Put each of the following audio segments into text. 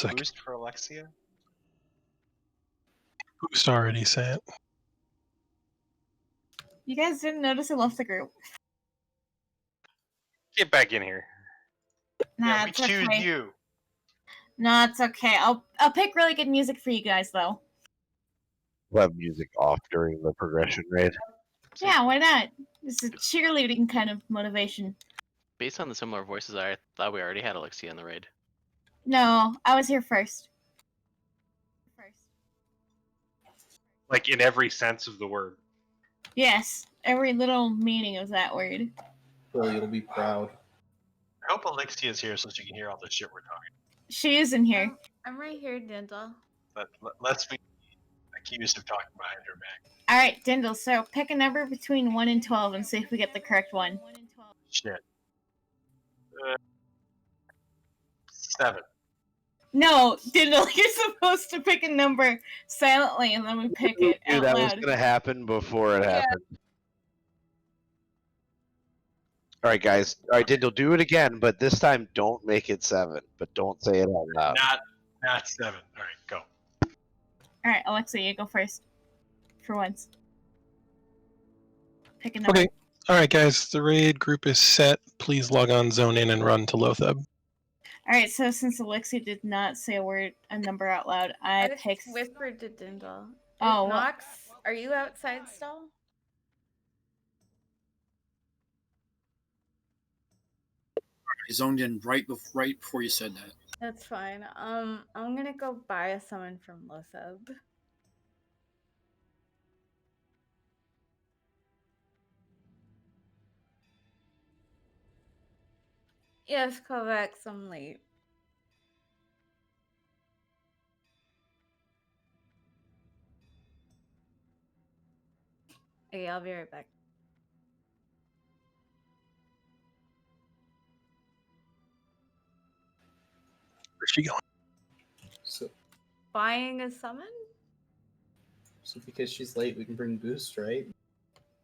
Boost for Alexia? Boost already sent. You guys didn't notice I left the group. Get back in here. Nah, we it's choose okay. you. No, it's okay. I'll pick really good music for you guys though. We'll have music off during the progression raid. Yeah, why not? It's a cheerleading kind of motivation. Based on the similar voices, I thought we already had Alexia in the raid. No, I was here first. Like in every sense of the word. Yes, every little meaning of that word. Well, you'll be proud. I hope Alexia's here so she can hear all the shit we're talking. She is in here. I'm right here, Dindle. But let's be accused of talking behind her back. Alright, Dindle, so pick a number between 1 and 12 and see if we get the correct one. Shit. 7. No, Dindle, you're supposed to pick a number silently and then we pick it out that loud. was going to happen before it happened. All right, guys. All right, Dindle, do it again, but this time don't make it 7. But don't say it out loud. Not 7. All right, go. Alright, Alexia, you go first. For once. Pick a number. Okay. Alright, guys. The raid group is set. Please log on, zone in, and run to Lothab. Alright, so since Alexia did not say a number out loud, I just picked... whispered to Dindle. Oh, well... Naxx, are you outside still? I zoned in right before you said that. That's fine. I'm gonna go buy a summon from Lothab. Yes, Kovacs, I'm late. Okay, I'll be right back. Where's she going? So Buying a summon? So because she's late, we can bring Boost, right?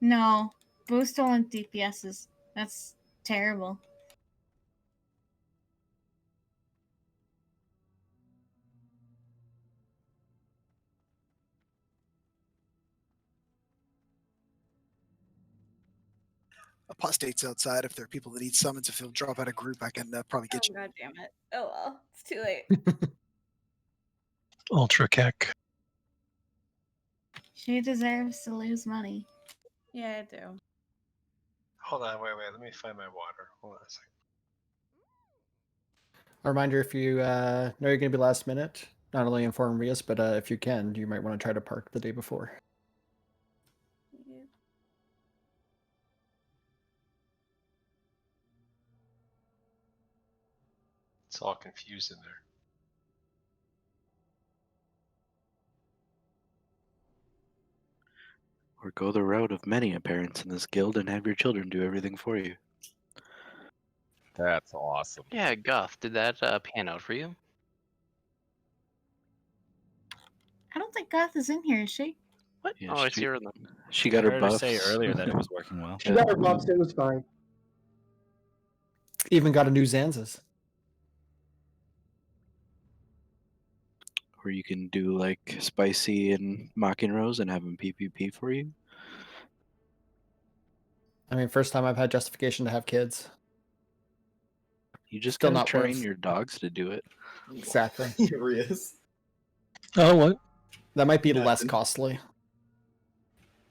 No. Boost don't want DPSs. That's terrible. Apostate's outside. If there are people that need summons, if he'll drop out of group, I can probably get you. God damn it. Oh well, it's too late. Ultra Keck. She deserves to lose money. Yeah, I do. Hold on, wait. Let me find my water. Hold on a second. A reminder, if you know you're going to be last minute, not only inform Rias, but if you can, you might want to try to park the day before. Yeah. It's all confused in there. Or go the route of many parents in this guild and have your children do everything for you. That's awesome. Yeah, Guff, did that pan out for you? I don't think Goth is in here, is she? What? Yeah, Oh, I see her in them. She got I her heard buffs. say earlier that it was working well. She got her buffs, it was fine. Even got a new Zanzas. Or you can do like Spicy and Mocking Rose and have them PvP for you. I mean, first time I've had justification to have kids. You just Still gotta not train worth- your dogs to do it. Exactly. Rias. Oh, what? That might be Nothing. less costly.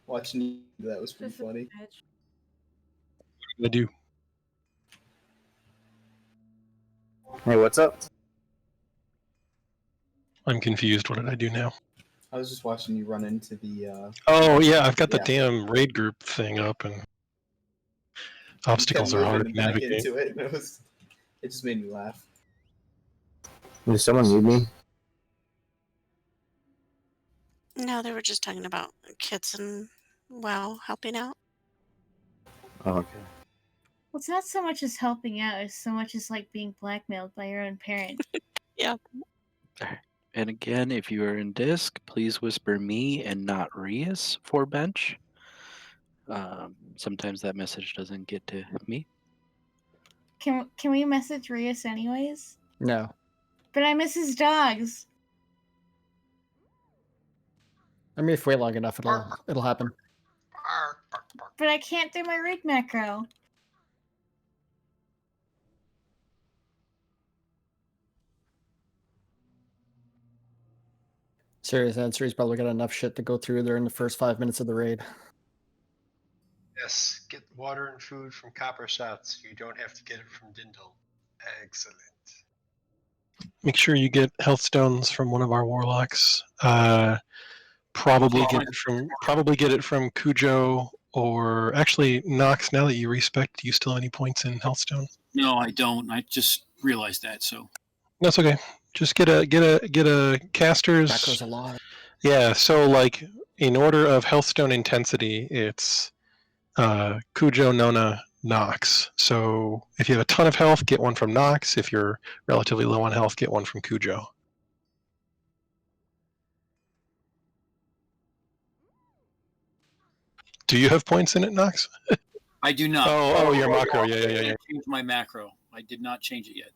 Watching you, that was pretty Just a funny. edge. What do I do? Hey, what's up? I'm confused. What did I do now? I was just watching you run into the. Oh, yeah, I've got the Yeah. damn raid group thing up, and obstacles kept are hard to moving back navigate. into it, and it just made me laugh. Does someone need me? No, they were just talking about kids and WoW helping out. Oh, okay. Well, it's not so much as helping out, as so much as like being blackmailed by your own parent. Yeah. And again, if you are in disc, please whisper me and not Rias for bench. Sometimes that message doesn't get to me. Can we message Rias anyways? No. But I miss his dogs. I mean, if we wait long enough, it'll happen. But I can't do my read macro. Serious answer, he's probably got enough shit to go through there in the first 5 minutes of the raid. Yes, get water and food from Copper Shots. You don't have to get it from Dindle. Excellent. Make sure you get health stones from one of our warlocks. Probably get it from Cujo, or actually Naxx. Now that you respect, do you still have any points in healthstone? No, I don't. I just realized that. So That's okay. Just get a caster's. That goes a lot. Yeah. So like in order of healthstone intensity, it's Cujo, Nona, Naxx. So if you have a ton of health, get one from Naxx. If you're relatively low on health, get one from Cujo. Do you have points in it, Naxx? I do not. Oh, your macro. I Yeah. changed my macro. I did not change it yet.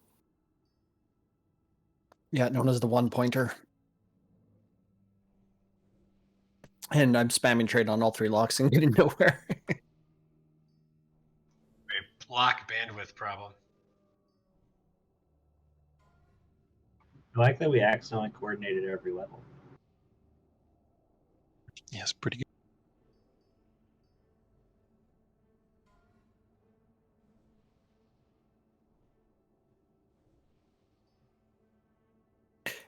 Yeah, known as the one pointer. And I'm spamming trade on all 3 locks and getting nowhere. A block bandwidth problem. I like that we accidentally coordinated every level. Yes, pretty good.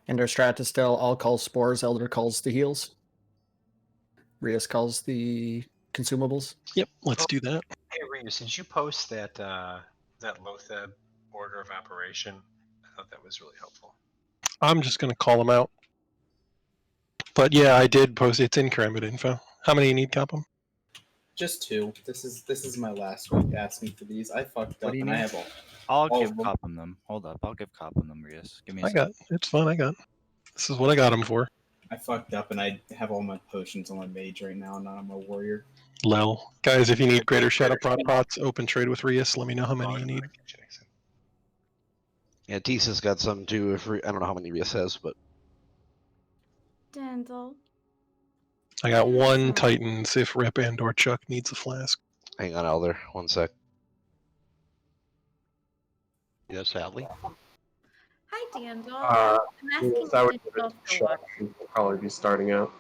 And our strat is still all calls spores, Elder calls the heals. Rias calls the consumables. Yep, let's do that. Hey, Reeves, did you post that that Lotheb order of operation? I thought that was really helpful. I'm just going to call them out. But yeah, I did post. It's in Karambit info. How many you need, Copum? Just 2. This is my last week asking for these. I fucked up and I have all. I'll give Copum them. Hold up, I'll give Copum them, Rias. Give me a second. It's fine. This is what I got them for. I fucked up and I have all my potions on my mage right now, not on my warrior. Lel. Guys, if you need greater shadow prod pots, open trade with Rias. Let me know how many you need. Yeah, Tisa's got some too. I don't know how many Rias has, but Dandel. I got 1 Titans if Rep and or Chuck needs a flask. hang on, Elder. 1 sec. Yes, Sally. Hi, Dandel. I'm asking you to go for what? We'll probably be starting out.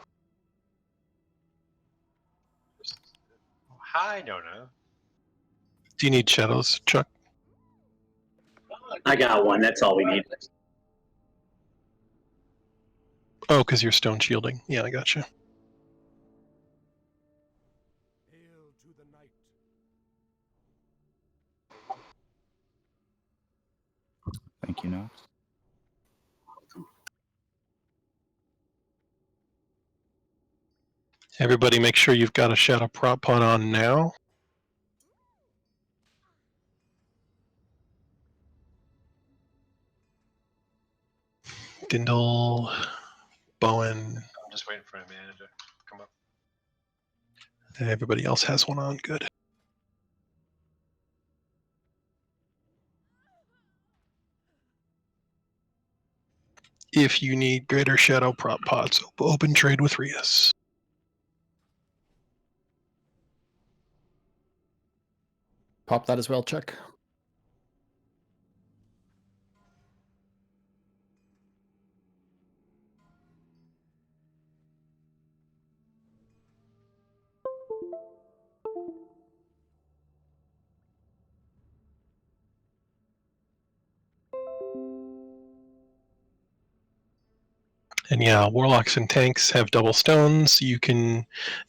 Hi, Nona. Do you need shadows, Chuck? I got 1. That's all we need. Oh, because you're stone shielding. Yeah, I gotcha. Thank you, Naxx. Everybody make sure you've got a shadow prop pot on now. Dindle, Bowen. I'm just waiting for a mana to come up. Everybody else has one on. Good. If you need greater shadow prop pots, open trade with Rias. Pop that as well, Chuck. And yeah, warlocks and tanks have double stones. You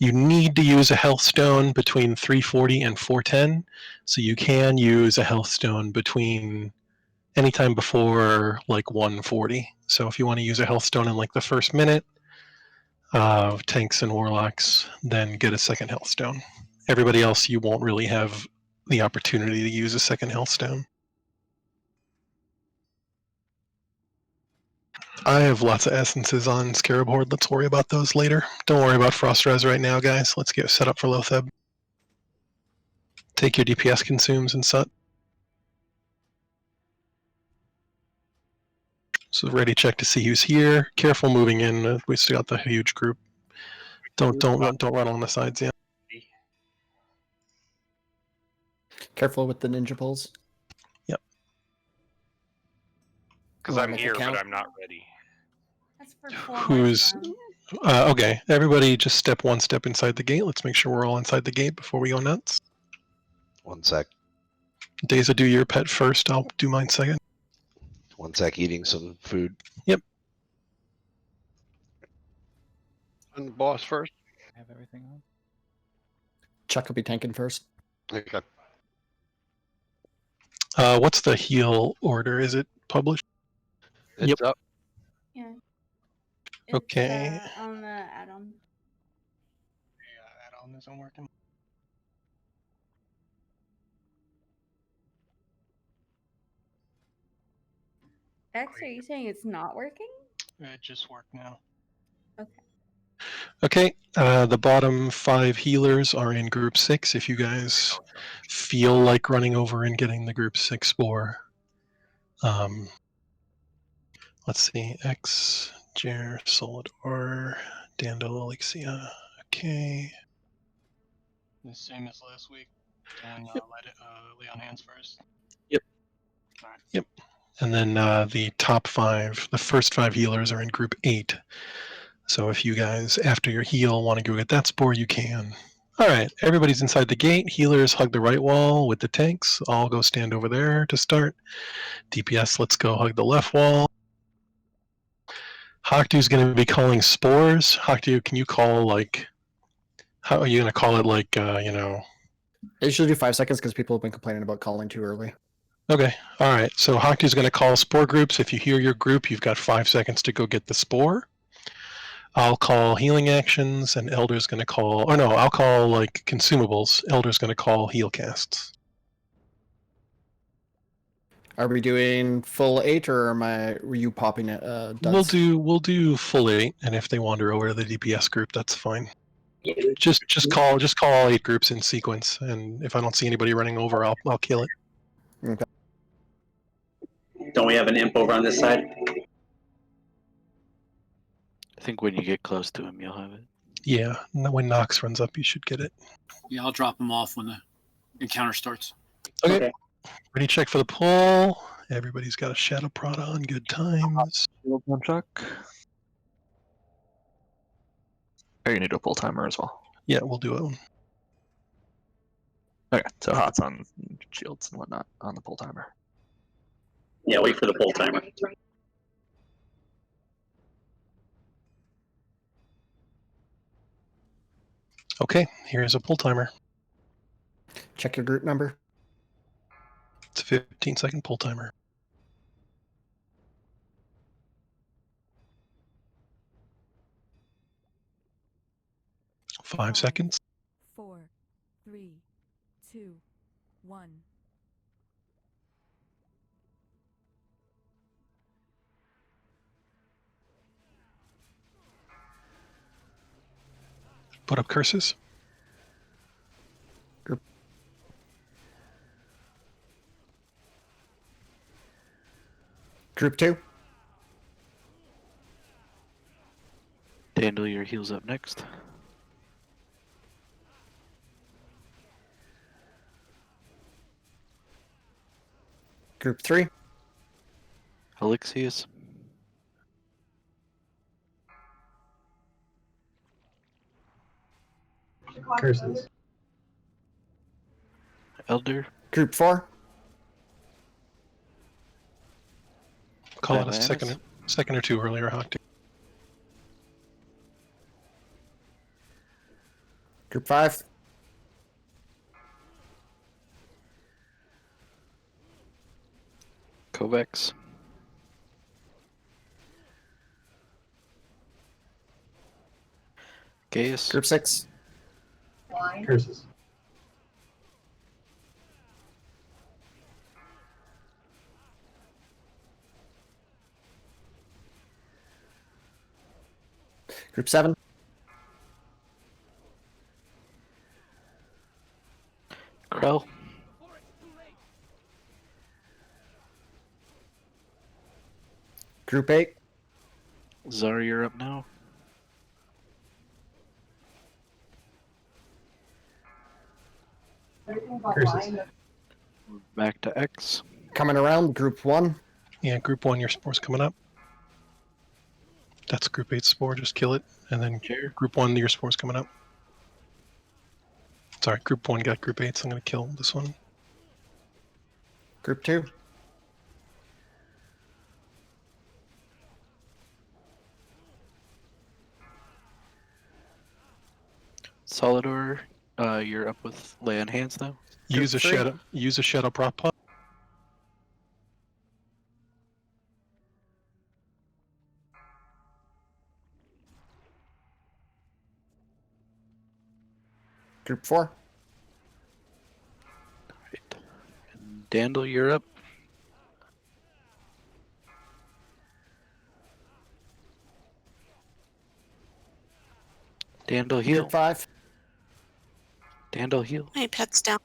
need to use a health stone between 340 and 410. So you can use a health stone between anytime before like 140. So if you want to use a health stone in like the first minute, tanks and warlocks, then get a second health stone. Everybody else, you won't really have the opportunity to use a second health stone. I have lots of essences on Scarab Horde. Let's worry about those later. Don't worry about Frost Res right now, guys. Let's get set up for Lotheb. Take your DPS consumes and such. So ready check to see who's here. Careful moving in. We still got the huge group. Don't run on the sides. Yeah. Careful with the ninja pulls. Yep. Because I'm here, but I'm not ready. That's for 4 Who's okay? Everybody, just step one step inside the gate. Let's make sure we're all inside the gate before we go nuts. 1 sec. Daza, do your pet first. I'll do mine second. 1 sec. Eating some food. Yep. And boss first. Have everything on. Chuck will be tanking first. Okay. What's the heal order? Is it published? It's up. Yeah. Okay. On the add-on. Yeah, add-on isn't working. X, are you saying it's not working? It just worked now. Okay. Okay, the bottom 5 healers are in group 6. If you guys feel like running over and getting the group 6 spore. Let's see, X, Jer, Solidor, Dandel, Elixia. Okay. The same as last week. And lay on hands first. Yep. All right. Yep. And then the top 5, the first 5 healers are in group 8. So if you guys, after your heal, want to go get that spore, you can. All right, everybody's inside the gate. Healers hug the right wall with the tanks. I'll go stand over there to start. DPS, let's go hug the left wall. Haktu's going to be calling spores. Haktu, can you call, like, how are you going to call it, like, you know? I usually do 5 seconds because people have been complaining about calling too early. Okay, all right. So Haktu's going to call spore groups. If you hear your group, you've got 5 seconds to go get the spore. I'll call healing actions, and Elder's going to call, or no, I'll call, like, consumables. Elder's going to call heal casts. Are we doing full 8, or were you popping it? We'll do full 8, and if they wander over to the DPS group, that's fine. Just call all 8 groups in sequence, and if I don't see anybody running over, I'll kill it. Okay. Don't we have an imp over on this side? I think when you get close to him, you'll have it. Yeah, when Naxx runs up, you should get it. Yeah, I'll drop him off when the encounter starts. Okay. Ready, check for the pull. Everybody's got a Shadow Prod on. Good times. Shield on Chuck. Are you going to do a pull timer as well? Yeah, we'll do it. Okay, so Hot's on shields and whatnot on the pull timer. Yeah, wait for the pull timer. Okay, here's a pull timer. Check your group number. It's a 15-second pull timer. Five seconds. 4, 3, 2, 1. Put up curses. Group 2. Dandel, your heal's up next. Group 3. Alexius. Curses. Elder. Group 4. Call it a Atlantis. second or two earlier, Hawk. Group 5. Kovacs. Gaius. Group 6. Curses. Group 7. Krell. Group 8. Zar, you're up now. Curses. Back to X. Coming around, Group 1. Yeah, Group 1, your spore's coming up. That's Group 8 spore, just kill it. And then Group 1, your spore's coming up. Sorry, Group 1 got Group 8, so I'm going to kill this one. Group 2. Solidor, you're up with lay on hands now. Use a shadow prop pot. Group 4. Dandel, you're up. Dandel, heal. Group 5. Dandel, heal. My pet's down.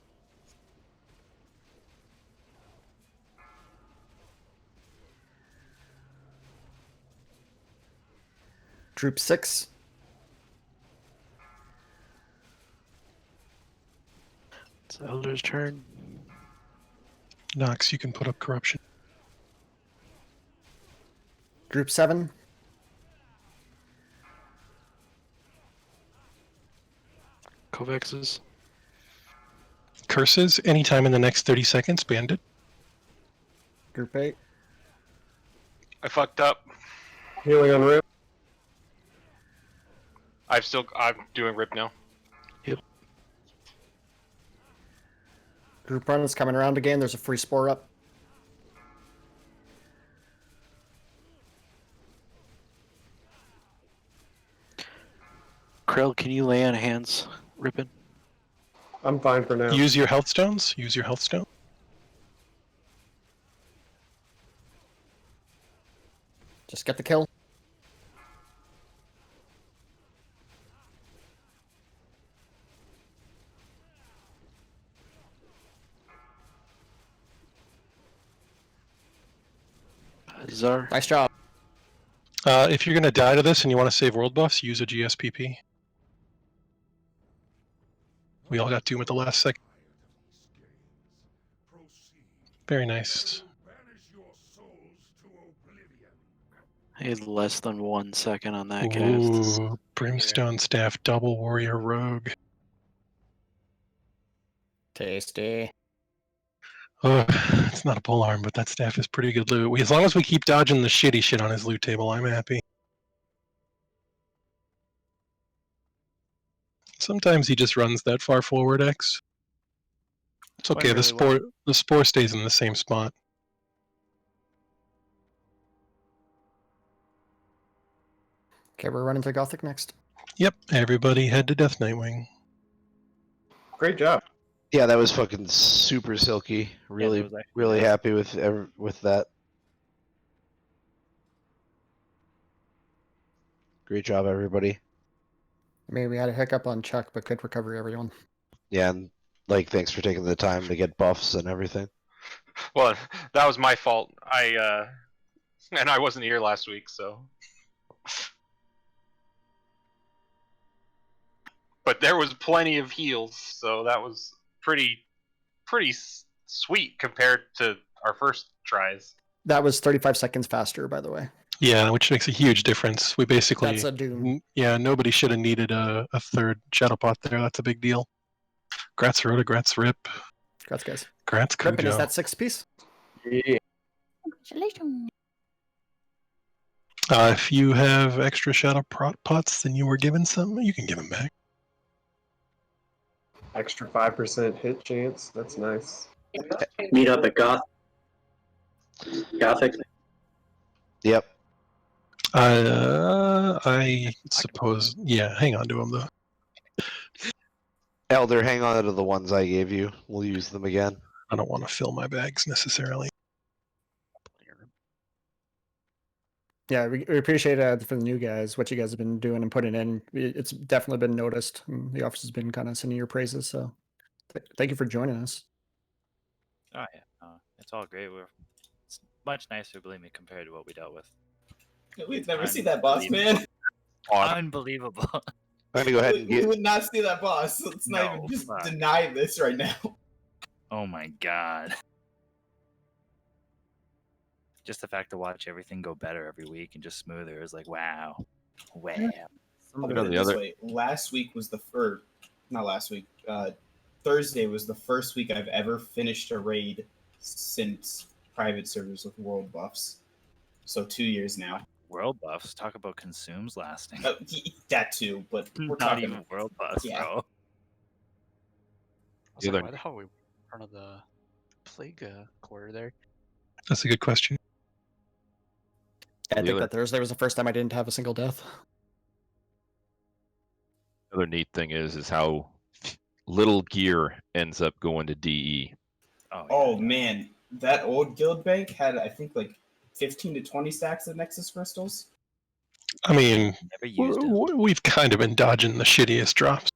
Group 6. It's Elder's turn. Naxx, you can put up corruption. Group 7. Kovexes. Curses, anytime in the next 30 seconds, banned it. Group 8. I fucked up. Healing on Rip. I'm doing Rip now. Yep. Group 1 is coming around again. There's a free spore up. Krell, can you lay on hands, Rippin? I'm fine for now. Use your health stones. Use your health stone. Just get the kill. Zar. Nice job. If you're going to die to this and you want to save world buffs, use a GSPP. We all got Doom at the last second. Very nice. I had less than 1 second on that cast. Ooh, Brimstone Staff, Double Warrior Rogue. Tasty. It's not a polearm, but that staff is pretty good loot. As long as we keep dodging the shitty shit on his loot table, I'm happy. Sometimes he just runs that far forward, X. It's okay, the spore stays in the same spot. Okay, we're running to Gothic next. Yep, everybody head to Death Nightwing. Great job. Yeah, that was fucking super silky. Really, was actually really nice. happy with that. Great job, everybody. Maybe we had a hiccup on Chuck, but good recovery, everyone. Yeah, and like, thanks for taking the time to get buffs and everything. Well, that was my fault. And I wasn't here last week, so. But there was plenty of heals, so that was pretty sweet compared to our first tries. That was 35 seconds faster, by the way. Yeah, which makes a huge difference. We basically... That's a Doom. Yeah, nobody should have needed a third Shadow Pot there. That's a big deal. Grats Rhoda, grats Rip. Grats, guys. Grats Cujo. Rippin, is that 6 piece? Yeah. Congratulations. If you have extra Shadow Pots and you were given some, you can give them back. Extra 5% hit chance. That's nice. Meet up at Gothic. Yep. I suppose... Yeah, hang on to them, though. Elder, hang on to the ones I gave you. We'll use them again. I don't want to fill my bags necessarily. Yeah, we appreciate for the new guys, what you guys have been doing and putting in. It's definitely been noticed. The office has been kind of singing your praises, so thank you for joining us. Oh yeah, it's all great. It's much nicer, believe me, compared to what we dealt with We'd never see that boss, man. Unbelievable. I'm gonna go ahead and We get. would not see that boss. Let's not even just deny this right now. Oh my god. Just the fact to watch everything go better every week and just smoother is like, wow. Wow. I'll put it this way. Last week was the first, not last week, Thursday was the first week I've ever finished a raid since private servers with world buffs. So 2 years now. World buffs? Talk about consumes lasting. That too, but we're Not talking even world buffs, yeah. bro. Also, why the hell are we in front of the plague quarter there? That's a good question. Yeah, I think that Thursday was the first time I didn't have a single death. Another neat thing is how little gear ends up going to DE. Oh man, that old guild bank had I think like 15 to 20 stacks of Nexus crystals. I mean, Never used it. we've kind of been dodging the shittiest drops.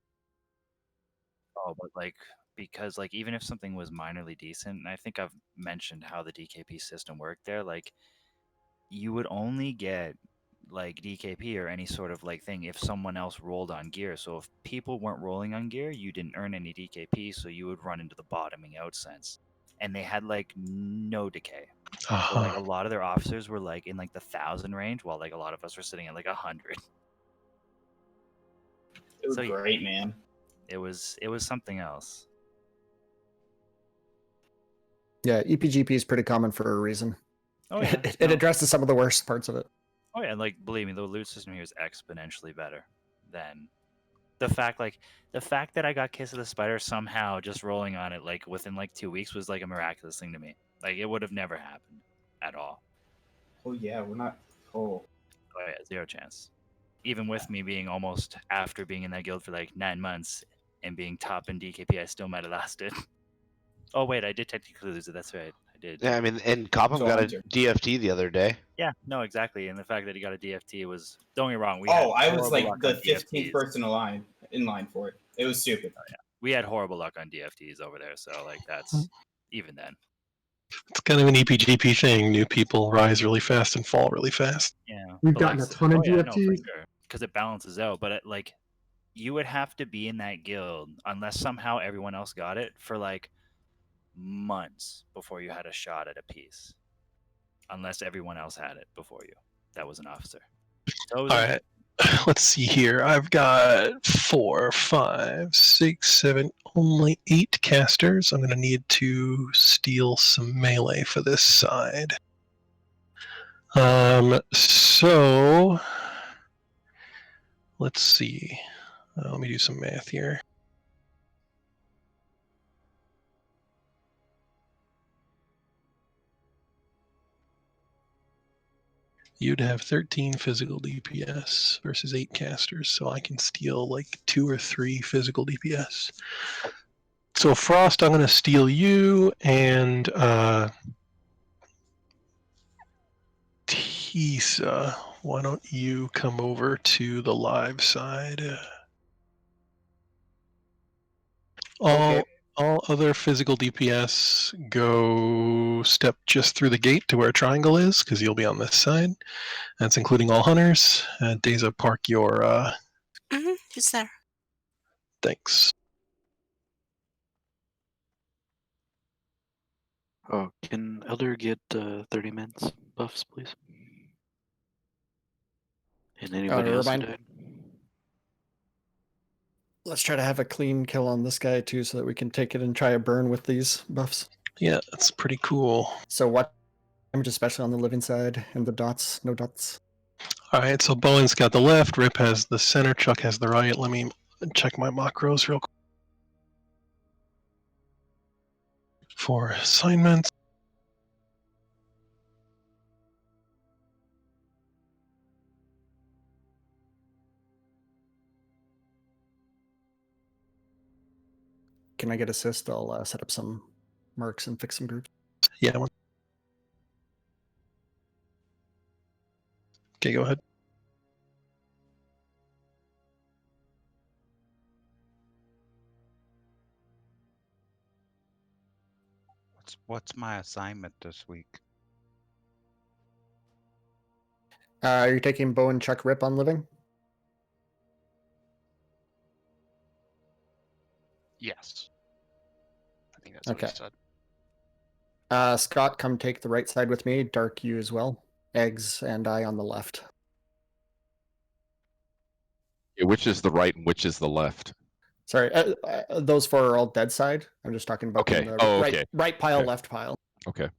Oh, but like because like even if something was minorly decent, and I think I've mentioned how the DKP system worked there, like you would only get like DKP or any sort of like thing if someone else rolled on gear. So if people weren't rolling on gear, you didn't earn any DKP, so you would run into the bottoming out sense. And they had like no decay. So like a lot of their officers were like in like the 1,000 range, while like a lot of us were sitting at like 100. It was great, man. It was something else. Yeah, EPGP is pretty common for a reason. Oh yeah, It addresses some of the worst parts of it. Oh yeah, and like believe me, the loot system here is exponentially better than the fact that I got Kiss of the Spider somehow just rolling on it like within like 2 weeks was like a miraculous thing to me. Like it would have never happened at all. Oh yeah, we're not. Oh. Oh yeah, zero chance. Even with me being almost after being in that guild for like 9 months and being top in DKP, I still might have lasted. Oh wait, I did technically lose it. That's right, I did. Yeah, I mean, and Copham got a DFT the other day. Yeah, no, exactly. And the fact that he got a DFT was, don't get me wrong. I was like the 15th DFTs. person in line for it. It was stupid. Oh, yeah. We had horrible luck on DFTs over there, so like that's even then. It's kind of an EPGP thing. New people rise really fast and fall really fast. Yeah, We've gotten a ton of DFTs. because it balances out. But like, you would have to be in that guild unless somehow everyone else got it for like months before you had a shot at a piece. Unless everyone else had it before you, that was an officer. So All right, let's see here. I've got 4, 5, 6, 7, only 8 casters. I'm going to need to steal some melee for this side. So let's see. Let me do some math here. You'd have 13 physical DPS versus 8 casters, so I can steal like 2 or 3 physical DPS. So Frost, I'm going to steal you, and Tisa, why don't you come over to the live side? All other physical DPS go step just through the gate to where a triangle is, because you'll be on this side. That's including all hunters. Deza, park your... He's there. Thanks. Oh, can Elder get 30 mins buffs, please? And anybody else who remind- died? Let's try to have a clean kill on this guy too, so that we can take it and try a burn with these buffs. Yeah, that's pretty cool. So what damage, especially on the living side, and the dots, no dots. All right, so Bowen's got the left, Rip has the center, Chuck has the right. Let me check my macros real quick. For assignments. Can I get assist? I'll set up some marks and fix some groups. Yeah. Okay, go ahead. What's my assignment this week? Are you taking Bo and Chuck Rip on living? Yes. I think that's what he Okay. said. Scott, come take the right side with me. Dark, you as well. Eggs and I on the left. Yeah, which is the right and which is the left? Sorry, those four are all dead side. I'm just talking about Okay. the Oh, right, okay. right pile, Okay. left pile. Okay.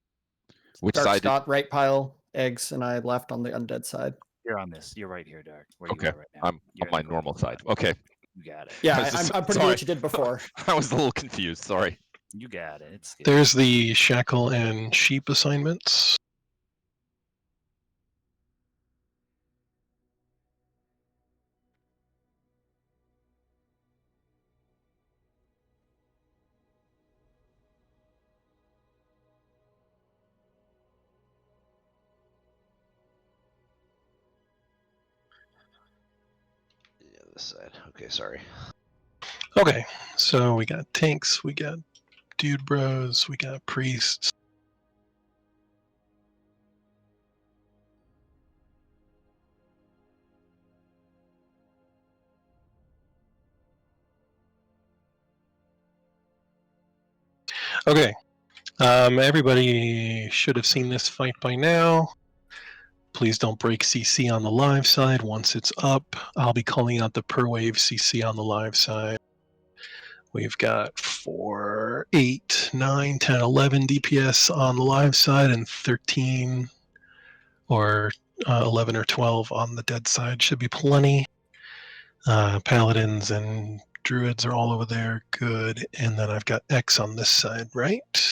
Which Dark, side Scott, right pile. Eggs and I left on the undead side. You're on this. You're right here, Dark. Where Okay. you are right now. I'm You're on my normal side. Okay. You got it. Yeah, I was just- I'm putting sorry. what you did before. I was a little confused. Sorry. You got it. It's good. There's the shackle and sheep assignments. Yeah, this side. Okay, sorry. Okay, so we got tanks, we got dude bros, we got priests. Okay, everybody should have seen this fight by now. Please don't break CC on the live side. Once it's up, I'll be calling out the per wave CC on the live side. We've got 4, 8, 9, 10, 11 DPS on the live side and 13 or 11 or 12 on the dead side. Should be plenty. Paladins and druids are all over there. Good. And then I've got X on this side, right?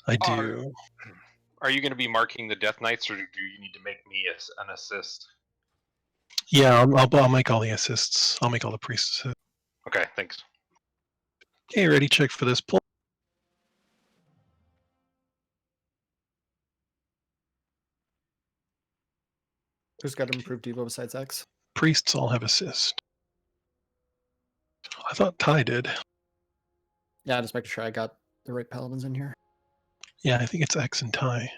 I do. Are you going to be marking the Death Knights, or do you need to make me an assist? Yeah, I'll make all the assists. I'll make all the priests assists. Okay, thanks. Okay, ready? Check for this pull. Who's got improved Devo besides X? Priests all have assist. I thought Ty did. Yeah, just making sure I got the right paladins in here. Yeah, I think it's X and Ty.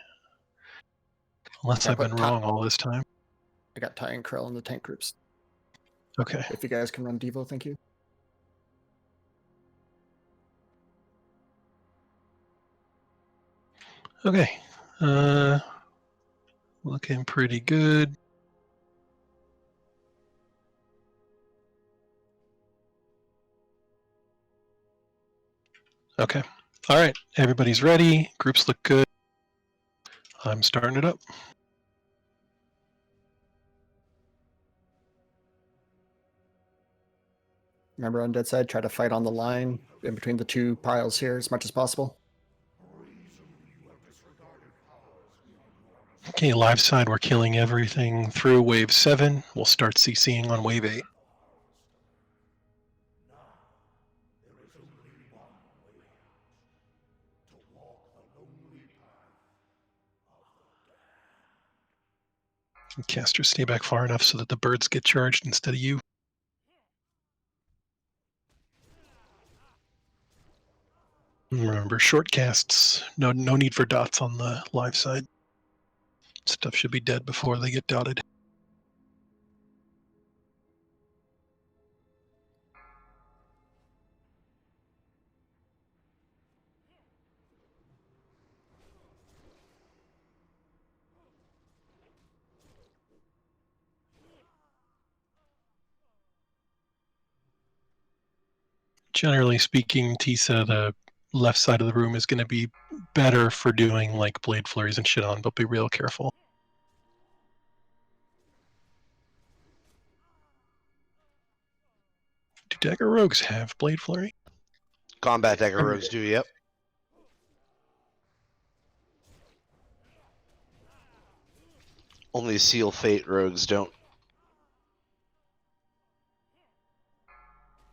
Unless Yeah, I've been wrong all this time. I got Ty and Krell in the tank groups. Okay. If you guys can run Devo, thank you. Okay. Looking pretty good. Okay. All right. Everybody's ready. Groups look good. I'm starting it up. Remember on dead side, try to fight on the line in between the two piles here as much as possible. Okay, live side, we're killing everything through wave 7. We'll start CCing on wave 8. Casters, stay back far enough so that the birds get charged instead of you. Remember, short casts. No need for dots on the live side. Stuff should be dead before they get dotted. Generally speaking, Tisa, the left side of the room is going to be better for doing like blade flurries and shit on, but be real careful. Do dagger rogues have blade flurry? Combat dagger rogues do, yep. Only seal fate rogues don't.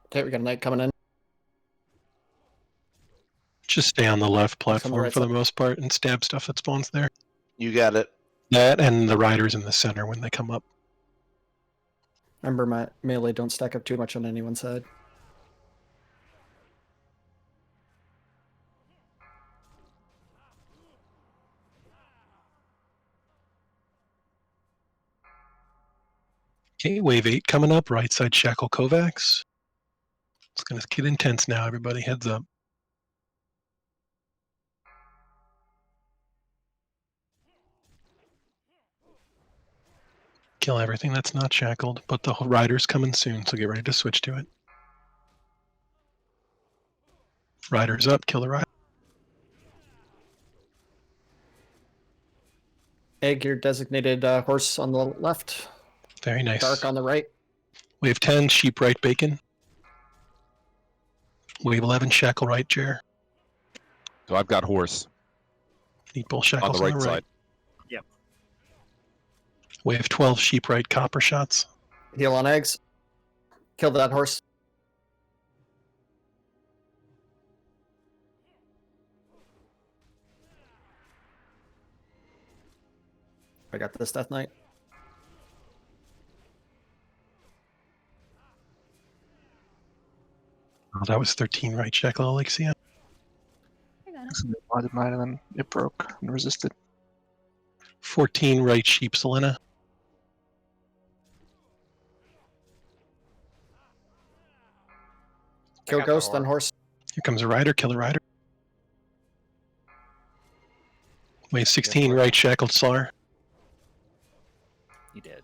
Okay, we got a knight coming in. Just stay on the left on the platform right for the side. most part and stab stuff that spawns there. You got it. That and the riders in the center when they come up. Remember, my melee don't stack up too much on anyone's side. Okay, wave 8 coming up, right side Shackle Kovacs. It's going to get intense now, everybody. Heads up. Kill everything that's not shackled, but the rider's coming soon, so get ready to switch to it. Rider's up, kill the rider. Egg, your designated horse on the left. Very nice. Dark on the right. Wave 10, sheep right bacon. Wave 11, shackle right chair. So I've got horse. Need bull shackles on the right side. Yep. Wave 12, sheep right copper shots. Heal on eggs. Kill that horse. I got this Death Knight. Oh, that was 13 right shackle Alexia. I did mine and then it broke and resisted. 14 right sheep Selena. Kill ghost, then horse. Here comes a rider, kill the rider. Wave 16 right shackled Slar. He did.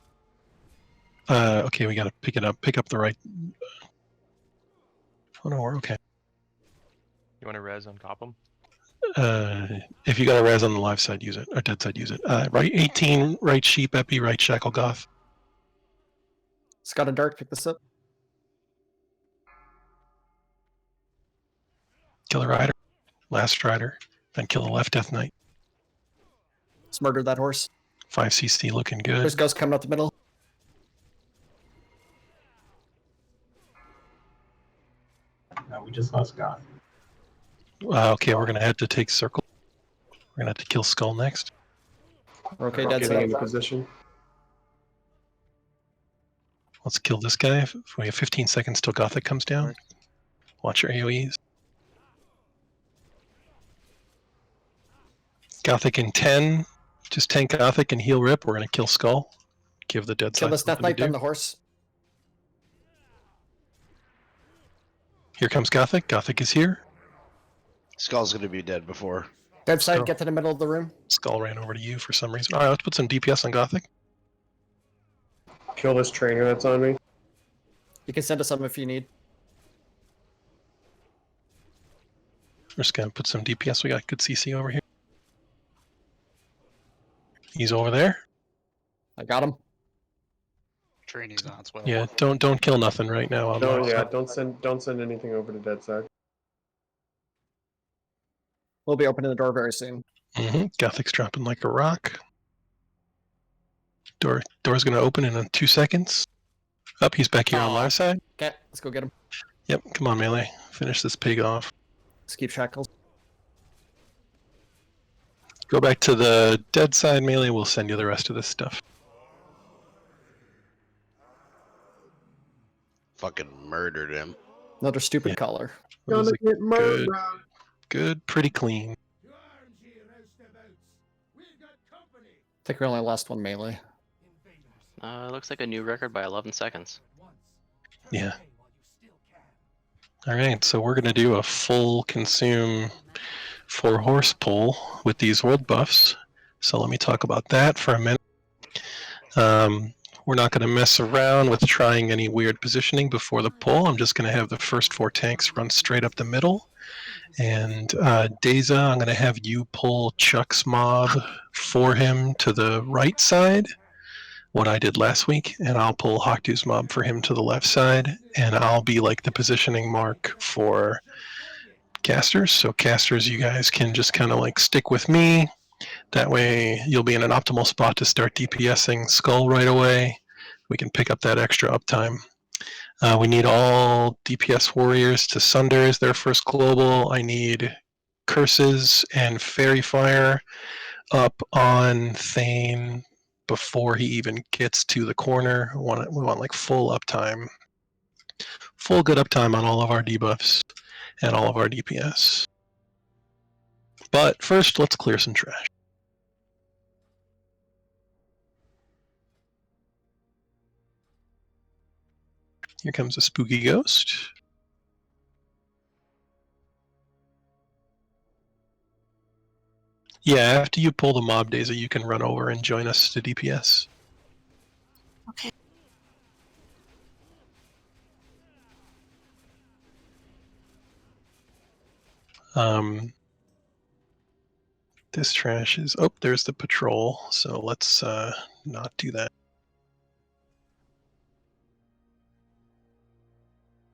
Okay, we gotta pick it up. Pick up the right. Oh no, we're okay. You want to res on Copham? If you got a res on the live side, use it. Or dead side, use it. Right 18, right sheep epi, right shackle goth. Scott and Dark, pick this up. Kill the rider. Last rider. Then kill the left Death Knight. Let's murder that horse. 5 CC looking good. There's ghost coming up the middle. No, we just lost Goth. Okay, we're gonna have to take circle. We're gonna have to kill Skull next. Okay, Getting dead into side. position. Let's kill this guy. We have 15 seconds till Gothic comes down. Watch your AoEs. Gothic in 10. Just tank Gothic and heal Rip. We're gonna kill Skull. Give the dead Kill side this Death something Knight, to then do. the horse. Here comes Gothic. Gothic is here. Skull's gonna be dead before. Dead side, Skull. get to the middle of the room. Skull ran over to you for some reason. All right, let's put some DPS on Gothic. Kill this trainer that's on me. You can send us some if you need. We're just gonna put some DPS. We got good CC over here. He's over there. I got him. Training's on its way. Yeah, don't kill nothing right now. On No, the yeah, side. don't send anything over to dead side. We'll be opening the door very soon. Gothic's dropping like a rock. Door's gonna open in 2 seconds. Up, he's back here on live side. Okay, let's go get him. Yep, come on, melee. Finish this pig off. Let's keep shackles. Go back to the dead side, melee. We'll send you the rest of this stuff. Fucking murdered him. Another stupid color. That was Gonna get murdered. good, pretty clean. I think we only lost one melee. Looks like a new record by 11 seconds. Yeah. All right, so we're gonna do a full consume 4-horse pull with these world buffs. So let me talk about that for a minute. We're not going to mess around with trying any weird positioning before the pull. I'm just going to have the first 4 tanks run straight up the middle. And Deza, I'm going to have you pull Chuck's mob for him to the right side, what I did last week, and I'll pull Hawkdu's mob for him to the left side, and I'll be like the positioning mark for casters. So casters, you guys can just kind of like stick with me. That way you'll be in an optimal spot to start DPSing Skull right away. We can pick up that extra uptime. We need all DPS warriors to Sunder as their first global. I need Curses and Fairy Fire up on Thane before he even gets to the corner. We want like full uptime. Full good uptime on all of our debuffs and all of our DPS. But first, let's clear some trash. Here comes a spooky ghost. Yeah, after you pull the mob Daisy, you can run over and join us to DPS. Okay. This trash is... Oh, there's the patrol, so let's not do that.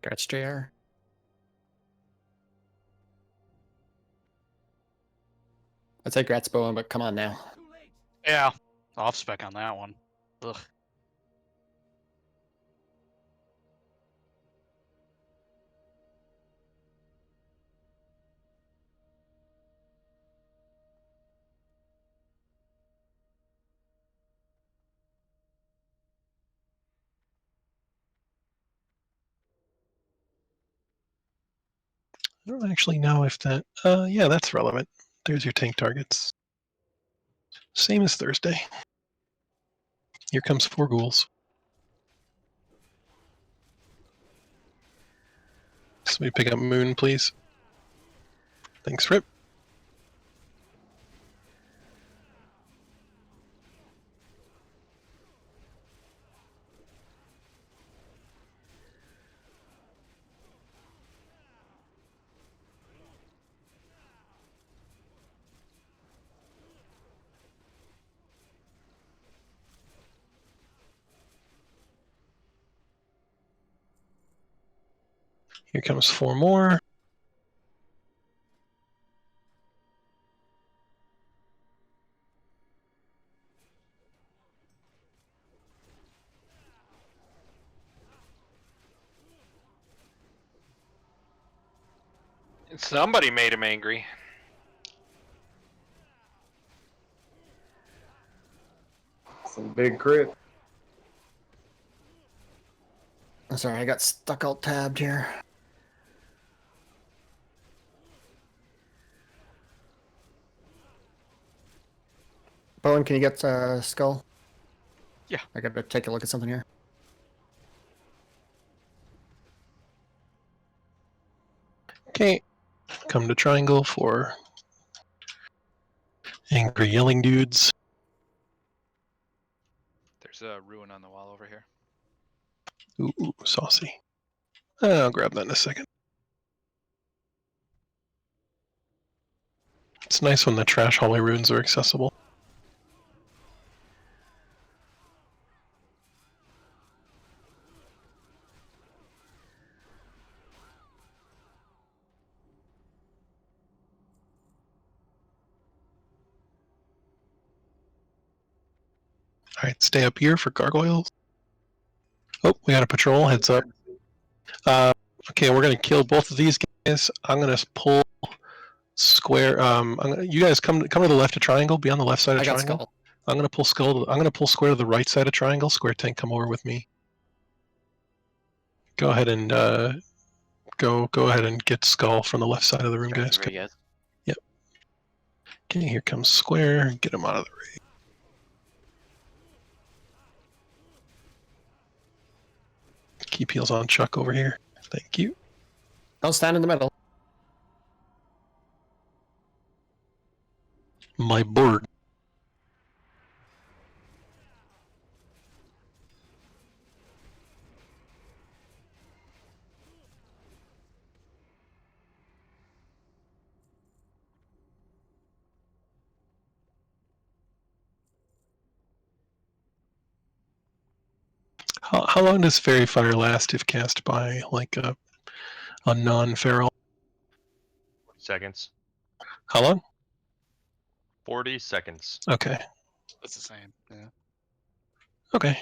Congrats, JR. I'd say Gratz Bowen, but come on now. Yeah, off spec on that one. Ugh. I don't actually know if that... yeah, that's relevant. There's your tank targets. Same as Thursday. Here comes 4 ghouls. Somebody pick up Moon, please. Thanks, Rip. Here comes 4 more. Somebody made him angry. Some big crit. I'm sorry, I got stuck alt tabbed here. Bowen, can you get Skull? Yeah. I gotta take a look at something here. Okay. Come to Triangle for angry yelling dudes. There's a ruin on the wall over here. Ooh, saucy. I'll grab that in a second. It's nice when the trash hallway runes are accessible. Alright, stay up here for gargoyles. Oh, we got a patrol, heads up. Okay, we're gonna kill both of these guys. I'm gonna pull square. You guys come to the left of triangle. Be on the left side of I got triangle. Skull. I'm gonna pull skull. I'm gonna pull square to the right side of triangle. Square tank, come over with me. Go ahead and go ahead and get skull from the left side of the room, guys. Yep. Okay, here comes square. Get him out of the way. Keep heals on Chuck over here. Thank you. Don't stand in the middle. My board. How long does Fairy Fire last if cast by like a non-feral? Seconds. How long? 40 seconds. Okay. That's the same. Yeah. Okay.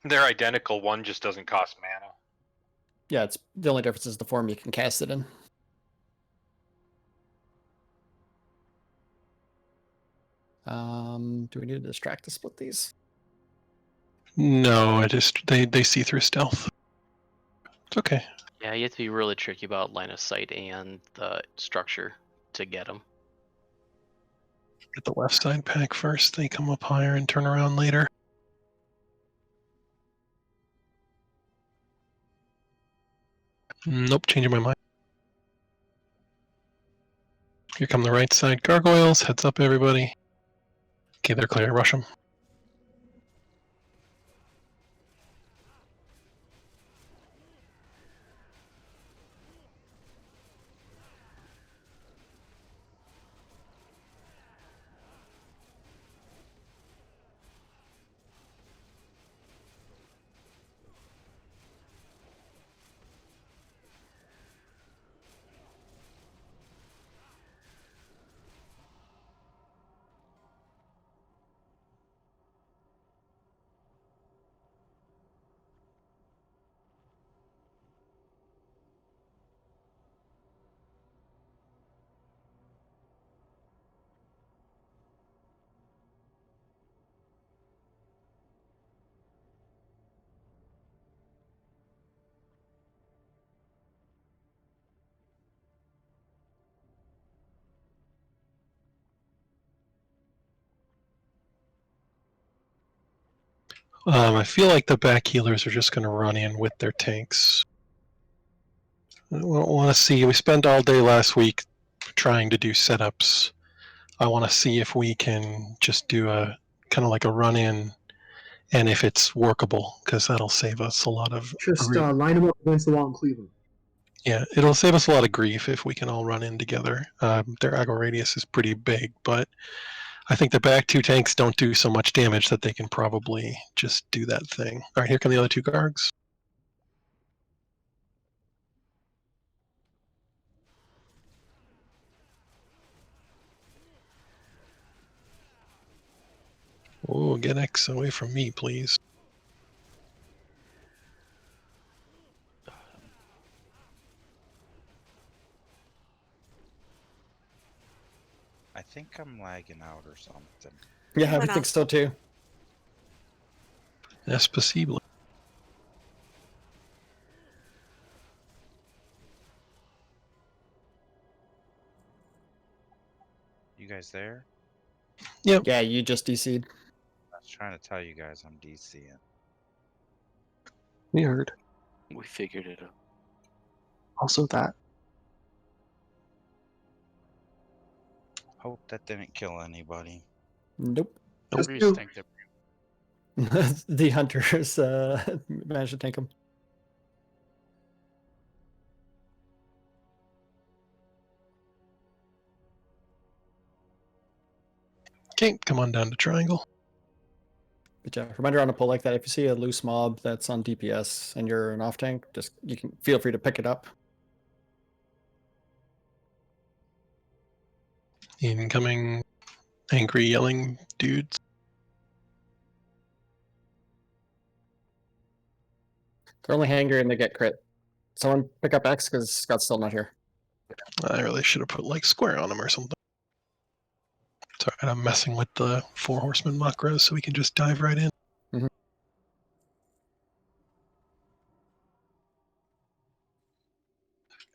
They're identical. One just doesn't cost mana. Yeah, it's the only difference is the form you can cast it in. Do we need to distract to split these? No, I just they see through stealth. It's okay. Yeah, you have to be really tricky about line of sight and the structure to get them. Get the left side pack first. They come up higher and turn around later. Nope, changing my mind. Here come the right side gargoyles. Heads up, everybody. Okay, they're clear. Rush them. I feel like the back healers are just going to run in with their tanks. I want to see. We spent all day last week trying to do setups. I want to see if we can just do a kind of like a run in, and if it's workable, because that'll save us a lot of. Just line them up against the wall in Cleveland. Yeah, it'll save us a lot of grief if we can all run in together. Their aggro radius is pretty big, but I think the back two tanks don't do so much damage that they can probably just do that thing. All right, here come the other two Gargs. Oh, get X away from me, please. I think I'm lagging out or something. Yeah, I think so too. Es posible. You guys there? Yep. Yeah, you just DC'd. I was trying to tell you guys I'm DCing. We heard. We figured it out. Also that. Hope that didn't kill anybody. Nope. Just think that The hunters managed to tank him. Okay, come on down to triangle. But yeah, reminder on a pull like that, if you see a loose mob that's on DPS and you're an off tank, just you can feel free to pick it up. Incoming angry yelling dudes. They're only angry and they get crit. Someone pick up X because Scott's still not here. I really should have put like square on him or something. Sorry, I'm messing with the 4 horsemen macros so we can just dive right in.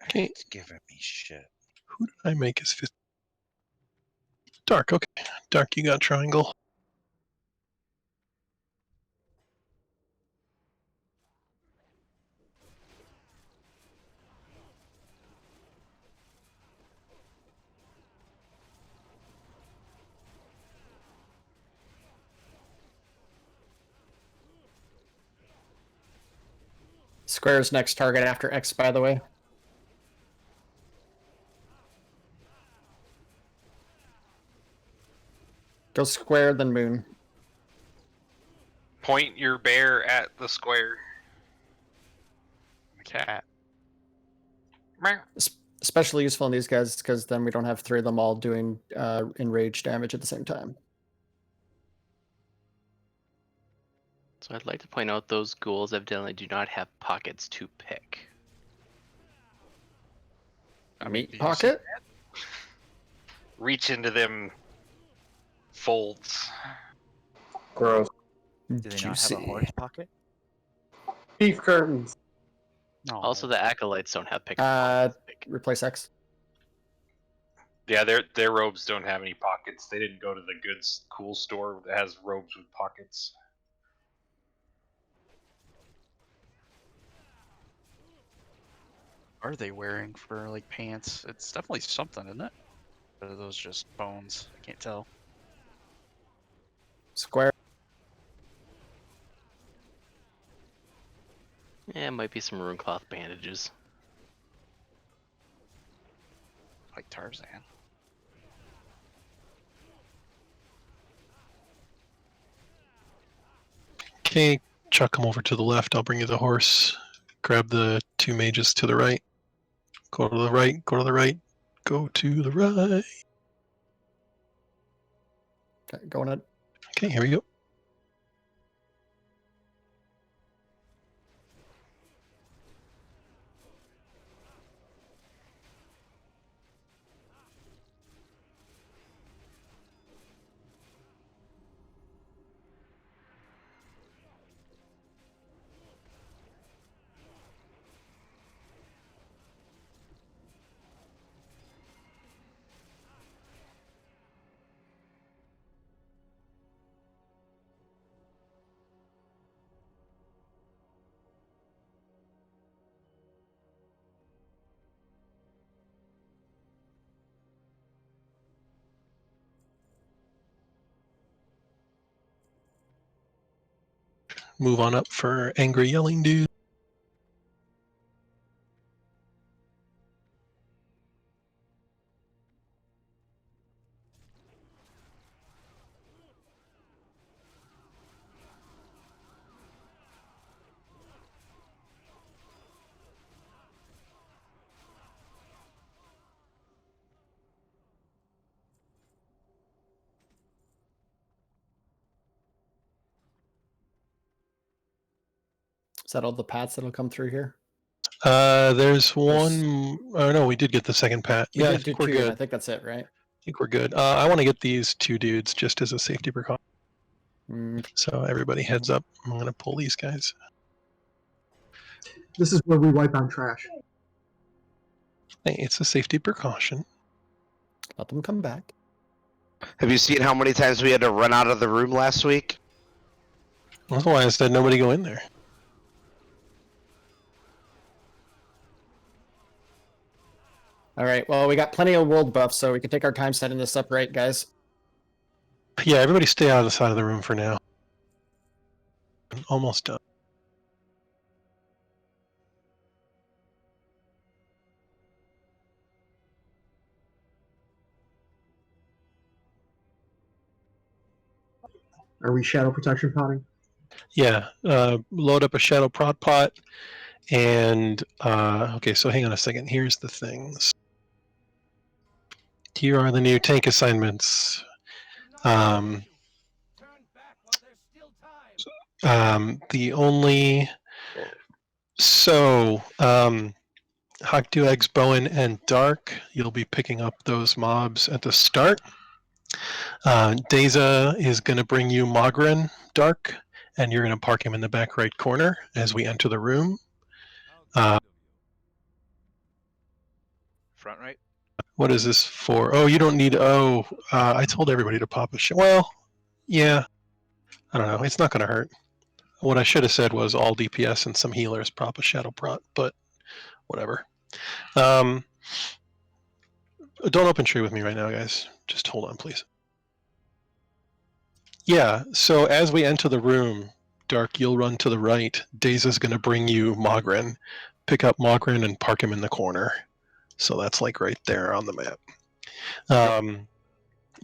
Okay. It's giving me shit. Who did I make his fifth? Dark, okay. Dark, you got triangle. Square's next target after X, by the way. Go square, then moon. Point your bear at the square. Cat. Especially useful in these guys because then we don't have 3 of them all doing enraged damage at the same time. So I'd like to point out those ghouls evidently do not have pockets to pick. A meat pocket? Reach into them folds. Gross. Do they not have a horse pocket? Beef curtains. No. Also, the acolytes don't have pick. Replace X. Yeah, their robes don't have any pockets. They didn't go to the goods cool store that has robes with pockets. are they wearing for like pants? It's definitely something, isn't it? Or are those just bones? I can't tell. Square. Yeah, it might be some maroon cloth bandages. Like Tarzan. Okay, chuck them over to the left. I'll bring you the horse. Grab the 2 mages to the right. Go to the right, go to the right, go to the right. Okay, going in. Okay, here we go. Move on up for angry yelling dude. Is that all the pats that'll come through here? There's one. Oh no, we did get the second pat. We Yeah, I did do think we're 2, and good. I think that's it, right? I think we're good. I want to get these 2 dudes just as a safety precaution. So everybody heads up. I'm going to pull these guys. This is where we wipe out trash. Hey, it's a safety precaution. Let them come back. Have you seen how many times we had to run out of the room last week? Otherwise, did nobody go in there? All right. Well, we got plenty of world buffs, so we can take our time setting this up right, guys. Yeah, everybody stay out of the side of the room for now. I'm almost done. Are we shadow protection potting? Yeah, load up a shadow prod pot, and okay. So hang on a second. Here's the things. Here are the new tank assignments. The only Hawk Eggs, Bowen, and Dark. You'll be picking up those mobs at the start. Deza is going to bring you Mogren, Dark, and you're going to park him in the back right corner as we enter the room. Front right. What is this for? Oh, you don't need. I told everybody to pop a shot. Well, yeah. I don't know. It's not going to hurt. What I should have said was all DPS and some healers prop a shadow prot, but whatever. Don't open tree with me right now, guys. Just hold on, please. Yeah, so as we enter the room, Dark, you'll run to the right. Deza's going to bring you Mogren. Pick up Mogren and park him in the corner. So that's like right there on the map.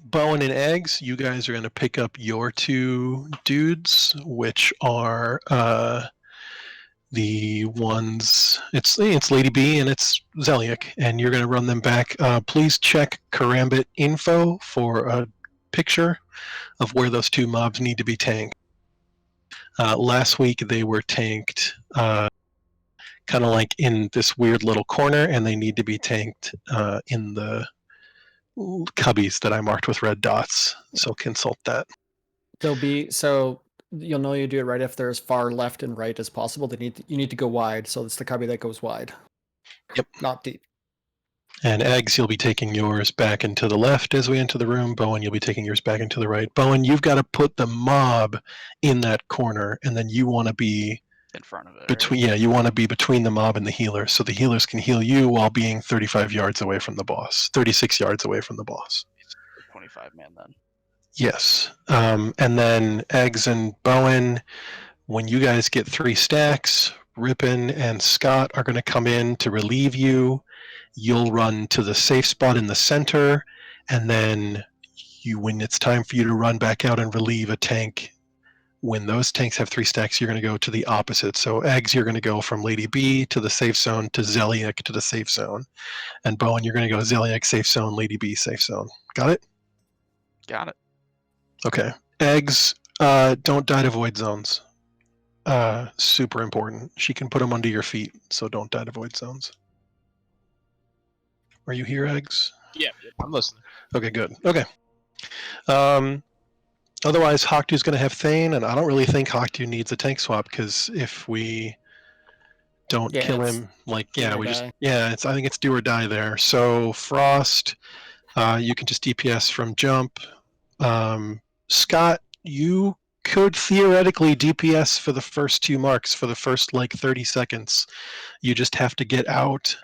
Bowen and Eggs, you guys are going to pick up your 2 dudes, which are the ones, it's Lady B and it's Zeliek, and you're going to run them back. Please check Karambit info for a picture of where those 2 mobs need to be tanked. Last week they were tanked kind of like in this weird little corner, and they need to be tanked in the cubbies that I marked with red dots. So consult that. They'll be so you'll know you do it right if they're as far left and right as possible. You need to go wide, so it's the cubby that goes wide. Yep. Not deep. And Eggs, you'll be taking yours back into the left as we enter the room. Bowen, you'll be taking yours back into the right. Bowen, you've got to put the mob in that corner, and then you want to be in front of it. Between you want to be between the mob and the healer, so the healers can heal you while being 35 yards away from the boss, 36 yards away from the boss. 25 man then. Yes, and then Eggs and Bowen, when you guys get 3 stacks, Rippin and Scott are going to come in to relieve you. You'll run to the safe spot in the center, and then when it's time for you to run back out and relieve a tank, when those tanks have 3 stacks, you're going to go to the opposite. So Eggs, you're going to go from Lady B to the safe zone to Zeliek to the safe zone. And Bowen, you're going to go Zeliek safe zone, Lady B safe zone. Got it? Got it. Okay. Eggs, don't die to void zones. Super important. She can put them under your feet, so don't die to void zones. Are you here, Eggs? Yeah, I'm listening. Okay, good. Okay. Otherwise, Hawktu's going to have Thane, and I don't really think Hawktu needs a tank swap, because if we don't kill him, like, yeah, we just, I think it's do or die there. So Frost, you can just DPS from jump. Scott, you could theoretically DPS for the first 2 marks for the first, like, 30 seconds. You just have to get out.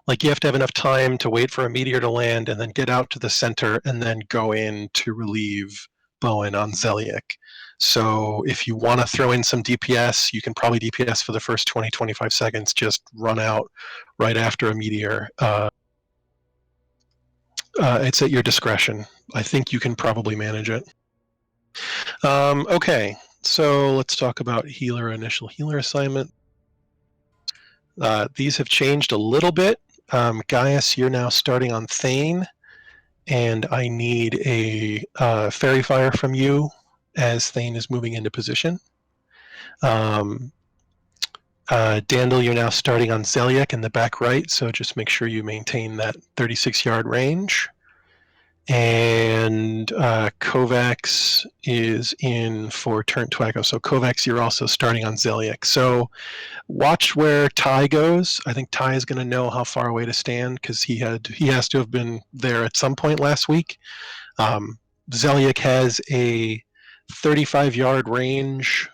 Like, you have to have enough time to wait for a meteor to land and then get out to the center and then go in to relieve Bowen on Zeliek. So if you want to throw in some DPS, you can probably DPS for the first 20-25 seconds. Just run out right after a meteor. It's at your discretion. I think you can probably manage it. Okay, so let's talk about initial healer assignment. These have changed a little bit. Gaius, you're now starting on Thane, and I need a Fairy Fire from you as Thane is moving into position. Dandel, you're now starting on Zeliek in the back right, so just make sure you maintain that 36-yard range. And Kovacs is in for turn Twago. So Kovacs, you're also starting on Zeliek. So watch where Ty goes. I think Ty is going to know how far away to stand because he has to have been there at some point last week. Zeliek has a 35-yard range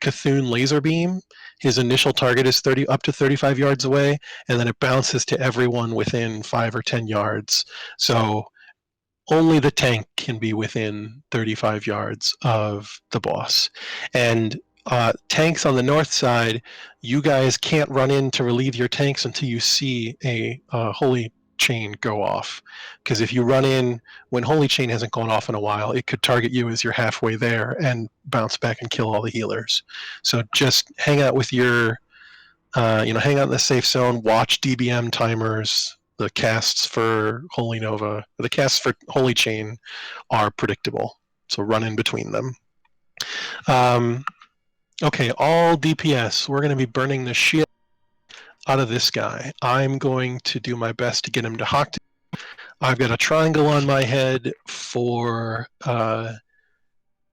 Cthulhu laser beam. His initial target is up to 35 yards away, and then it bounces to everyone within 5 or 10 yards. So only the tank can be within 35 yards of the boss. And tanks on the north side, you guys can't run in to relieve your tanks until you see a holy chain go off. Because if you run in when holy chain hasn't gone off in a while, it could target you as you're halfway there and bounce back and kill all the healers. So just hang out with your, hang out in the safe zone, watch DBM timers. The casts for Holy Nova, the casts for Holy Chain are predictable, so run in between them. Okay, all DPS, we're going to be burning the shit out of this guy. I'm going to do my best to get him to Hawktu. I've got a triangle on my head for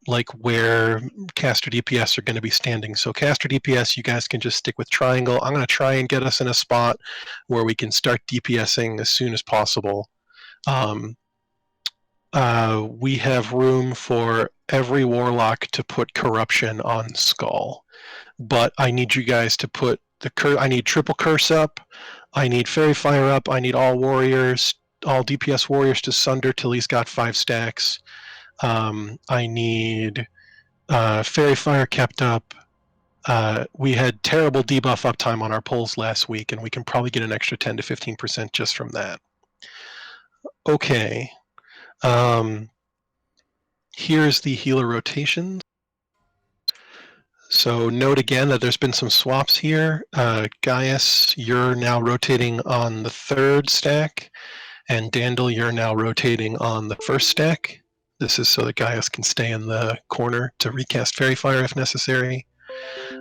like where caster DPS are going to be standing. So caster DPS, you guys can just stick with triangle. I'm going to try and get us in a spot where we can start DPSing as soon as possible. We have room for every warlock to put corruption on Skull, but I need you guys to put I need triple curse up. I need fairy fire up. I need all warriors, all DPS warriors to sunder till he's got 5 stacks. I need Fairy Fire kept up. We had terrible debuff uptime on our polls last week, and we can probably get an extra 10 to 15% just from that. Okay. Here's the healer rotations. So note again that there's been some swaps here. Gaius, you're now rotating on the 3rd stack, and Dandel, you're now rotating on the 1st stack. This is so that Gaius can stay in the corner to recast Fairy Fire if necessary.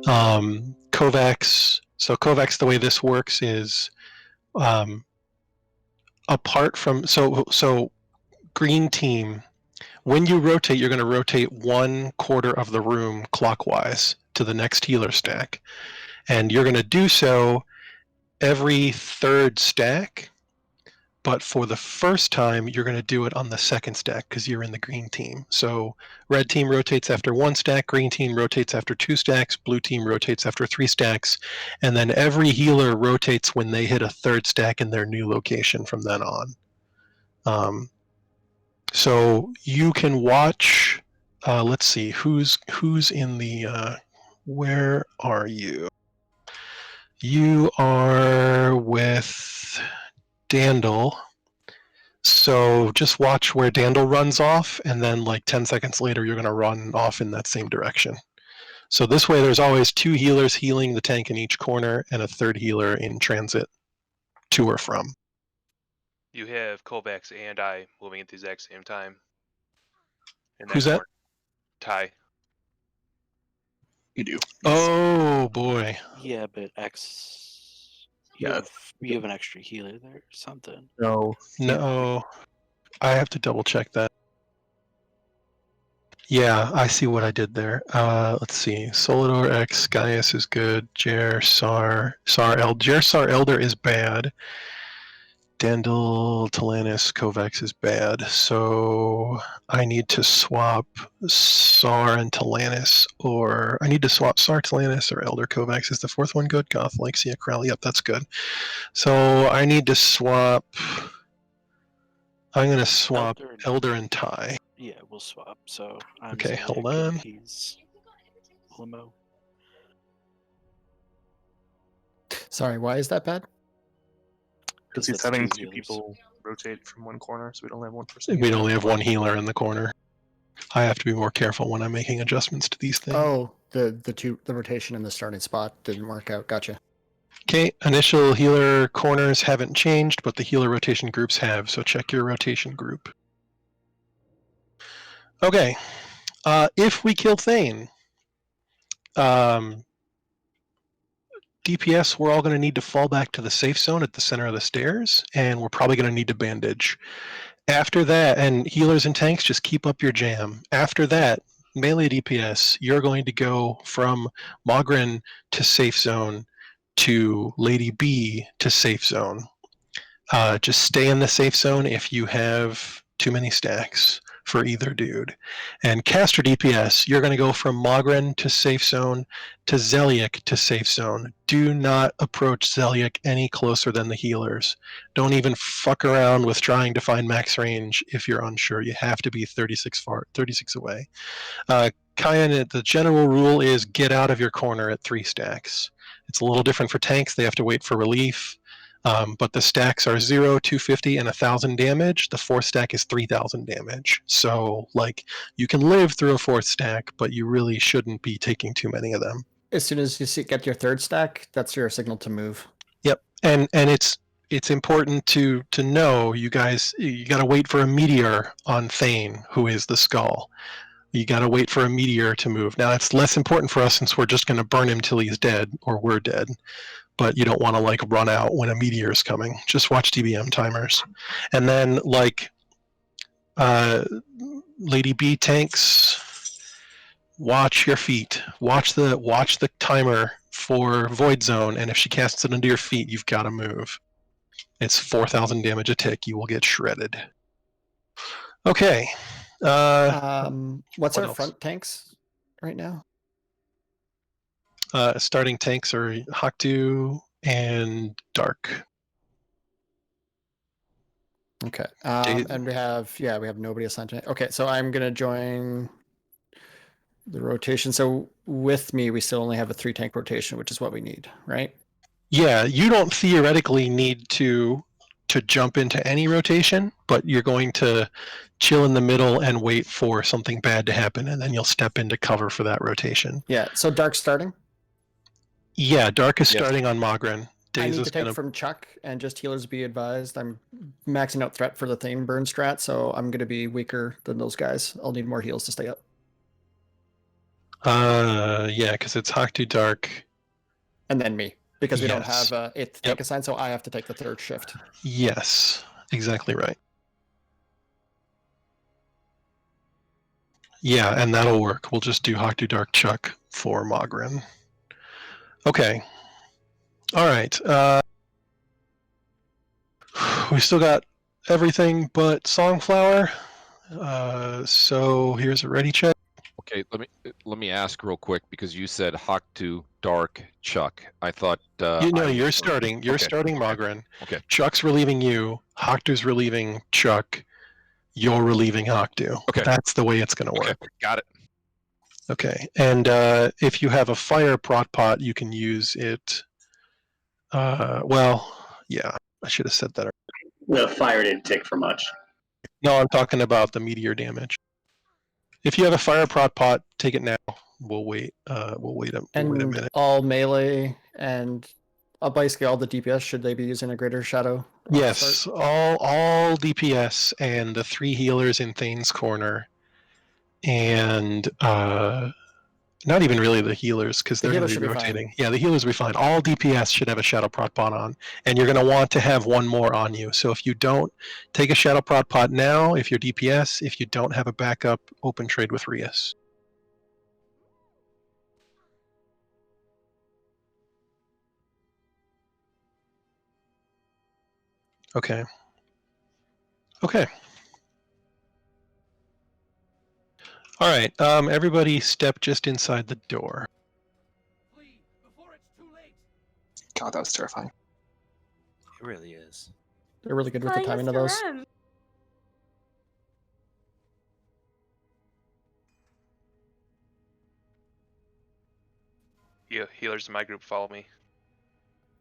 Kovacs. So Kovacs, the way this works is apart from so green team. When you rotate, you're going to rotate 1/4 of the room clockwise to the next healer stack, and you're going to do so every 3rd stack. but for the first time, you're going to do it on the second stack because you're in the green team. So red team rotates after 1 stack, green team rotates after 2 stacks, blue team rotates after 3 stacks, and then every healer rotates when they hit a 3rd stack in their new location from then on. So you can watch. Let's see who's in the. Where are you? You are with Dandel. So just watch where Dandel runs off, and then like 10 seconds later, you're going to run off in that same direction. So this way, there's always 2 healers healing the tank in each corner, and a 3rd healer in transit to or from. You have Kovacs and I moving at the exact same time. In Who's that? corner. Ty. You do. Oh boy. Yeah, but X. Yeah. You have an extra healer there or something. No. No, I have to double check that. Yeah, I see what I did there. Let's see. Solidor X, Gaius is good. Jer, Sar, Sar Elder is bad. Dandel, Talanis, Kovacs is bad. So I need to swap Sar and Talanis, or I need to swap Sar, Talanis, or Elder Kovacs. Is the 4th one good? Goth, Lexia, Krell. Yep, that's good. So I need to swap. I'm going to swap Elder and Ty. Yeah, we'll swap. So I'm Okay, Zodiac hold and on. He's Limo. Sorry, why is that bad? Because he's having 2 people rotate from one corner, so we'd only have 1 person. We'd only have 1 healer in the corner. I have to be more careful when I'm making adjustments to these things. Oh, the rotation in the starting spot didn't work out. Gotcha. Okay, initial healer corners haven't changed, but the healer rotation groups have, so check your rotation group. Okay, if we kill Thane, DPS, we're all going to need to fall back to the safe zone at the center of the stairs, and we're probably going to need to bandage. After that, and healers and tanks, just keep up your jam. After that, melee DPS, you're going to go from Mogren to safe zone to Lady B to safe zone. Just stay in the safe zone if you have too many stacks for either dude. And caster DPS, you're going to go from Mogren to safe zone to Zeliek to safe zone. Do not approach Zeliek any closer than the healers. Don't even fuck around with trying to find max range if you're unsure. You have to be 36 away. Kyan, the general rule is get out of your corner at 3 stacks. It's a little different for tanks. They have to wait for relief. But the stacks are 0, 250, and 1,000 damage. The 4th stack is 3,000 damage. So, like, you can live through a 4th stack, but you really shouldn't be taking too many of them. As soon as you get your 3rd stack, that's your signal to move. Yep, and it's important to know, you guys, you got to wait for a meteor on Thane, who is the skull. You got to wait for a meteor to move. Now, it's less important for us since we're just going to burn him till he's dead, or we're dead. But you don't want to like run out when a meteor is coming. Just watch DBM timers. And then like Lady B tanks, watch your feet. Watch the timer for Void Zone, and if she casts it under your feet, you've got to move. It's 4,000 damage a tick. You will get shredded. Okay. What's what our else? front tanks right now? Starting tanks are Haktu and Dark. Okay. And we have nobody assigned to it. Okay, so I'm gonna join the rotation. So with me, we still only have a 3 tank rotation, which is what we need, right? Yeah, you don't theoretically need to jump into any rotation, but you're going to chill in the middle and wait for something bad to happen, and then you'll step into cover for that rotation. Yeah. So Dark's starting. Yeah, Dark is starting on Mogren. I Daze need is to take gonna... from Chuck, and just healers be advised. I'm maxing out threat for the Thane burn strat, so I'm going to be weaker than those guys. I'll need more heals to stay up. Yeah, because it's Haktu, Dark, and then me, because we don't Yes. have a 8th tank assigned, so I have to take the 3rd shift. Yes, exactly right. Yeah, and that'll work. We'll just do Haktu, Dark, Chuck for Mogren. Okay. All right. We still got everything but Songflower. So here's a ready check. Okay, let me ask real quick because you said Hawk2, Dark, Chuck. I thought You're starting. You're Okay, starting Mogren. Okay. Chuck's relieving you. Hawktu's relieving Chuck. You're relieving Hawk2. Okay. That's the way it's going to work. Okay, got it. Okay. And if you have a fire prot pot, you can use it. Well, yeah, I should have said that. The fire didn't take for much. No, I'm talking about the meteor damage. If you have a fire prot pot, take it now. We'll wait. We'll wait a minute. All melee and basically all the DPS, should they be using a greater shadow? Yes, all DPS and the 3 healers in Thane's corner, and not even really the healers because they're going to be rotating. Yeah, the healers will be fine. All DPS should have a shadow prot pot on, and you're going to want to have one more on you. So if you don't, take a shadow prot pot now. If you're DPS, if you don't have a backup, open trade with Rias. Okay. Okay. All right. Everybody step just inside the door. God, that was terrifying. It really is. They're really good with the timing of those. Yeah, healers in my group follow me.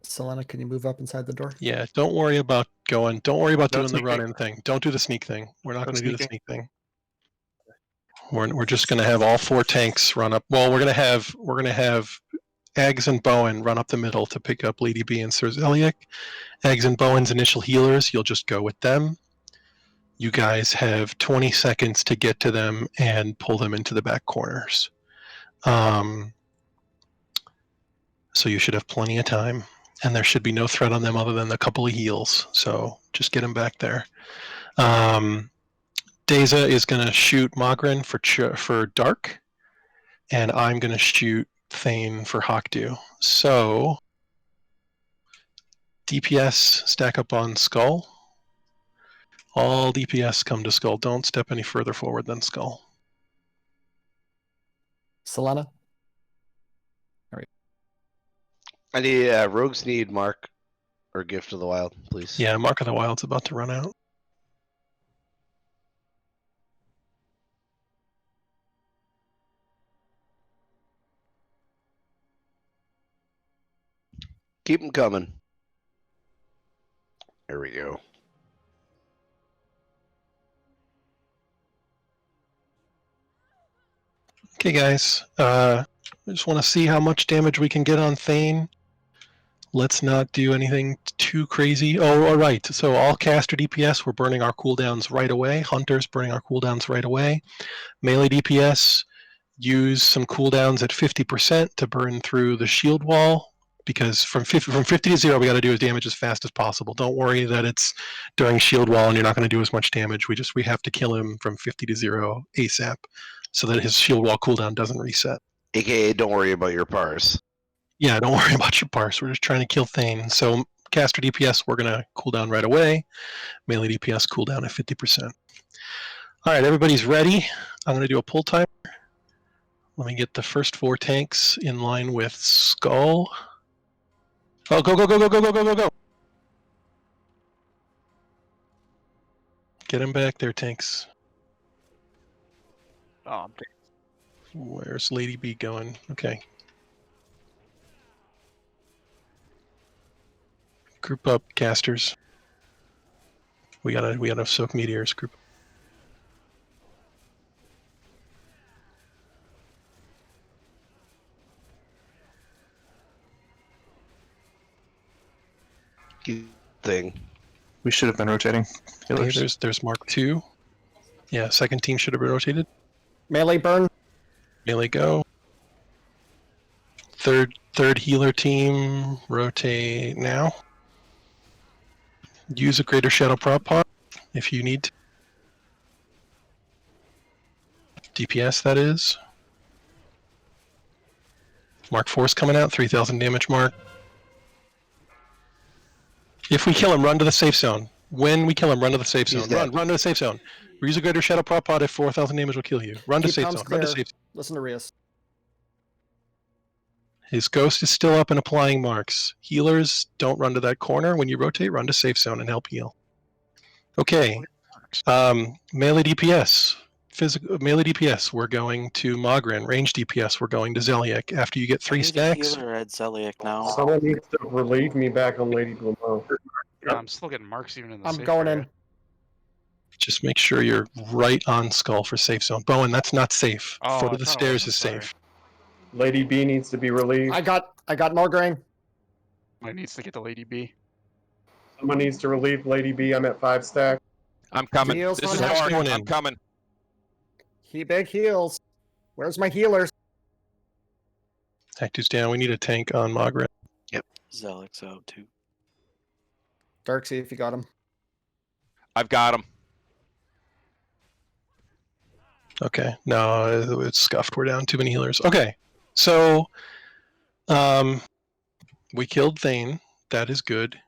Selena, can you move up inside the door? Yeah, don't worry about going. Don't worry about No doing the sneaking. run-in thing. Don't do the sneak thing. We're not No going to do the sneaking. sneak thing. We're just going to have all 4 tanks run up. Well, we're going to have Eggs and Bowen run up the middle to pick up Lady B and Sir Zeliek. Eggs and Bowen's initial healers, you'll just go with them. You guys have 20 seconds to get to them and pull them into the back corners. So you should have plenty of time, and there should be no threat on them other than a couple of heals. So just get them back there. Deza is going to shoot Mogren for Dark, and I'm going to shoot Thane for Hawkdew. So DPS stack up on Skull. All DPS come to Skull. Don't step any further forward than Skull. Selena? I need rogues need Mark or Gift of the Wild, please. Yeah, Mark of the Wild's about to run out. Keep them coming. There we go. Okay, guys. I just want to see how much damage we can get on Thane. Let's not do anything too crazy. Oh, all right. So all caster DPS, we're burning our cooldowns right away. Hunters burning our cooldowns right away. Melee DPS, use some cooldowns at 50% to burn through the shield wall. Because from 50 to 0, we got to do as damage as fast as possible. Don't worry that it's during shield wall and you're not going to do as much damage. We have to kill him from 50 to 0 ASAP, so that his shield wall cooldown doesn't reset. AKA, don't worry about your parse. Yeah, don't worry about your parse. We're just trying to kill Thane. So caster DPS, we're going to cool down right away. Melee DPS cooldown at 50%. All right, everybody's ready. I'm going to do a pull timer. Let me get the first 4 tanks in line with Skull. Oh, go, go, go, go, go, go, go, go, go. Get him back there, tanks. Oh, Where's Lady B going? Okay. Group up, casters. We gotta soak meteors. Group. Thing. We should have been rotating. Okay, there's Mark 2. Yeah, second team should have been rotated. Melee burn. Melee go. Third healer team rotate now. Use a greater shadow prop pot if you need to. DPS, that is. Mark 4's coming out, 3,000 damage mark. If we kill him, run to the safe zone. When we kill him, run to the safe He's zone. dead. Run to the safe zone. Use a greater shadow prop pod if 4,000 damage will kill you. Run to Keep safe comms zone. Run to clear. safe zone. Listen to Rios. His ghost is still up and applying marks. Healers, don't run to that corner. When you rotate, run to safe zone and help heal. Okay. Melee DPS. Melee DPS, we're going to Mogren. Range DPS, we're going to Zeliek. After you get 3 I need a stacks, healer at Zeliek now. Someone needs to relieve me back on Lady Blamo. Yeah, I'm still getting marks even in the I'm safe going area. in. just make sure you're right on Skull for safe zone. Bowen, that's not safe. Oh, Foot I of the thought it stairs was, is I'm sorry. safe. Lady B needs to be relieved. I got Morgraine. Mike needs to get the Lady B. Someone needs to relieve Lady B. I'm at 5 stack. I'm coming. Heals This on is Hexter. hard. Going I'm in. coming. He big heals. Where's my healers? Tactu's down. We need a tank on Mogren. Zelik's out too. Darksea, if you got him. I've got him. Okay, no, it's scuffed. We're down too many healers. Okay, so we killed Thane. That is good.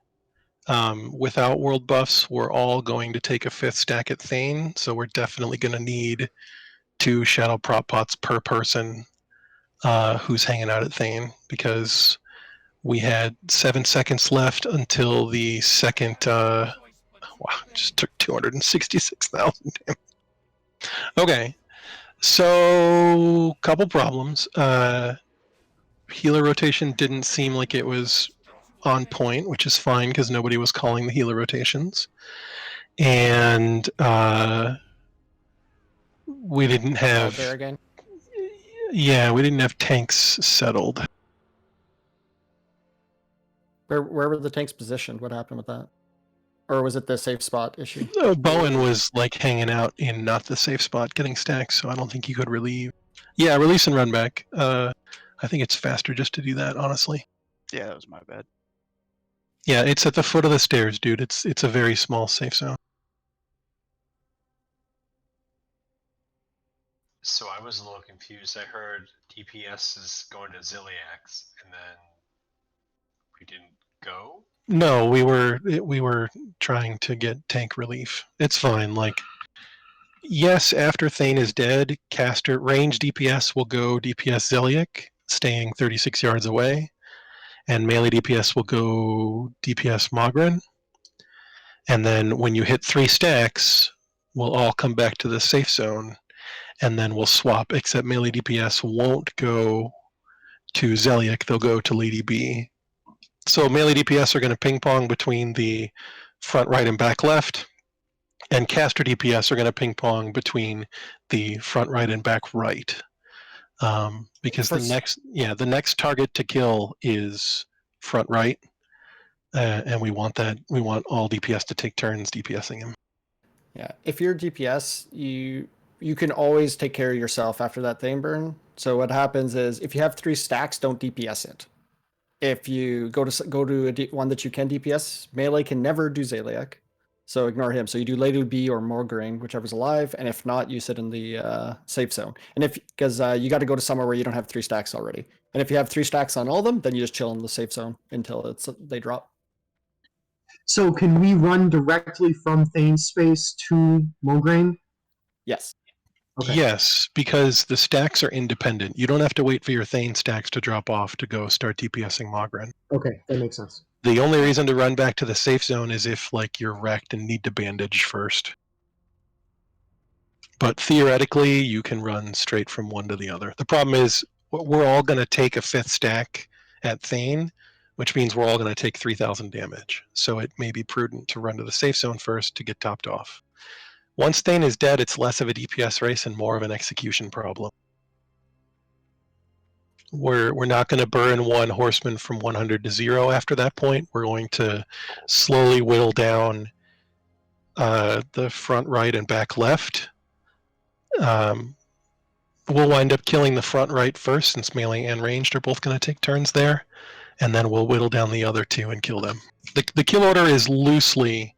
Without world buffs, we're all going to take a 5th stack at Thane, so we're definitely going to need 2 shadow prop pots per person who's hanging out at Thane, because we had 7 seconds left until the second. Wow, just took 266,000 damage. Okay. So, couple problems. Healer rotation didn't seem like it was on point, which is fine because nobody was calling the healer rotations. And we didn't have. There again. Yeah, we didn't have tanks settled. Where were the tanks positioned? What happened with that? Or was it the safe spot issue? Bowen was like hanging out in not the safe spot getting stacks, so I don't think he could relieve. Yeah, release and run back. I think it's faster just to do that, honestly. Yeah, that was my bad. Yeah, it's at the foot of the stairs, dude. It's a very small safe zone. So I was a little confused. I heard DPS is going to Ziliax, and then we didn't go. No, we were trying to get tank relief. It's fine. Like, yes, after Thane is dead, caster range DPS will go DPS Zeliek, staying 36 yards away, and melee DPS will go DPS Mogren. And then when you hit 3 stacks, we'll all come back to the safe zone, and then we'll swap. Except melee DPS won't go to Zeliek; they'll go to Lady B. So melee DPS are going to ping pong between the front right and back left, and caster DPS are going to ping pong between the front right and back right. Because the next target to kill is front right, and we want all DPS to take turns DPSing him. Yeah, if you're DPS, you can always take care of yourself after that Thane burn. So what happens is if you have 3 stacks, don't DPS it. If you go to one that you can DPS, melee can never do Zeliek, so ignore him. So you do Lady B or Morgraine, whichever's alive, and if not, you sit in the safe zone. And because you got to go to somewhere where you don't have 3 stacks already. And if you have 3 stacks on all of them, then you just chill in the safe zone until they drop. So can we run directly from Thane's space to Morgraine? Yes. Okay. Yes, because the stacks are independent. You don't have to wait for your Thane stacks to drop off to go start DPSing Mogren. Okay, that makes sense. The only reason to run back to the safe zone is if like you're wrecked and need to bandage first. But theoretically, you can run straight from one to the other. The problem is we're all going to take a 5th stack at Thane, which means we're all going to take 3,000 damage. So it may be prudent to run to the safe zone first to get topped off. Once Thane is dead, it's less of a DPS race and more of an execution problem. We're not going to burn one horseman from 100 to 0 after that point. We're going to slowly whittle down the front right and back left. We'll wind up killing the front right first, since melee and ranged are both going to take turns there, and then we'll whittle down the other 2 and kill them. The kill order is loosely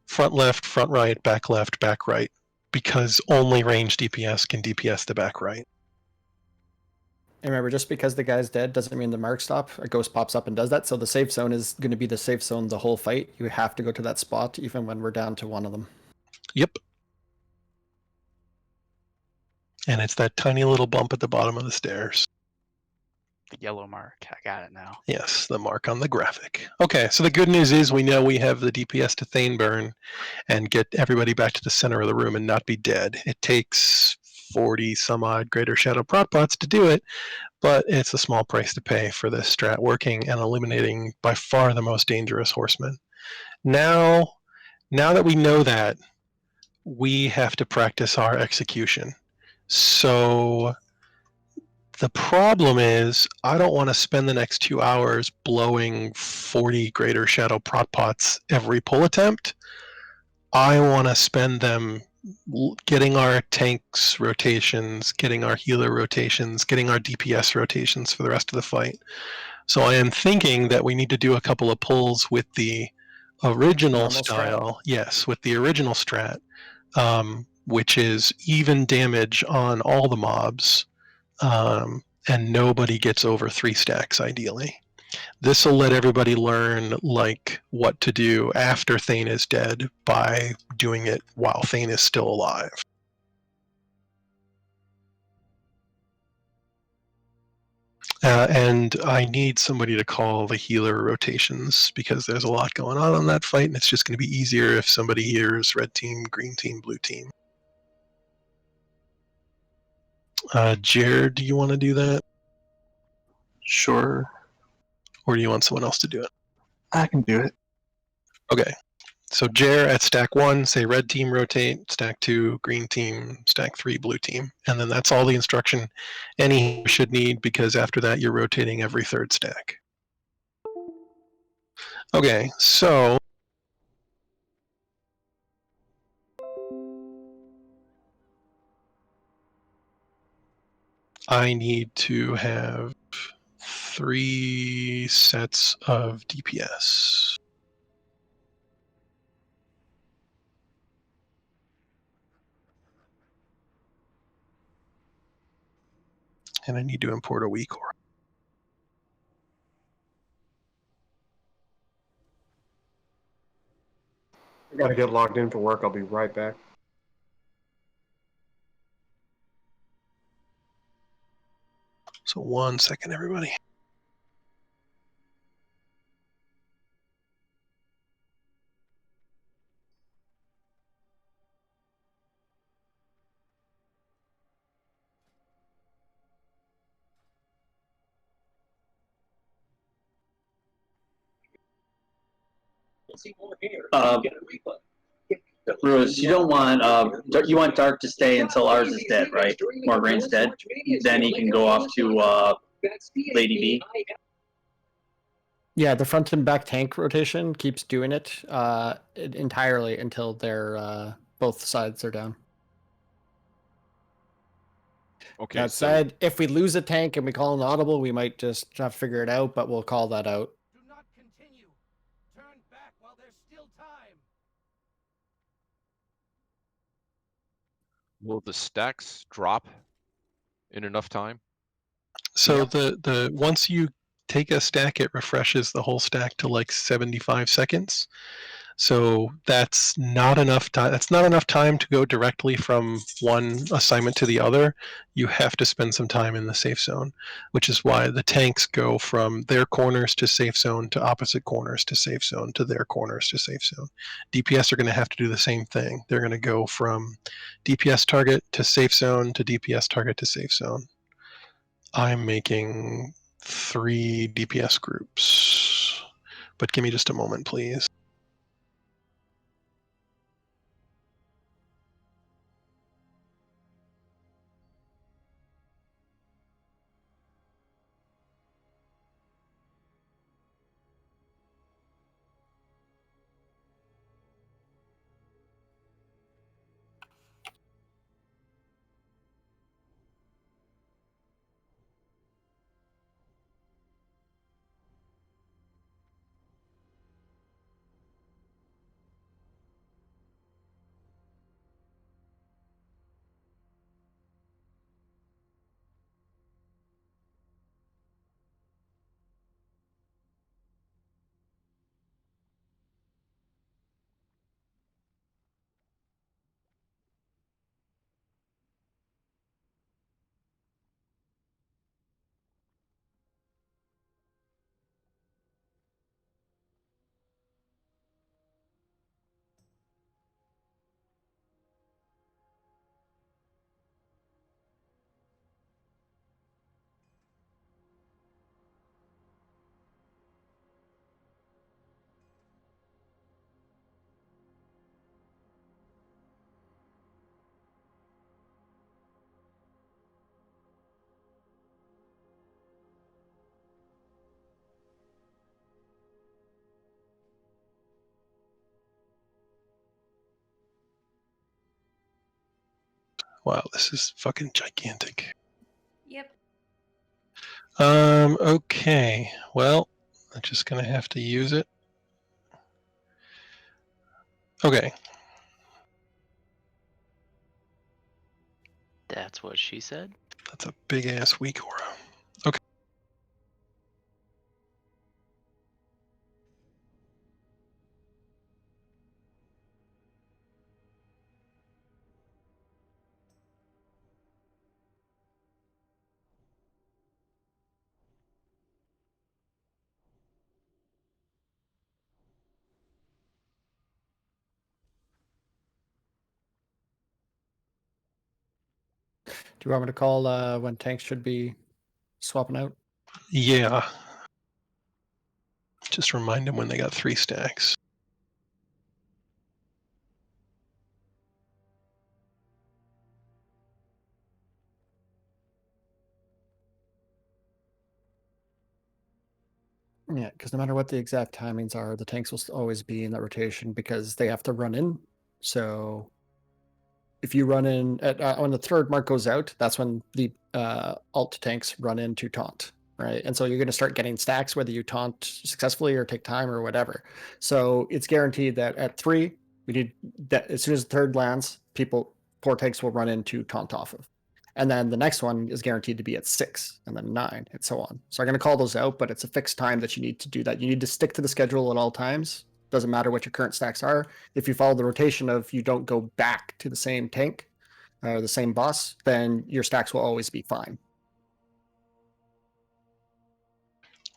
front left, front right, back left, back right, because only ranged DPS can DPS the back right. And remember, just because the guy's dead doesn't mean the mark stop. A ghost pops up and does that. So the safe zone is going to be the safe zone the whole fight. You have to go to that spot even when we're down to one of them. Yep. And it's that tiny little bump at the bottom of the stairs. The yellow mark. I got it now. Yes, the mark on the graphic. Okay, so the good news is we know we have the DPS to Thane burn and get everybody back to the center of the room and not be dead. It takes 40 some odd Greater Shadow prot pots to do it, but it's a small price to pay for this strat working and eliminating by far the most dangerous horsemen. Now that we know that, we have to practice our execution. So the problem is, I don't want to spend the next 2 hours blowing 40 Greater Shadow prot pots every pull attempt. I want to spend them getting our tanks rotations, getting our healer rotations, getting our DPS rotations for the rest of the fight. So I am thinking that we need to do a couple of pulls with the original Normal style. strat? Yes, with the original strat, which is even damage on all the mobs. And nobody gets over 3 stacks ideally. This will let everybody learn like what to do after Thane is dead by doing it while Thane is still alive. And I need somebody to call the healer rotations because there's a lot going on that fight, and it's just going to be easier if somebody hears red team, green team, blue team. Jared, do you want to do that? Sure. Or do you want someone else to do it? I can do it. Okay. So Jer at stack 1, say red team rotate, stack 2, green team, stack 3, blue team. And then that's all the instruction any should need, because after that you're rotating every 3rd stack. Okay, so I need to have 3 sets of DPS. And I need to import a weak core. I gotta get logged in for work. I'll be right back. So 1 second, everybody. Bruce, you don't want you want Dark to stay until ours is dead, right? Morgraine's dead. Then he can go off to Lady B. Yeah, the front and back tank rotation keeps doing it entirely until they're both sides are down. Okay. That said, if we lose a tank and we call an audible, we might just have to figure it out, but we'll call that out. Will the stacks drop in enough time? So the once you take a stack, it refreshes the whole stack to like 75 seconds. So that's not enough time. That's not enough time to go directly from one assignment to the other. You have to spend some time in the safe zone, which is why the tanks go from their corners to safe zone to opposite corners to safe zone to their corners to safe zone. DPS are going to have to do the same thing. They're going to go from DPS target to safe zone to DPS target to safe zone. I'm making 3 DPS groups, but give me just a moment, please. Wow, this is fucking gigantic. Yep. Okay. Well, I'm just gonna have to use it. Okay. That's what she said. That's a big ass weak aura. Okay. Do you want me to call when tanks should be swapping out? Yeah. Just remind them when they got 3 stacks. Yeah, because no matter what the exact timings are, the tanks will always be in that rotation because they have to run in. So if you run in when the third mark goes out, that's when the alt tanks run in to taunt, right? And so you're going to start getting stacks whether you taunt successfully or take time or whatever. So it's guaranteed that at 3, we need that as soon as the third lands, 4 tanks will run in to taunt off of. And then the next one is guaranteed to be at 6, and then 9, and so on. So I'm going to call those out, but it's a fixed time that you need to do that. You need to stick to the schedule at all times. Doesn't matter what your current stacks are. If you follow the rotation of you don't go back to the same tank or the same boss, then your stacks will always be fine.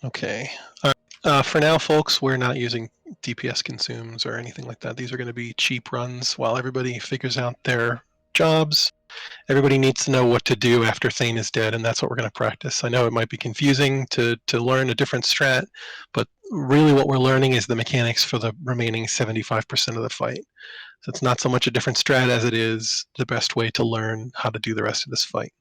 Okay. All right. For now, folks, we're not using DPS consumes or anything like that. These are going to be cheap runs while everybody figures out their jobs. Everybody needs to know what to do after Thane is dead, and that's what we're going to practice. I know it might be confusing to learn a different strat, but really what we're learning is the mechanics for the remaining 75% of the fight. So it's not so much a different strat as it is the best way to learn how to do the rest of this fight.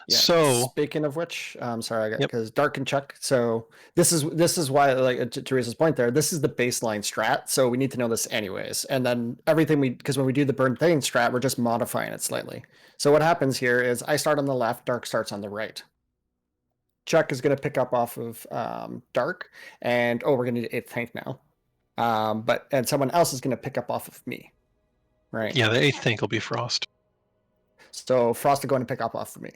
Yeah. So speaking of which, sorry, I got because Dark and Chuck. So this is why, like to Teresa's point there, this is the baseline strat. So we need to know this anyways. And then everything because when we do the burn thing strat, we're just modifying it slightly. So what happens here is I start on the left, Dark starts on the right. Chuck is going to pick up off of Dark, and we're going to need 8th tank now. And someone else is going to pick up off of me, right? Yeah, the 8th tank will be Frost. So Frost is going to pick up off of me.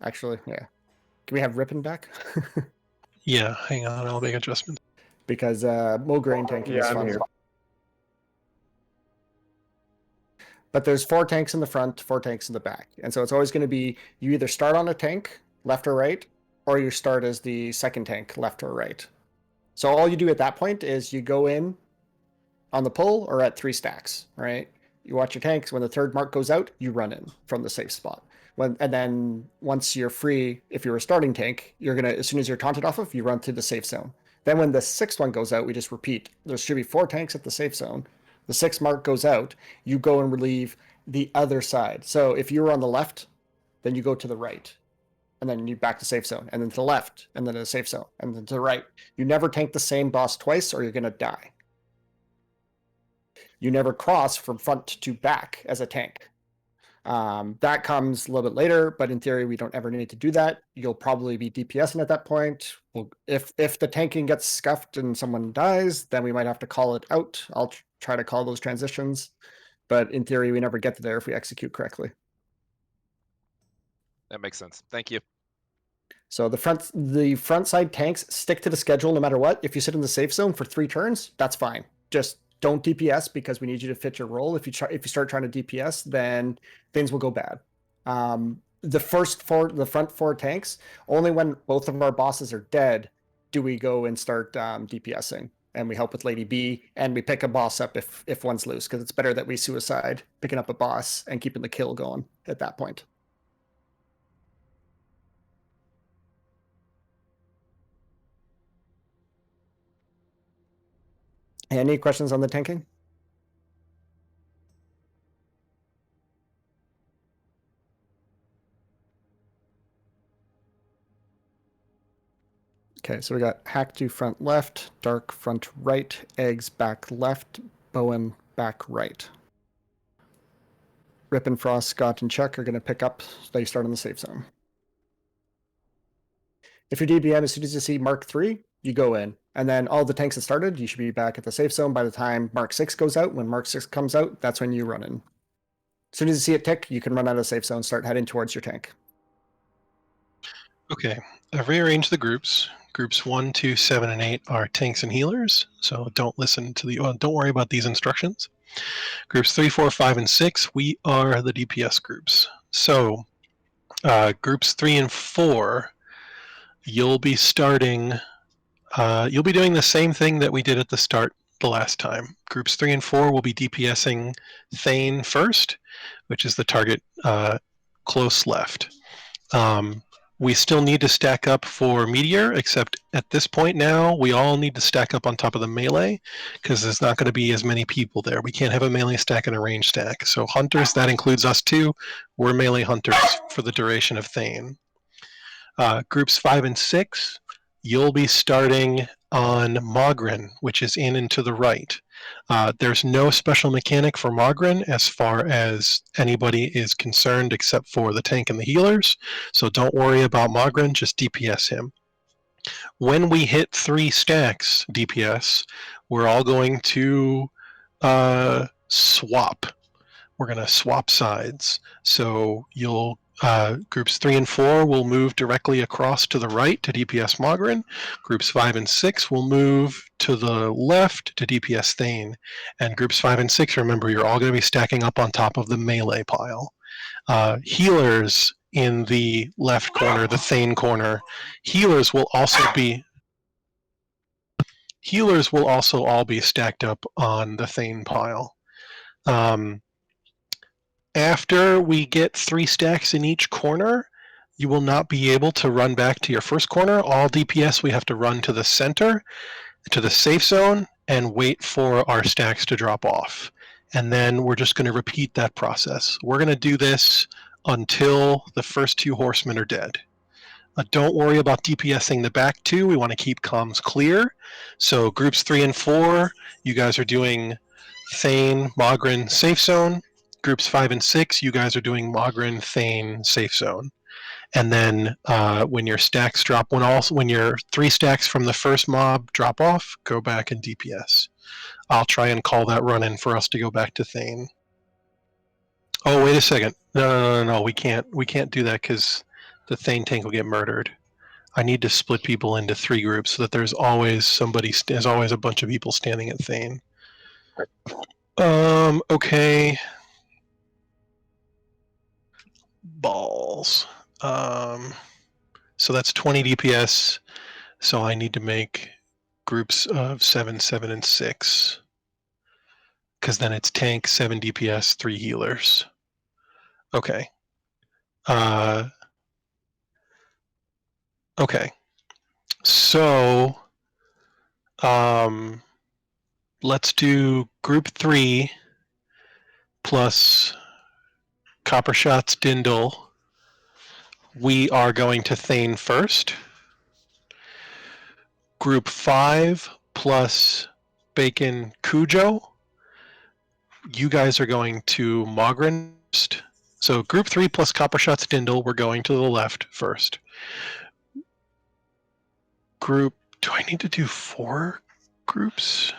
Actually, yeah. Can we have Rippin back? Yeah, hang on, I'll make adjustments. Because Mograine tanking is fun. But there's 4 tanks in the front, 4 tanks in the back. And so it's always going to be you either start on a tank, left or right, or you start as the second tank, left or right. So all you do at that point is you go in on the pull or at 3 stacks, right? You watch your tanks. When the third mark goes out, you run in from the safe spot. And then once you're free, if you're a starting tank, you're going to, as soon as you're taunted off of, you run through the safe zone. Then when the 6th one goes out, we just repeat. There should be 4 tanks at the safe zone. The 6th mark goes out, you go and relieve the other side. So if you were on the left, then you go to the right. And then you back to safe zone, and then to the left, and then to the safe zone, and then to the right. You never tank the same boss twice, or you're going to die. You never cross from front to back as a tank. That comes a little bit later, but in theory, we don't ever need to do that. You'll probably be DPSing at that point. Well, if the tanking gets scuffed and someone dies, then we might have to call it out. I'll try to call those transitions, but in theory, we never get to there if we execute correctly. That makes sense. Thank you. So the front side tanks stick to the schedule no matter what. If you sit in the safe zone for 3 turns, that's fine. Just don't DPS because we need you to fit your role. If you start trying to DPS, then things will go bad. The front 4 tanks, only when both of our bosses are dead do we go and start DPSing, and we help with Lady B, and we pick a boss up if one's loose, because it's better that we suicide picking up a boss and keeping the kill going at that point. Any questions on the tanking? Okay, so we got Hack to front left, Dark front right, Eggs back left, Bowen back right. Rip and Frost, Scott, and Chuck are going to pick up. They start on the safe zone. If you're DBM, as soon as you see Mark 3, you go in. And then all the tanks that started, you should be back at the safe zone by the time Mark 6 goes out. When Mark 6 comes out, that's when you run in. As soon as you see it tick, you can run out of the safe zone, start heading towards your tank. Okay, I've rearranged the groups. Groups 1, 2, 7, and 8 are tanks and healers, so don't listen to don't worry about these instructions. Groups 3, 4, 5, and 6, we are the DPS groups. So groups 3 and 4, you'll be starting, you'll be doing the same thing that we did at the start the last time. Groups 3 and 4 will be DPSing Thane first, which is the target close left. We still need to stack up for Meteor, except at this point now, we all need to stack up on top of the melee, because there's not going to be as many people there. We can't have a melee stack and a range stack. So hunters, that includes us too. We're melee hunters for the duration of Thane. Groups 5 and 6, you'll be starting on Mogren, which is in and to the right. There's no special mechanic for Mogren as far as anybody is concerned except for the tank and the healers, so don't worry about Mogren, just DPS him. When we hit 3 stacks DPS, we're all going to swap. We're going to swap sides. So you'll groups 3 and 4 will move directly across to the right to DPS Mogren. Groups 5 and 6 will move to the left to DPS Thane. And groups 5 and 6, remember, you're all going to be stacking up on top of the melee pile. Healers in the left corner, the Thane corner, healers will also all be stacked up on the Thane pile. After we get 3 stacks in each corner, you will not be able to run back to your first corner. All DPS, we have to run to the center, to the safe zone, and wait for our stacks to drop off. And then we're just going to repeat that process. We're going to do this until the first 2 horsemen are dead. Don't worry about DPSing the back 2. We want to keep comms clear. So groups 3 and 4, you guys are doing Thane, Mogren, safe zone. Groups 5 and 6, you guys are doing Mogren, Thane, safe zone. And then when your stacks drop, when your 3 stacks from the first mob drop off, go back and DPS. I'll try and call that run in for us to go back to Thane. Oh, wait a second. No, we can't do that because the Thane tank will get murdered. I need to split people into 3 groups so that there's always a bunch of people standing at Thane. Okay. Balls. So that's 20 DPS. So I need to make groups of 7, 7, and 6. Because then it's tank, 7 DPS, 3 healers. Okay. Okay. So let's do group 3 plus Copper Shots Dindle. We are going to Thane first. Group 5 plus Bacon Cujo. You guys are going to Mogren first. So group 3 plus Copper Shots Dindle, we're going to the left first. Group, do I need to do 4 groups?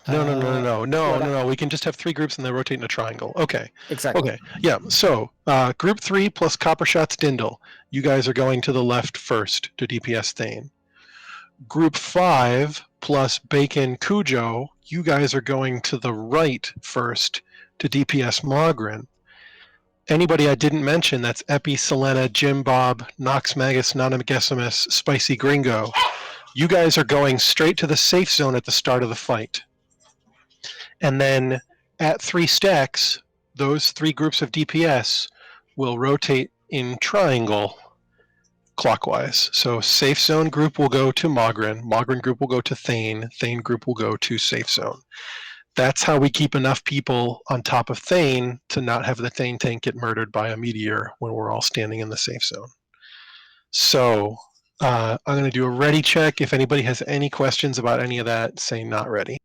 No. We can just have 3 groups and then rotate in a triangle. Okay. Exactly. Okay. Yeah. So group 3 plus Copper Shots Dindle. You guys are going to the left first to DPS Thane. Group 5 plus Bacon Cujo. You guys are going to the right first to DPS Mogren. Anybody I didn't mention, that's Epi, Selena, Jim Bob, Nox Magus, Nonagesimus, Spicy Gringo. You guys are going straight to the safe zone at the start of the fight. And then at 3 stacks, those 3 groups of DPS will rotate in triangle clockwise. So safe zone group will go to Mogren, Mogren group will go to Thane, Thane group will go to safe zone. That's how we keep enough people on top of Thane to not have the Thane tank get murdered by a meteor when we're all standing in the safe zone. So I'm going to do a ready check. If anybody has any questions about any of that, say not ready.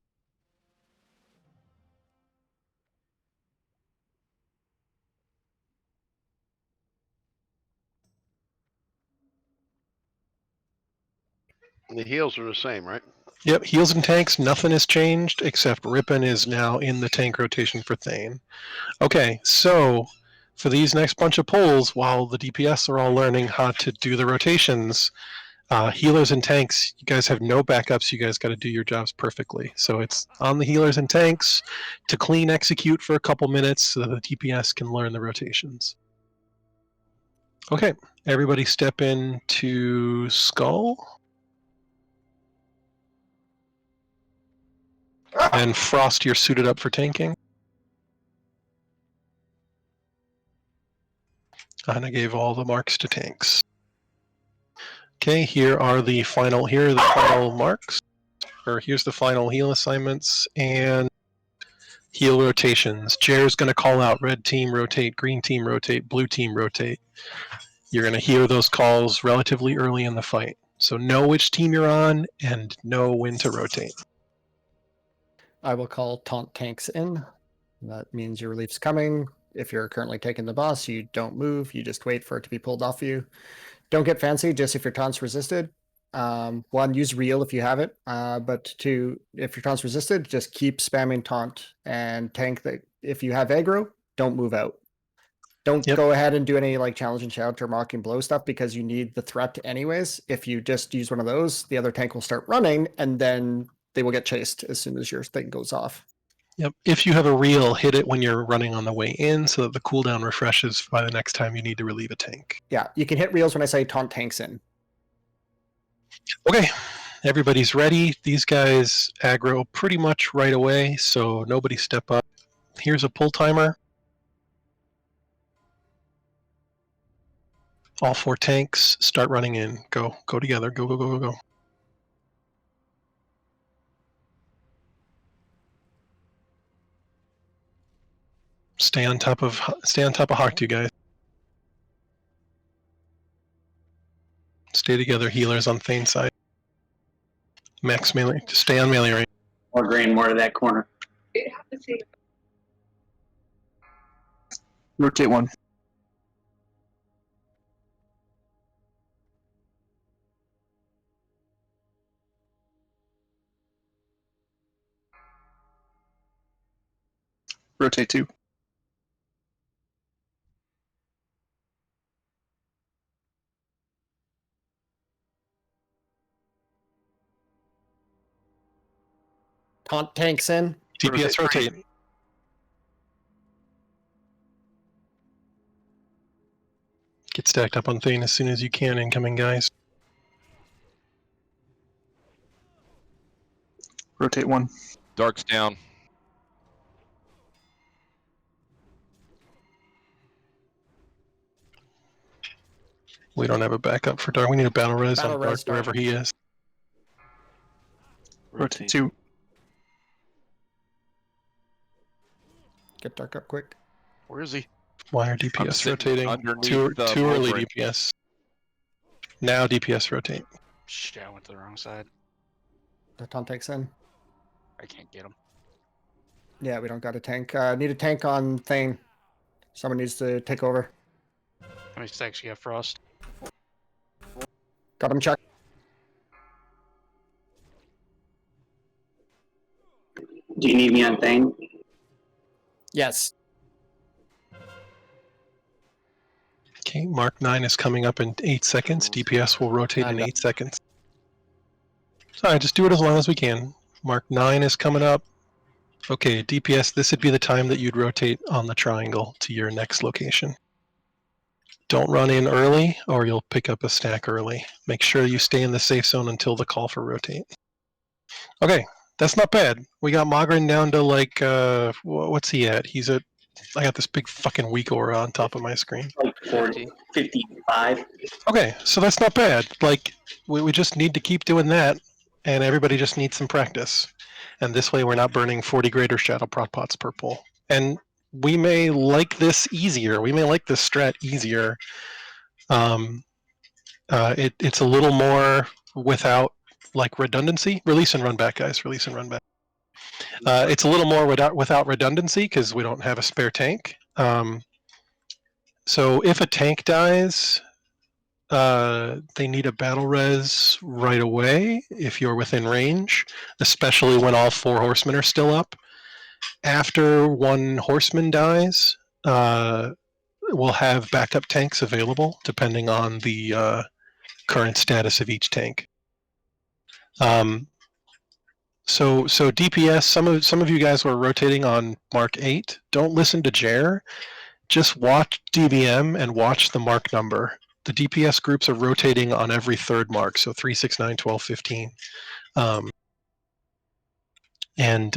The heals are the same, right? Yep, heals and tanks, nothing has changed except Rippin is now in the tank rotation for Thane. Okay, so for these next bunch of polls, while the DPS are all learning how to do the rotations, healers and tanks, you guys have no backups. You guys got to do your jobs perfectly. So it's on the healers and tanks to clean execute for a couple minutes so that the DPS can learn the rotations. Okay, everybody step into Skull. And Frost, you're suited up for tanking. And I gave all the marks to tanks. Okay, here are the final marks. Or here's the final heal assignments and heal rotations. Jer's going to call out red team rotate, green team rotate, blue team rotate. You're going to hear those calls relatively early in the fight. So know which team you're on and know when to rotate. I will call taunt tanks in. That means your relief's coming. If you're currently taking the boss, you don't move. You just wait for it to be pulled off you. Don't get fancy, just if your taunt's resisted. One, use reel if you have it. But two, if your taunt's resisted, just keep spamming taunt and tank that. If you have aggro, don't move out. Don't go ahead and do any like challenge and shout or mocking blow stuff because you need the threat anyways. If you just use one of those, the other tank will start running and then they will get chased as soon as your thing goes off. Yep. If you have a reel, hit it when you're running on the way in so that the cooldown refreshes by the next time you need to relieve a tank. Yeah, you can hit reels when I say taunt tanks in. Okay, everybody's ready. These guys aggro pretty much right away, so nobody step up. Here's a pull timer. All 4 tanks start running in. Go together. Go. Stay on top of Hawk, you guys. Stay together, healers on Thane's side. Max melee. Just stay on melee range. More green, more to that corner. Rotate 1. Rotate 2. Taunt tanks in. DPS rotate. Get stacked up on Thane as soon as you can, incoming guys. Rotate 1. Dark's down. We don't have a backup for Dark. We need a battle res on Dark wherever he is. Rotate 2. Get Dark up quick. Where is he? Why are DPS rotating? Too the early blueprint. DPS. Now DPS rotate. Shit, I went to the wrong side. The taunt tanks in. I can't get him. Yeah, we don't got a tank. Need a tank on Thane. Someone needs to take over. How many stacks you got, Frost? Got him, Chuck. Do you need me on Thane? Yes. Okay, Mark 9 is coming up in 8 seconds. DPS will rotate in 8 seconds. Sorry, just do it as long as we can. Mark 9 is coming up. Okay, DPS, this would be the time that you'd rotate on the triangle to your next location. Don't run in early or you'll pick up a stack early. Make sure you stay in the safe zone until the call for rotate. Okay, that's not bad. We got Mogren down to like, what's he at? He's at, I got this big fucking weak aura on top of my screen. Like 40, 55. Okay, so that's not bad. Like, we just need to keep doing that, and everybody just needs some practice. And this way we're not burning 40 greater shadow prot pots per pull. And we may like this easier. We may like this strat easier. It's a little more without, like, redundancy. Release and run back, guys. Release and run back. It's a little more without redundancy because we don't have a spare tank. So if a tank dies, they need a battle res right away if you're within range, especially when all 4 horsemen are still up. After 1 horseman dies, we'll have backup tanks available depending on the current status of each tank. So DPS, some of you guys were rotating on Mark 8. Don't listen to Jer. Just watch DVM and watch the mark number. The DPS groups are rotating on every 3rd mark, so 3, 6, 9, 12, 15. And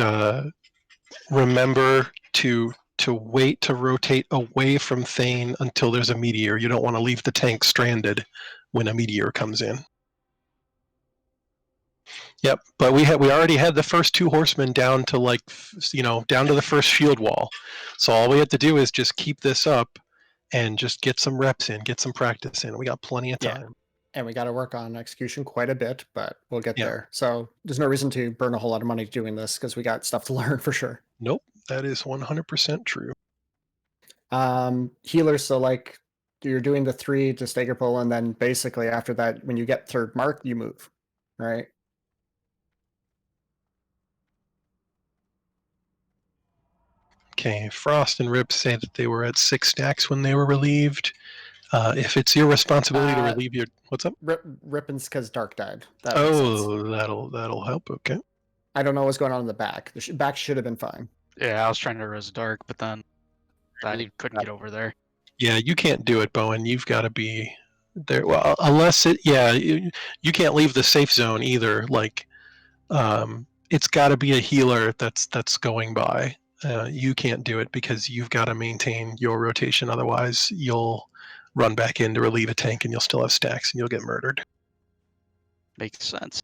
remember to wait to rotate away from Thane until there's a meteor. You don't want to leave the tank stranded when a meteor comes in. Yep, but we already had the first 2 horsemen down to down to the first shield wall. So all we have to do is just keep this up and just get some reps in, get some practice in. We got plenty of time. And we got to work on execution quite a bit, but we'll get there. So there's no reason to burn a whole lot of money doing this because we got stuff to learn for sure. Nope, that is 100% true. Healers, so like you're doing the 3 to stagger pull, and then basically after that, when you get 3rd mark, you move, right? Okay, Frost and Rip say that they were at 6 stacks when they were relieved. If it's your responsibility to relieve your... What's up? Rippen's because Dark died. That that'll help, okay. I don't know what's going on in the back. The back should have been fine. Yeah, I was trying to res Dark, but then I couldn't get over there. Yeah, you can't do it, Bowen. You've got to be there. Well, unless you can't leave the safe zone either. Like, it's got to be a healer that's going by. You can't do it because you've got to maintain your rotation. Otherwise, you'll run back in to relieve a tank and you'll still have stacks and you'll get murdered. Makes sense.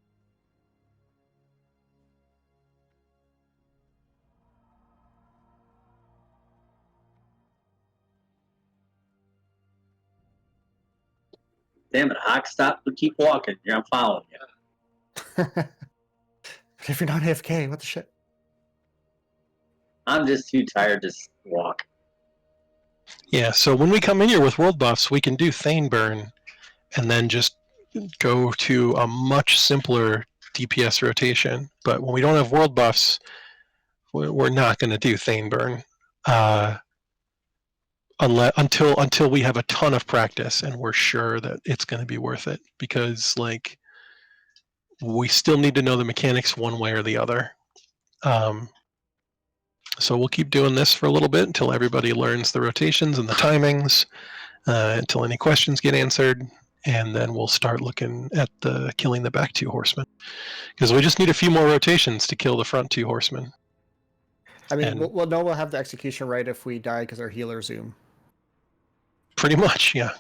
Damn it, Hawk, stop and keep walking. I'm following you. If you're not AFK, what the shit? I'm just too tired to walk. Yeah, so when we come in here with world buffs, we can do Thane burn and then just go to a much simpler DPS rotation. But when we don't have world buffs, we're not going to do Thane burn until we have a ton of practice and we're sure that it's going to be worth it. Because like we still need to know the mechanics one way or the other. So we'll keep doing this for a little bit until everybody learns the rotations and the timings, until any questions get answered, and then we'll start looking at killing the back 2 horsemen. Because we just need a few more rotations to kill the front 2 horsemen. I mean, we'll know we'll have the execution right if we die because our healer zoom. Pretty much, yeah.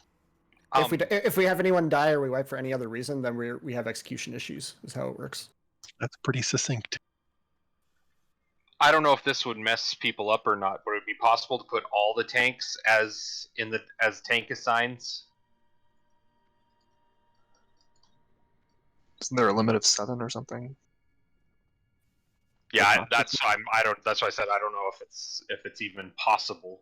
If we have anyone die or we wipe for any other reason, then we have execution issues, is how it works. That's pretty succinct. I don't know if this would mess people up or not, but would it be possible to put all the tanks as tank assigns? Isn't there a limit of 7 or something? Yeah, that's why I said I don't know if it's even possible.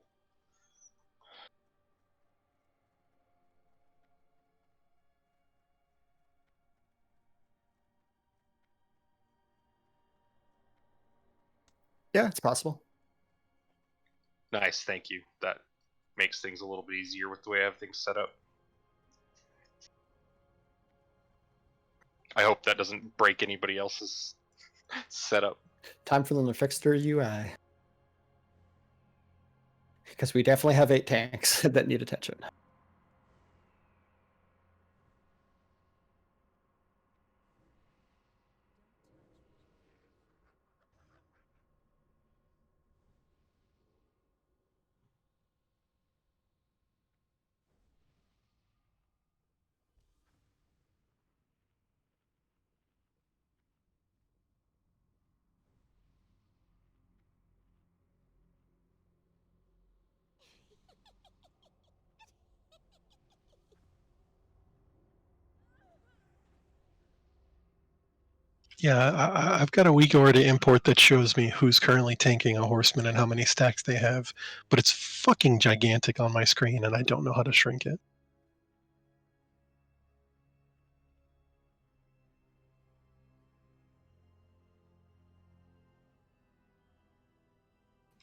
Yeah, it's possible. Nice, thank you. That makes things a little bit easier with the way I have things set up. I hope that doesn't break anybody else's setup. Time for them to fix their UI. Because we definitely have 8 tanks that need attention. Yeah, I've got a WeGore to import that shows me who's currently tanking a horseman and how many stacks they have, but it's fucking gigantic on my screen and I don't know how to shrink it.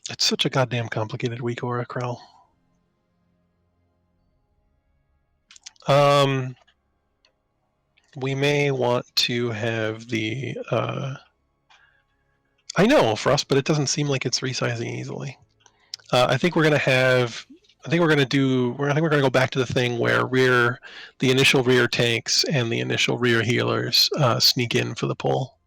It's such a goddamn complicated week, Aura Krell. We may want to have the. I know, Frost, but it doesn't seem like it's resizing easily. I think we're gonna have. I think we're gonna do. I think we're gonna go back to the thing where the initial rear tanks and the initial rear healers sneak in for the pull.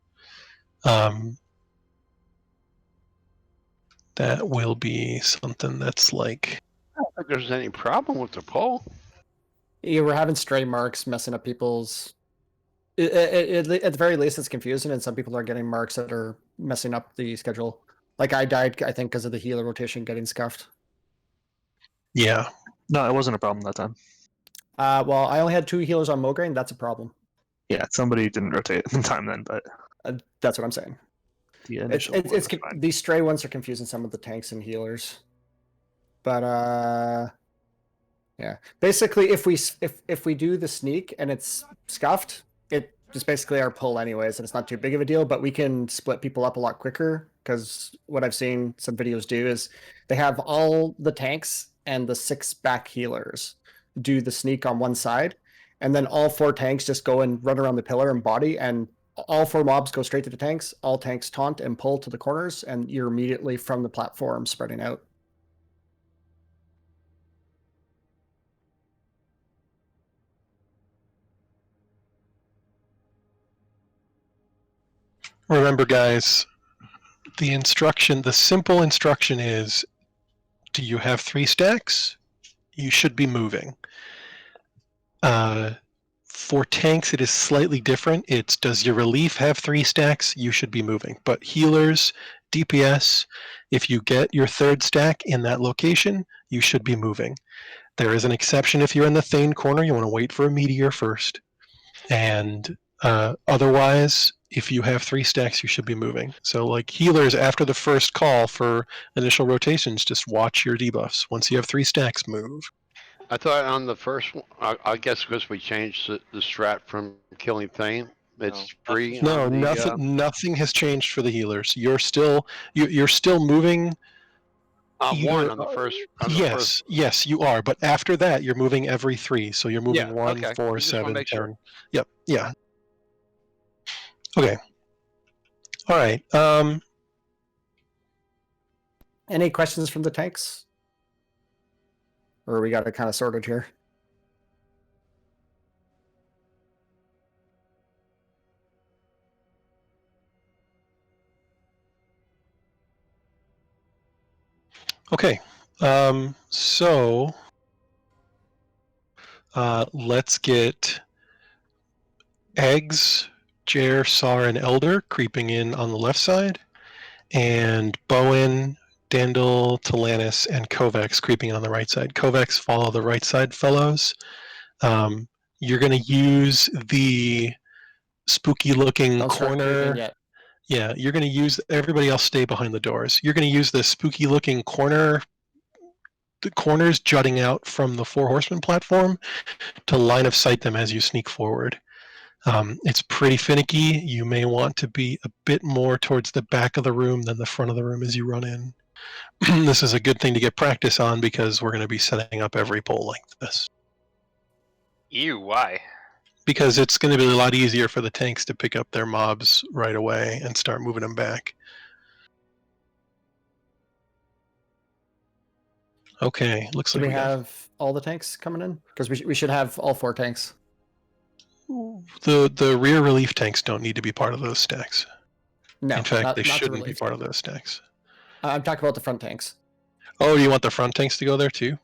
That will be something that's like. I don't think there's any problem with the pull. Yeah, we're having stray marks messing up people's. At the very least, it's confusing, and some people are getting marks that are messing up the schedule. Like I died, I think, because of the healer rotation getting scuffed. Yeah. No, it wasn't a problem that time. Well, I only had 2 healers on Mograine. That's a problem. Yeah, somebody didn't rotate in time then, but that's what I'm saying. The initial these stray ones are confusing some of the tanks and healers. But yeah, basically, if we do the sneak and it's scuffed, it is basically our pull anyways, and it's not too big of a deal. But we can split people up a lot quicker because what I've seen some videos do is they have all the tanks and the 6 back healers do the sneak on one side, and then all 4 tanks just go and run around the pillar and body, and all 4 mobs go straight to the tanks. All tanks taunt and pull to the corners, and you're immediately from the platform spreading out. Remember, guys, the simple instruction is, do you have 3 stacks? You should be moving. For tanks, it is slightly different. It's, does your relief have 3 stacks? You should be moving. But healers, DPS, if you get your 3rd stack in that location, you should be moving. There is an exception if you're in the Thane corner. You want to wait for a meteor first. And otherwise, if you have 3 stacks, you should be moving. So like healers, after the first call for initial rotations, just watch your debuffs. Once you have 3 stacks, move. I thought on the first one, I guess because we changed the strat from killing Thane, it's free. No, nothing has changed for the healers. You're still moving. One on the first. Yes, you are. But after that, you're moving every 3. So you're moving 1, okay. 4, Just wanna 7, make 10. sure. Yep. Yeah. Okay. All right. Any questions from the tanks? Or we got it kind of sorted here? Okay. So let's get Eggs, Jer, Sar, and Elder creeping in on the left side, and Bowen, Dandel, Talanis, and Kovacs creeping on the right side. Kovacs, follow the right side, fellows. You're going to use the spooky-looking corner. Yeah, you're going to use, everybody else stay behind the doors. You're going to use the spooky-looking corner, the corners jutting out from the 4 horsemen platform to line of sight them as you sneak forward. It's pretty finicky. You may want to be a bit more towards the back of the room than the front of the room as you run in. This is a good thing to get practice on because we're going to be setting up every pull like this. Ew, why? Because it's going to be a lot easier for the tanks to pick up their mobs right away and start moving them back. Okay, looks Do like we have all the tanks coming in? Because we should have all 4 tanks. The rear relief tanks don't need to be part of those stacks. No, in fact, they not the shouldn't be relief part of those stacks. I'm talking about the front tanks. Oh, do you want the front tanks to go there too?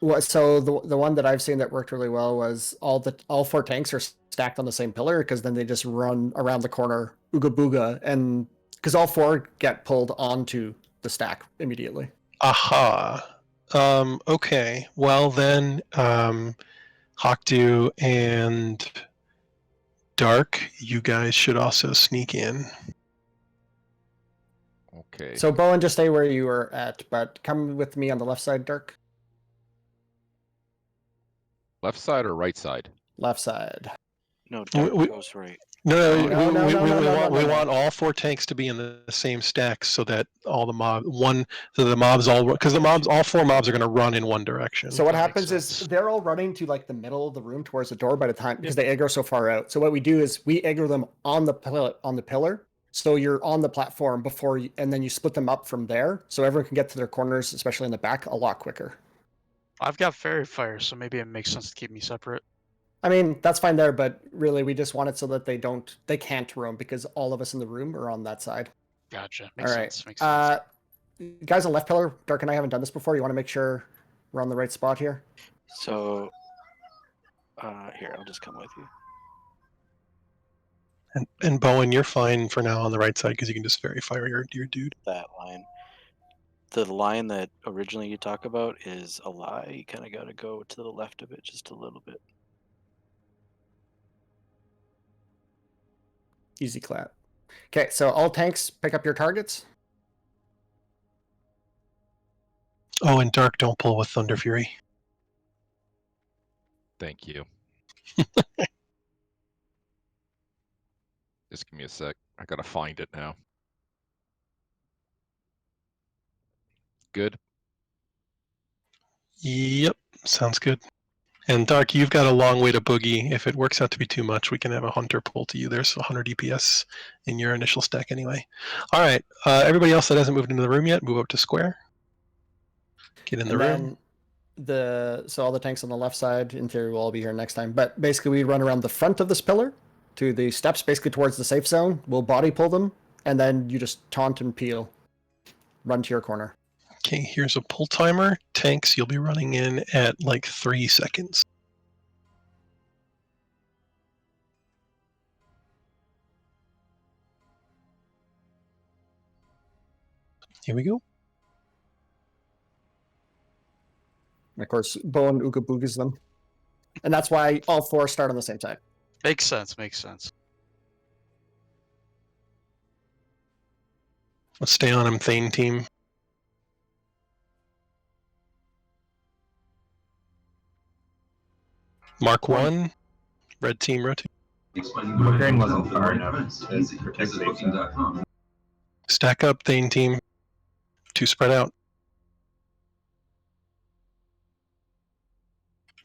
Well, so the one that I've seen that worked really well was all 4 tanks are stacked on the same pillar because then they just run around the corner, ooga booga, and because all 4 get pulled onto the stack immediately. Aha. Okay. Well then, Hawkdew and Dark, you guys should also sneak in. Okay. So Bowen, just stay where you were at, but come with me on the left side, Dark. Left side or right side? Left side. No, Dark goes right. No, No, we want all 4 tanks to be in the same stack so that all the mobs all, because all 4 mobs are going to run in one direction. So what happens is they're all running to like the middle of the room towards the door by the time, because they aggro so far out. So what we do is we aggro them on the pillar. So you're on the platform before you, and then you split them up from there, so everyone can get to their corners, especially in the back, a lot quicker. I've got fairy fire, so maybe it makes sense to keep me separate. I mean, that's fine there, but really we just want it so that they can't roam, because all of us in the room are on that side. Gotcha. Makes all right. sense. Makes sense. Guys on left pillar, Dark and I haven't done this before. You want to make sure we're on the right spot here? So, here, I'll just come with you. And Bowen, you're fine for now on the right side because you can just fairy fire your dude. That line. The line that originally you talk about is a lie. You kind of got to go to the left of it just a little bit. Easy clap. Okay, so all tanks pick up your targets. Oh, and Dark, don't pull with Thunder Fury. Thank you. Just give me a sec. I gotta find it now. Good. Yep, sounds good. And Dark, you've got a long way to boogie. If it works out to be too much, we can have a hunter pull to you. There's 100 DPS in your initial stack anyway. All right, everybody else that hasn't moved into the room yet, move up to square. Get in the room. So all the tanks on the left side, in theory, will all be here next time. But basically, we run around the front of this pillar to the steps, basically towards the safe zone. We'll body pull them, and then you just taunt and peel. Run to your corner. Okay, here's a pull timer. Tanks, you'll be running in at like 3 seconds. Here we go. And of course, Bowen Ooga Boogas them. And that's why all 4 start on the same time. Makes sense. Makes sense. Let's stay on him, Thane team. Mark 1, red team rotate. Ukraine wasn't far enough to protect safety. Stack up, Thane team. 2 spread out.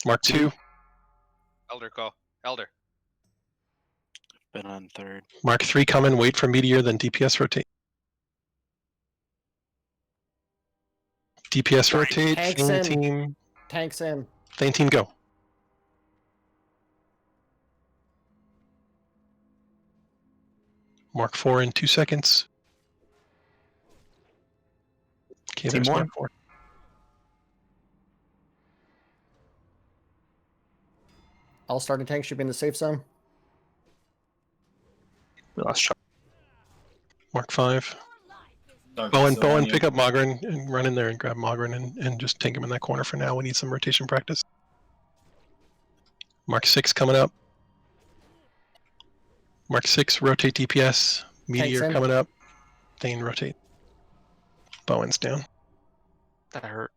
Mark 2. Elder call. Elder. Been on 3rd. Mark 3 coming, wait for meteor, then DPS rotate. DPS rotate, Tanks Thane in. team. Tanks in. Thane team go. Mark 4 in 2 seconds. Okay, Team there's 1. Mark 4. All starting tanks should be in the safe zone. We lost shot. Mark 5. Bowen, pick up Mogren and run in there and grab Mogren and just take him in that corner for now. We need some rotation practice. Mark 6 coming up. Mark 6, rotate DPS. Meteor coming up. Thane, rotate. Bowen's down. That hurt.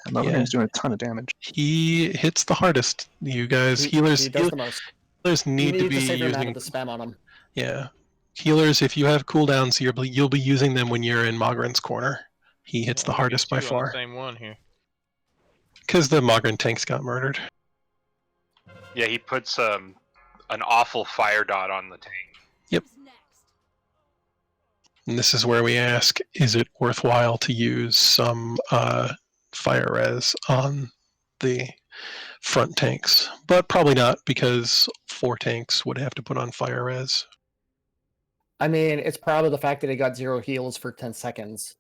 Mogren's doing a ton of damage. He hits the hardest. You guys, healers, He does the most. healers need to be save your mana using. to spam on him. Yeah, healers. If you have cooldowns, you'll be using them when you're in Mogren's corner. He hits the hardest by far. Same one here. Because the Mogren tanks got murdered. Yeah, he puts an awful fire dot on the tank. Yep. And this is where we ask, is it worthwhile to use some fire res on the front tanks? But probably not, because 4 tanks would have to put on fire res. I mean, it's probably the fact that he got 0 heals for 10 seconds.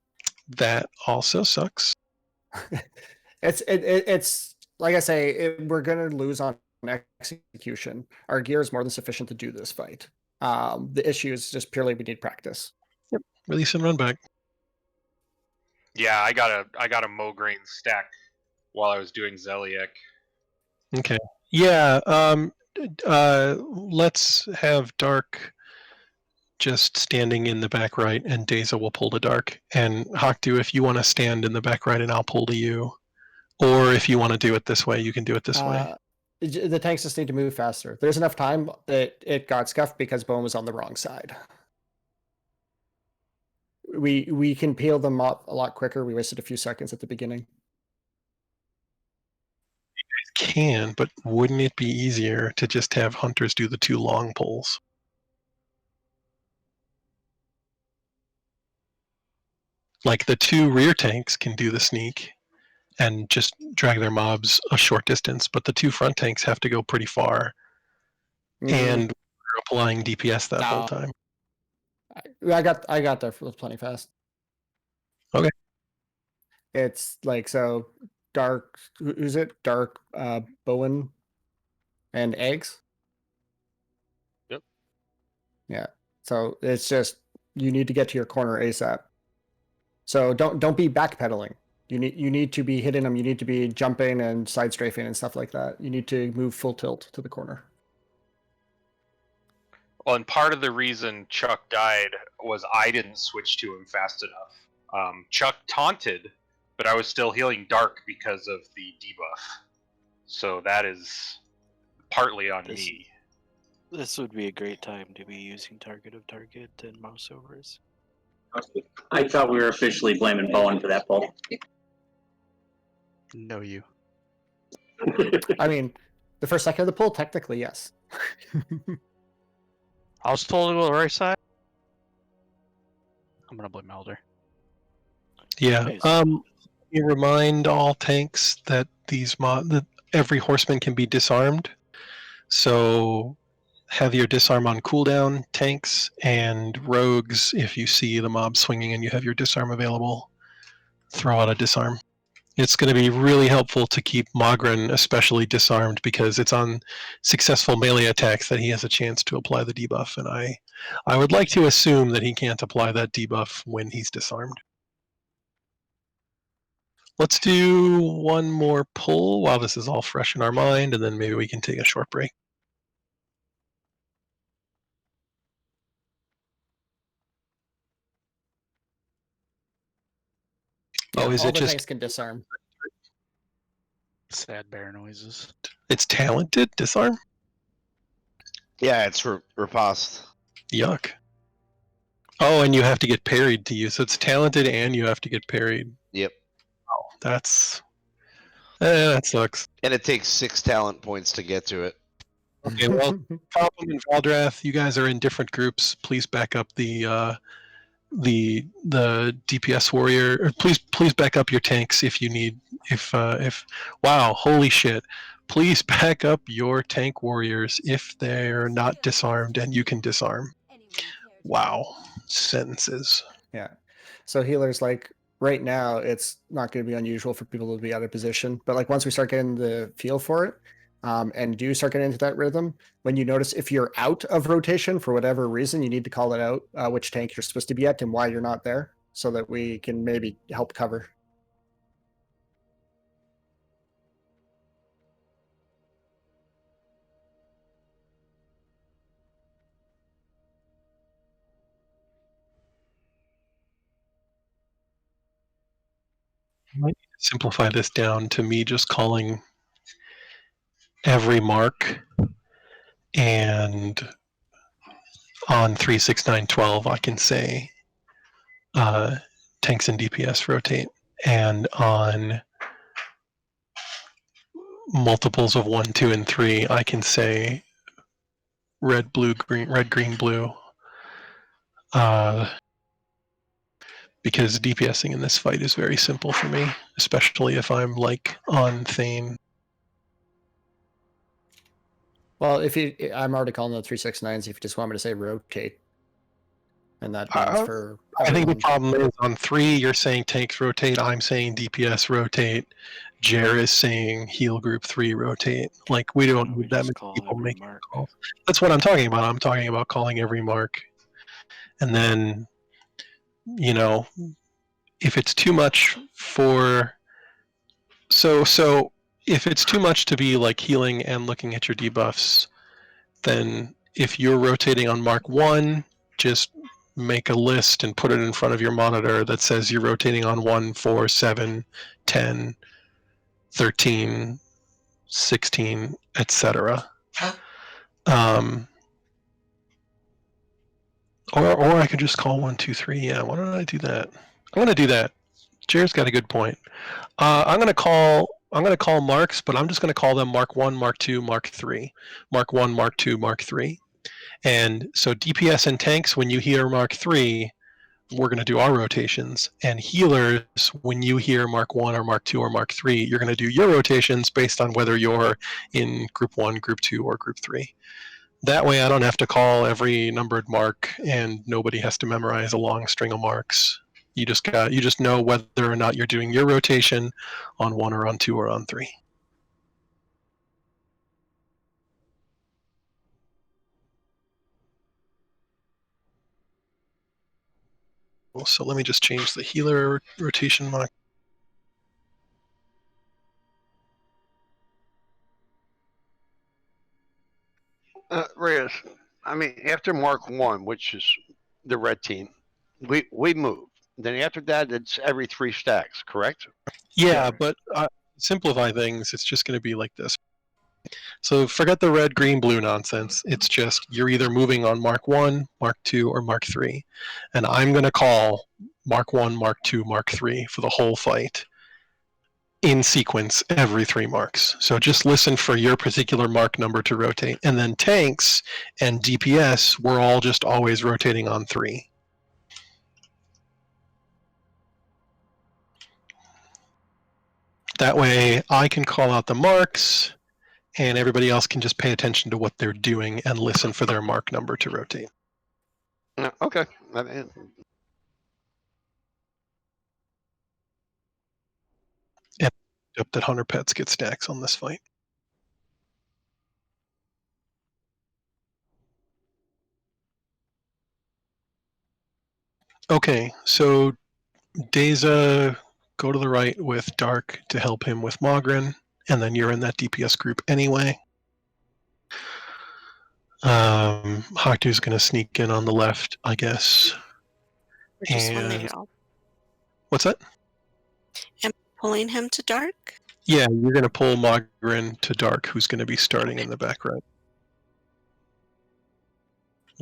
That also sucks. It's like I say, we're going to lose on execution. Our gear is more than sufficient to do this fight. The issue is just purely we need practice. Yep. Release and run back. Yeah, I got a Mograine stack while I was doing Zeliek. Okay. Yeah. Let's have Dark just standing in the back right, and Deza will pull to Dark. And Hakdu, if you want to stand in the back right, and I'll pull to you. Or if you want to do it this way, you can do it this way. The tanks just need to move faster. There's enough time that it got scuffed because Bone was on the wrong side. We can peel them up a lot quicker. We wasted a few seconds at the beginning. Can, but wouldn't it be easier to just have hunters do the 2 long pulls? Like the 2 rear tanks can do the sneak and just drag their mobs a short distance, but the 2 front tanks have to go pretty far. And we're applying DPS that whole time. I got there plenty fast. Okay. It's like, so Dark, who's it? Dark, Bowen and Eggs. Yep. Yeah. So it's just, you need to get to your corner ASAP. So don't be backpedaling. You need to be hitting them. You need to be jumping and side strafing and stuff like that. You need to move full tilt to the corner. Well, and part of the reason Chuck died was I didn't switch to him fast enough. Chuck taunted, but I was still healing Dark because of the debuff. So that is partly on me. This would be a great time to be using target of target and mouse overs. I thought we were officially blaming Bowen for that pull. No, you. I mean, the first second of the pull, technically, yes. I was told to go to the right side. I'm gonna blame Elder. Yeah. You remind all tanks that that every horseman can be disarmed. So have your disarm on cooldown, tanks, and rogues. If you see the mob swinging and you have your disarm available, throw out a disarm. It's going to be really helpful to keep Mogren especially disarmed because it's on successful melee attacks that he has a chance to apply the debuff, and I would like to assume that he can't apply that debuff when he's disarmed. Let's do one more pull while this is all fresh in our mind, and then maybe we can take a short break. Yeah, is all it the just tanks can disarm. Sad bear noises. it's talented disarm? Yeah, it's riposte. Yuck. Oh, and you have to get parried to use. So it's talented and you have to get parried. Yep. Oh, that sucks. And it takes 6 talent points to get to it. Okay, well, Problem and Valdrath, you guys are in different groups. Please back up the DPS warrior. Or please back up your tanks if you need. If wow, holy shit! Please back up your tank warriors if they're not disarmed and you can disarm. Wow, sentences. Yeah. So healers, like right now, it's not going to be unusual for people to be out of position. But like once we start getting the feel for it, and do start getting into that rhythm, when you notice if you're out of rotation for whatever reason, you need to call it out, which tank you're supposed to be at and why you're not there, so that we can maybe help cover. I might simplify this down to me just calling every mark, and on 36912 I can say tanks and DPS rotate, and on multiples of 1, 2, and 3 I can say red, blue, green, red, green, blue. Because DPSing in this fight is very simple for me, especially if I'm like on Thane. Well, I'm already calling the 369s. If you just want me to say rotate, and that means for I think the everyone. problem is on 3 you're saying tanks rotate, I'm saying DPS rotate, Jer is saying heal group 3 rotate. Like we don't need that many people making calls. That's what I'm talking about. I'm talking about calling every mark. And then, you know, if it's too much for so if it's too much to be like healing and looking at your debuffs, then if you're rotating on mark 1, just make a list and put it in front of your monitor that says you're rotating on 1, 4, 7, 10, 13, 16, etc. Or I could just call 1, 2, 3. Yeah, why don't I do that? I'm gonna do that. Jared's got a good point. I'm gonna call marks, but I'm just gonna call them Mark 1, Mark 2, Mark 3. Mark 1, Mark 2, Mark 3. And so DPS and tanks, when you hear Mark 3, we're going to do our rotations. And healers, when you hear Mark 1 or Mark 2 or Mark 3, you're going to do your rotations based on whether you're in Group 1, Group 2, or Group 3. That way I don't have to call every numbered mark, and nobody has to memorize a long string of marks. You just know whether or not you're doing your rotation on 1 or on 2 or on 3. So let me just change the healer rotation mark. Reyes, I mean, after Mark 1, which is the red team, we move. Then after that, it's every 3 stacks, correct? Yeah, but simplify things. It's just going to be like this. So forget the red, green, blue nonsense. It's just you're either moving on Mark 1, Mark 2, or Mark 3. And I'm going to call Mark 1, Mark 2, Mark 3 for the whole fight in sequence every 3 marks. So just listen for your particular mark number to rotate. And then tanks and DPS, we're all just always rotating on 3. That way I can call out the marks, and everybody else can just pay attention to what they're doing and listen for their mark number to rotate. Okay. And up that Hunter Pets get stacks on this fight. Okay, so Deza, go to the right with Dark to help him with Mogren, and then you're in that DPS group anyway. Haktu's going to sneak in on the left, I guess. Or just one And later on. what's that? Am I pulling him to dark? Yeah, you're going to pull Mogren to Dark, who's going to be starting in the back right.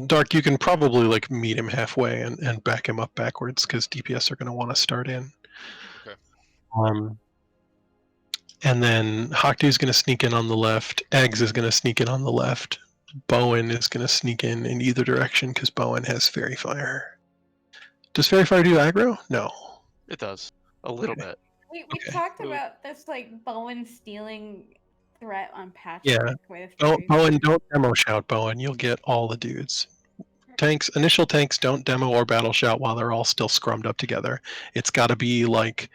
Dark, you can probably like meet him halfway and back him up backwards because DPS are going to want to start in. Okay. And then Haktu's going to sneak in on the left. Eggs is going to sneak in on the left. Bowen is going to sneak in either direction because Bowen has Fairy Fire. Does Fairy Fire do aggro? No. It does. A little bit. We talked about this like Bowen stealing threat on Patchwork. Yeah. With Bowen, don't demo shout, Bowen. You'll get all the dudes. Initial tanks don't demo or battle shout while they're all still scrummed up together. It's got to be like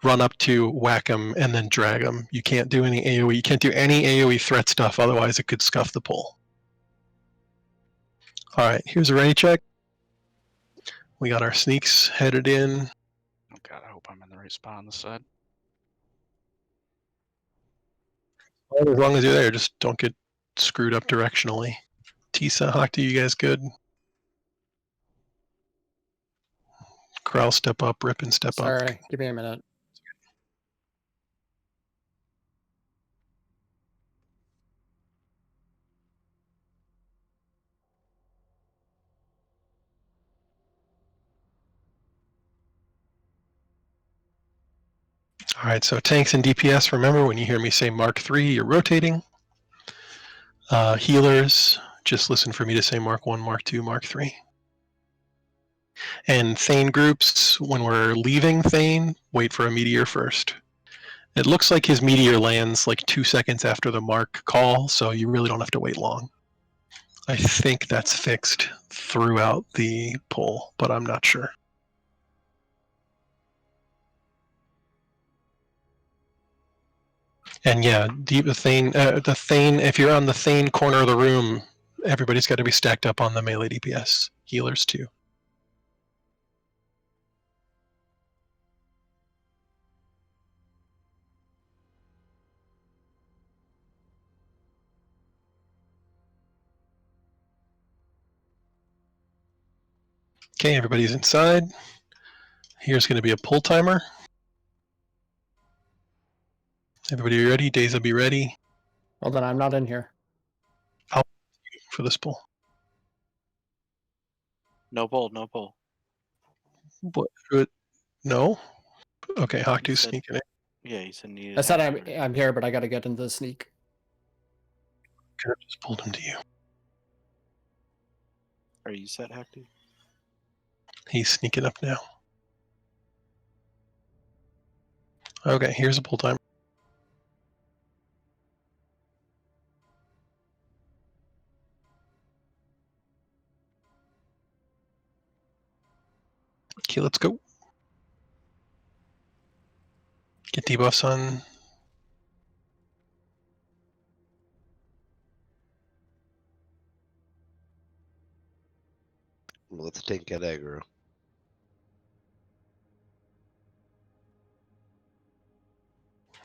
run up to, whack them, and then drag them. You can't do any AoE. You can't do any AoE threat stuff, otherwise it could scuff the pull. All right, here's a ready check. We got our sneaks headed in. Oh god, I hope I'm in the right spot on this side. Well, as long as you're there, just don't get screwed up directionally. Tisa, Haktu, you guys good? Krell, step up. Ripon, step up. Sorry, give me a minute. All right, so tanks and DPS, remember when you hear me say Mark 3, you're rotating. Healers, just listen for me to say Mark 1, Mark 2, Mark 3. And Thane groups, when we're leaving Thane, wait for a meteor first. It looks like his meteor lands like 2 seconds after the mark call, so you really don't have to wait long. I think that's fixed throughout the poll, but I'm not sure. And yeah, the Thane, if you're on the Thane corner of the room, everybody's got to be stacked up on the melee DPS. Healers too. Okay, everybody's inside. Here's going to be a pull timer. Everybody ready? Days will be ready. Well, then I'm not in here. I'll for this pull. No pull, no pull. What? No? Okay, Hawktu's sneaking in. Yeah, you said needed. I said I'm here, but I got to get into the sneak. Could have just pulled him to you. Are you set, Hactu? He's sneaking up now. Okay, here's a pull timer. Okay, let's go. Get debuffs on. Let's take get aggro.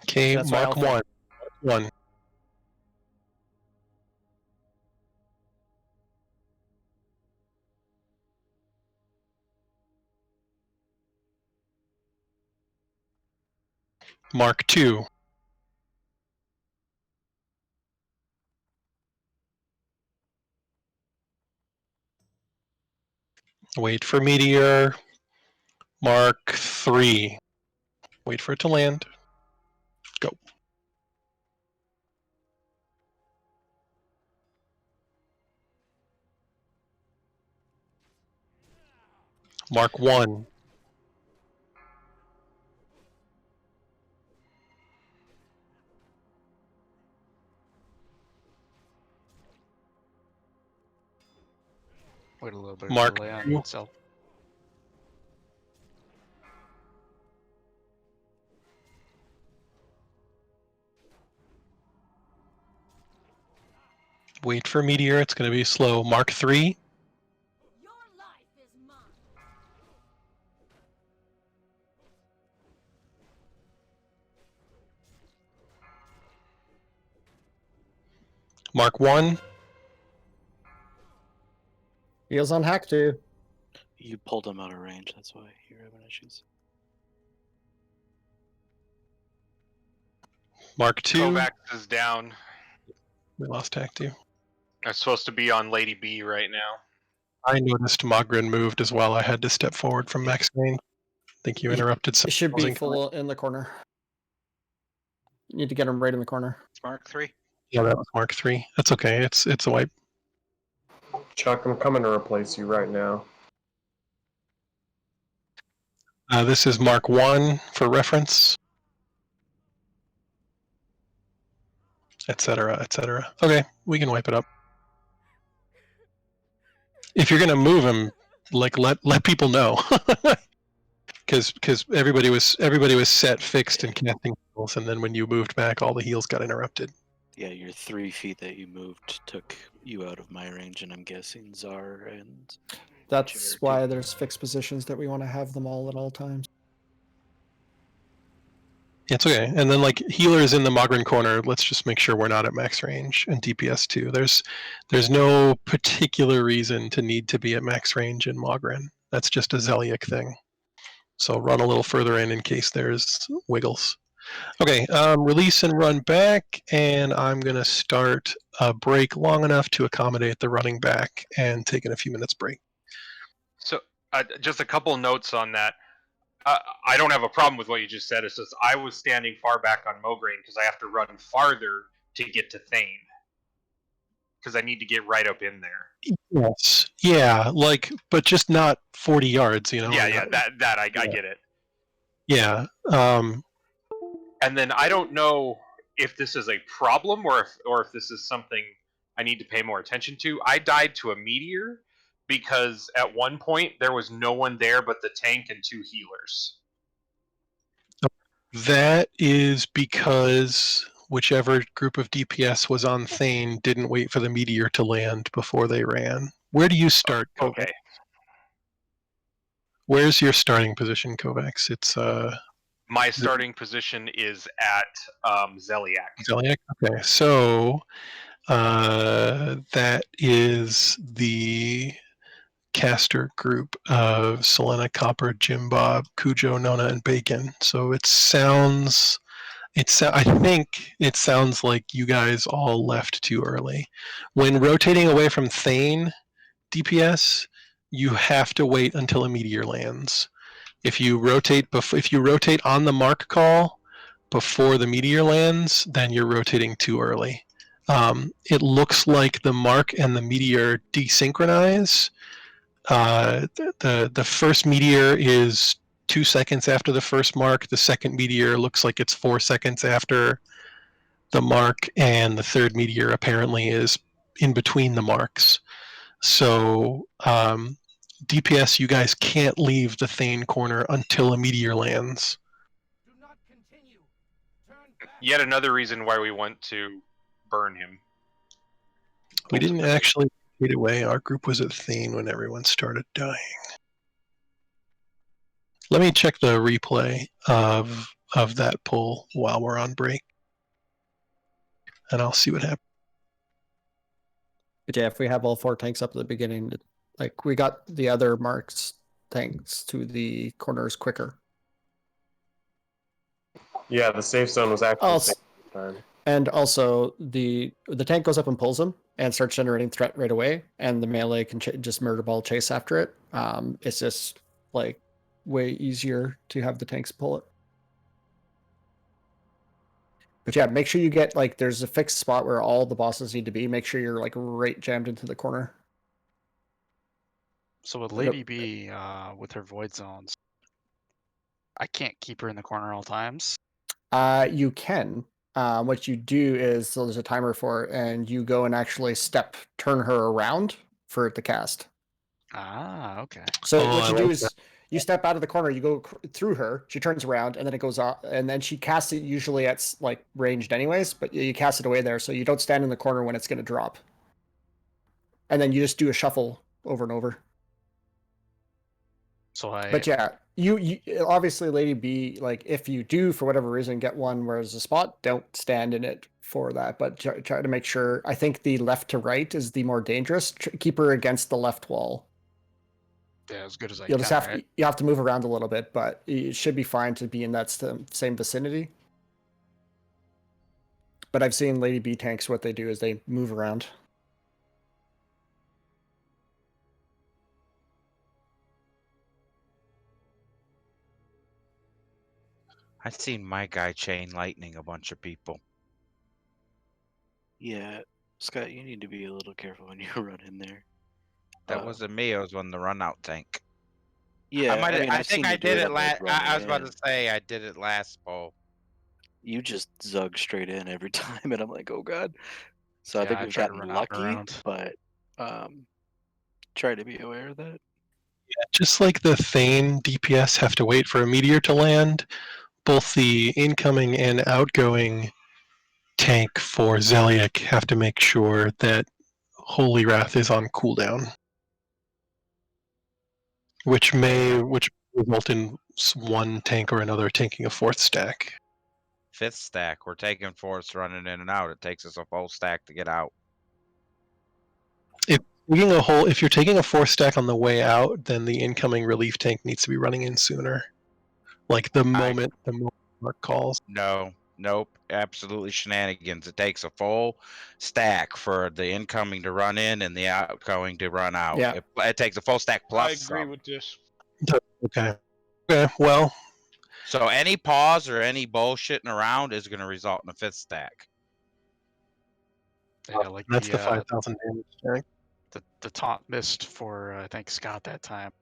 Okay, That's my mark alpha. one. Mark 2. Wait for meteor. Mark 3. Wait for it to land. Go. Mark 1. Wait a little bit. Mark Delay on 2. itself. Wait for meteor. It's going to be slow. Mark 3. Mark 1. Heels on Hactu. You pulled him out of range. That's why you're having issues. Mark 2. Kovacs is down. We lost Hactu. I'm supposed to be on Lady B right now. I noticed Mogren moved as well. I had to step forward from max range. I think you interrupted some. It should be full in the corner. You need to get him right in the corner. It's Mark 3. Yeah, that was Mark 3. That's okay. It's a wipe. Chuck, I'm coming to replace you right now. This is Mark 1 for reference. Etc. Etc. Okay, we can wipe it up. If you're gonna move him, like let people know, because everybody was set, fixed, and casting heals, and then when you moved back, all the heals got interrupted. Yeah, your 3 feet that you moved took you out of my range, and I'm guessing Czar and. That's why there's fixed positions that we want to have them all at all times. It's okay. And then like healers in the Mogren corner, let's just make sure we're not at max range, and DPS too. There's no particular reason to need to be at max range in Mogren. That's just a Zeliek thing. So run a little further in case there's wiggles. Okay, release and run back, and I'm gonna start a break long enough to accommodate the running back and taking a few minutes break. So, just a couple notes on that. I don't have a problem with what you just said. It's just I was standing far back on Mograine because I have to run farther to get to Thane. Because I need to get right up in there. Yes, yeah, like, but just not 40 yards, you know? Yeah, that I get it. Yeah. And then I don't know if this is a problem or if this is something I need to pay more attention to. I died to a meteor because at one point there was no one there but the tank and 2 healers. That is because whichever group of DPS was on Thane didn't wait for the meteor to land before they ran. Where do you start, Kovacs? Okay. Where's your starting position, Kovacs? It's My starting position is at Zeliek. Zeliek? Okay, so that is the caster group of Selena, Copper, Jim Bob, Cujo, Nona, and Bacon. So it sounds I think it sounds like you guys all left too early. When rotating away from Thane DPS, you have to wait until a meteor lands. If you rotate on the mark call before the meteor lands, then you're rotating too early. It looks like the mark and the meteor desynchronize. The first meteor is 2 seconds after the first mark. The second meteor looks like it's 4 seconds after the mark, and the third meteor apparently is in between the marks. So DPS, you guys can't leave the Thane corner until a meteor lands. Yet another reason why we want to burn him. We didn't actually get away. Our group was at Thane when everyone started dying. Let me check the replay of that pull while we're on break, and I'll see what happens. But yeah, if we have all 4 tanks up at the beginning, like we got the other marks tanks to the corners quicker. Yeah, the safe zone was actually Also, the same time. and also the tank goes up and pulls them and starts generating threat right away, and the melee can just murder ball chase after it. It's just like way easier to have the tanks pull it. But yeah, make sure you get like there's a fixed spot where all the bosses need to be. Make sure you're like right jammed into the corner. So with Lady B, with her void zones, I can't keep her in the corner all times. You can. What you do is, so there's a timer for it, and you go and actually turn her around for it to cast. Ah, okay. So what you do is you step out of the corner, you go through her, she turns around, and then it goes off, and then she casts it usually at like ranged anyways, but you cast it away there, so you don't stand in the corner when it's going to drop. And then you just do a shuffle over and over. So But yeah, you obviously, Lady B, like if you do for whatever reason get one where there's a spot, don't stand in it for that. But try to make sure. I think the left to right is the more dangerous. Keep her against the left wall. Yeah, as good as I You'll can. just have right? you have to move around a little bit, but it should be fine to be in that same vicinity. But I've seen Lady B tanks. What they do is they move around. I've seen my guy chain lightning a bunch of people. Yeah, Scott, you need to be a little careful when you run in there. That wasn't me. It was on the run out tank. Yeah, I think I did it last. I was about in. to say I did it last bowl. You just zug straight in every time, and I'm like, oh god. So I Yeah, think I we've tried to gotten run out and lucky, around. but try to be aware of that. Yeah, just like the Thane DPS have to wait for a meteor to land, both the incoming and outgoing tank for Zeliek have to make sure that Holy Wrath is on cooldown, which may result in one tank or another taking a 4th stack. 5th stack. We're taking 4ths running in and out. It takes us a full stack to get out. If you're taking a 4th stack on the way out, then the incoming relief tank needs to be running in sooner. Like the moment Mark calls. No, nope, absolutely shenanigans. It takes a full stack for the incoming to run in and the outgoing to run out. Yeah. It takes a full stack plus. I agree some. with this. Okay. Okay. Well. So any pause or any bullshitting around is going to result in a 5th stack. Yeah, like That's the 5,000 damage tank. The taunt missed for I think Scott that time.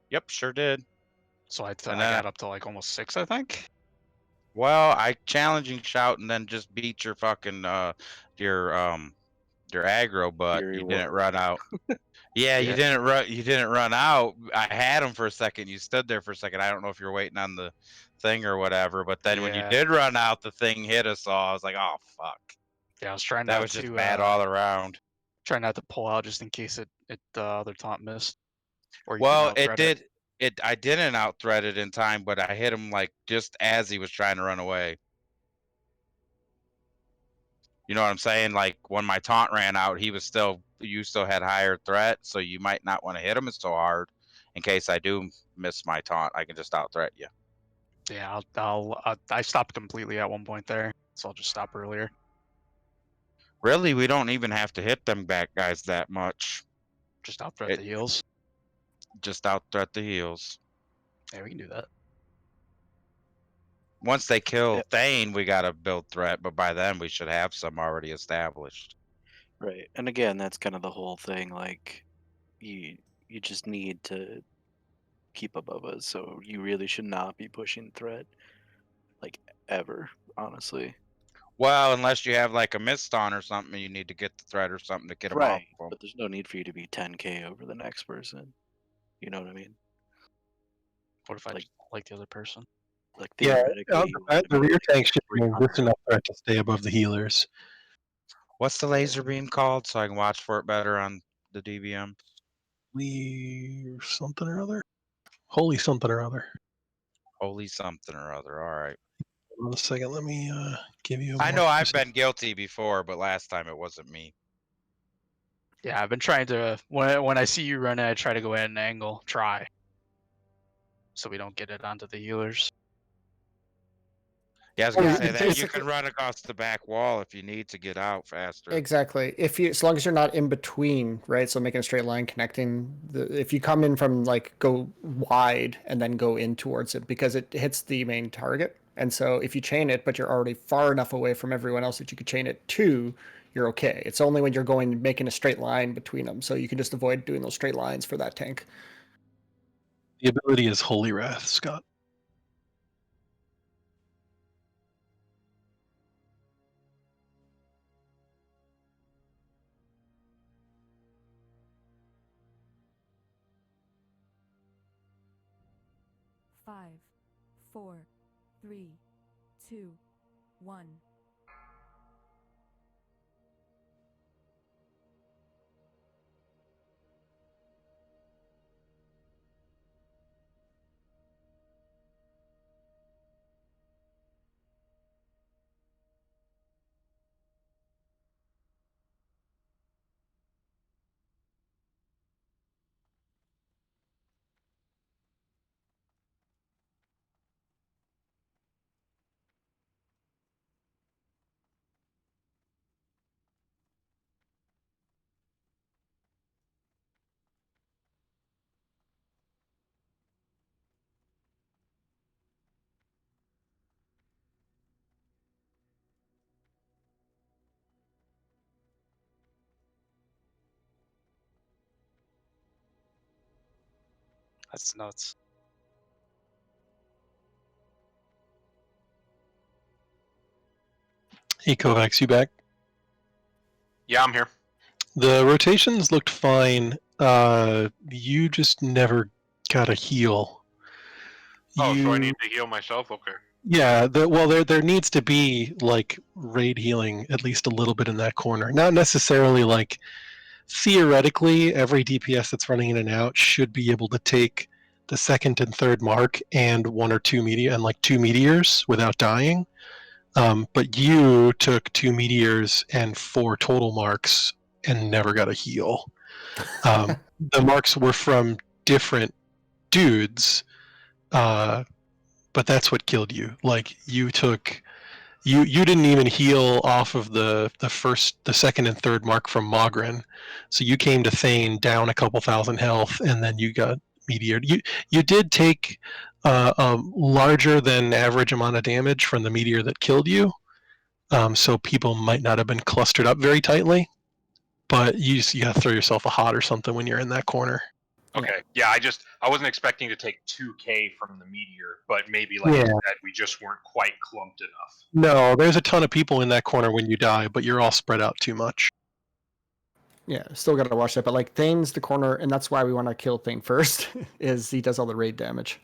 Yep, sure did. So I got up to like almost 6, I think. Well, I challenging shout and then just beat your fucking your aggro, but you didn't run out. Yeah, you didn't run. You didn't run out. I had him for a second. You stood there for a second. I don't know if you're waiting on the thing or whatever. But then when you did run out, the thing hit us all. I was like, oh fuck. Yeah, I was trying. That was just bad all around. Trying not to pull out just in case it other taunt missed. Or well, it did. I didn't out thread it in time, but I hit him like just as he was trying to run away. You know what I'm saying? Like when my taunt ran out, you still had higher threat, so you might not want to hit him so hard in case I do miss my taunt. I can just out threat you. Yeah, I stopped completely at one point there, so I'll just stop earlier. Really, we don't even have to hit them back guys that much. Just out threat the heals. Just out threat the heals. Yeah, we can do that. Once they kill Thane, we got to build threat, but by then we should have some already established. Right. And again, that's kind of the whole thing. Like, you just need to keep above us. So you really should not be pushing threat, like, ever, honestly. Well, unless you have like a mist on or something, you need to get the threat or something to get them off Right. them. But there's no need for you to be 10k over the next person. You know what I mean? What if I just like the other person? Like, Yeah, theoretically, you wanna the be rear like tank should be just enough threat to stay above the healers. What's the laser beam called so I can watch for it better on the DVM? Something or other. Holy something or other. Holy something or other. All right. Hold on a second. Let me give you. I know I've been guilty before, but last time it wasn't me. Yeah, I've been trying to when I see you run it, I try to go at an angle, so we don't get it onto the healers. Yeah, I was gonna say that you can run across the back wall if you need to get out faster. Exactly. As long as you're not in between, right? So making a straight line connecting. If you come in from like go wide and then go in towards it, because it hits the main target. And so if you chain it, but you're already far enough away from everyone else that you could chain it to, you're okay. It's only when you're making a straight line between them. So you can just avoid doing those straight lines for that tank. The ability is Holy Wrath, Scott. Five, 4, 3, 2, 1. That's nuts. Hey, Kovacs, you back? Yeah, I'm here. The rotations looked fine. You just never got a heal. Oh, so I need to heal myself? Okay. Yeah, there needs to be like raid healing at least a little bit in that corner. Not necessarily like theoretically every DPS that's running in and out should be able to take the second and third mark and one or two two meteors without dying. But you took 2 meteors and 4 total marks and never got a heal. The marks were from different dudes, but that's what killed you. Like you didn't even heal off of the second and third mark from Mogren, so you came to Thane down a couple thousand health, and then you got meteored. You did take a larger than average amount of damage from the meteor that killed you, so people might not have been clustered up very tightly. But you gotta throw yourself a hot or something when you're in that corner. Okay. Yeah, I wasn't expecting to take 2k from the meteor, but maybe like you Yeah. said, we just weren't quite clumped enough. No, there's a ton of people in that corner when you die, but you're all spread out too much. Yeah, still got to watch that. But like Thane's the corner, and that's why we want to kill Thane first, is he does all the raid damage.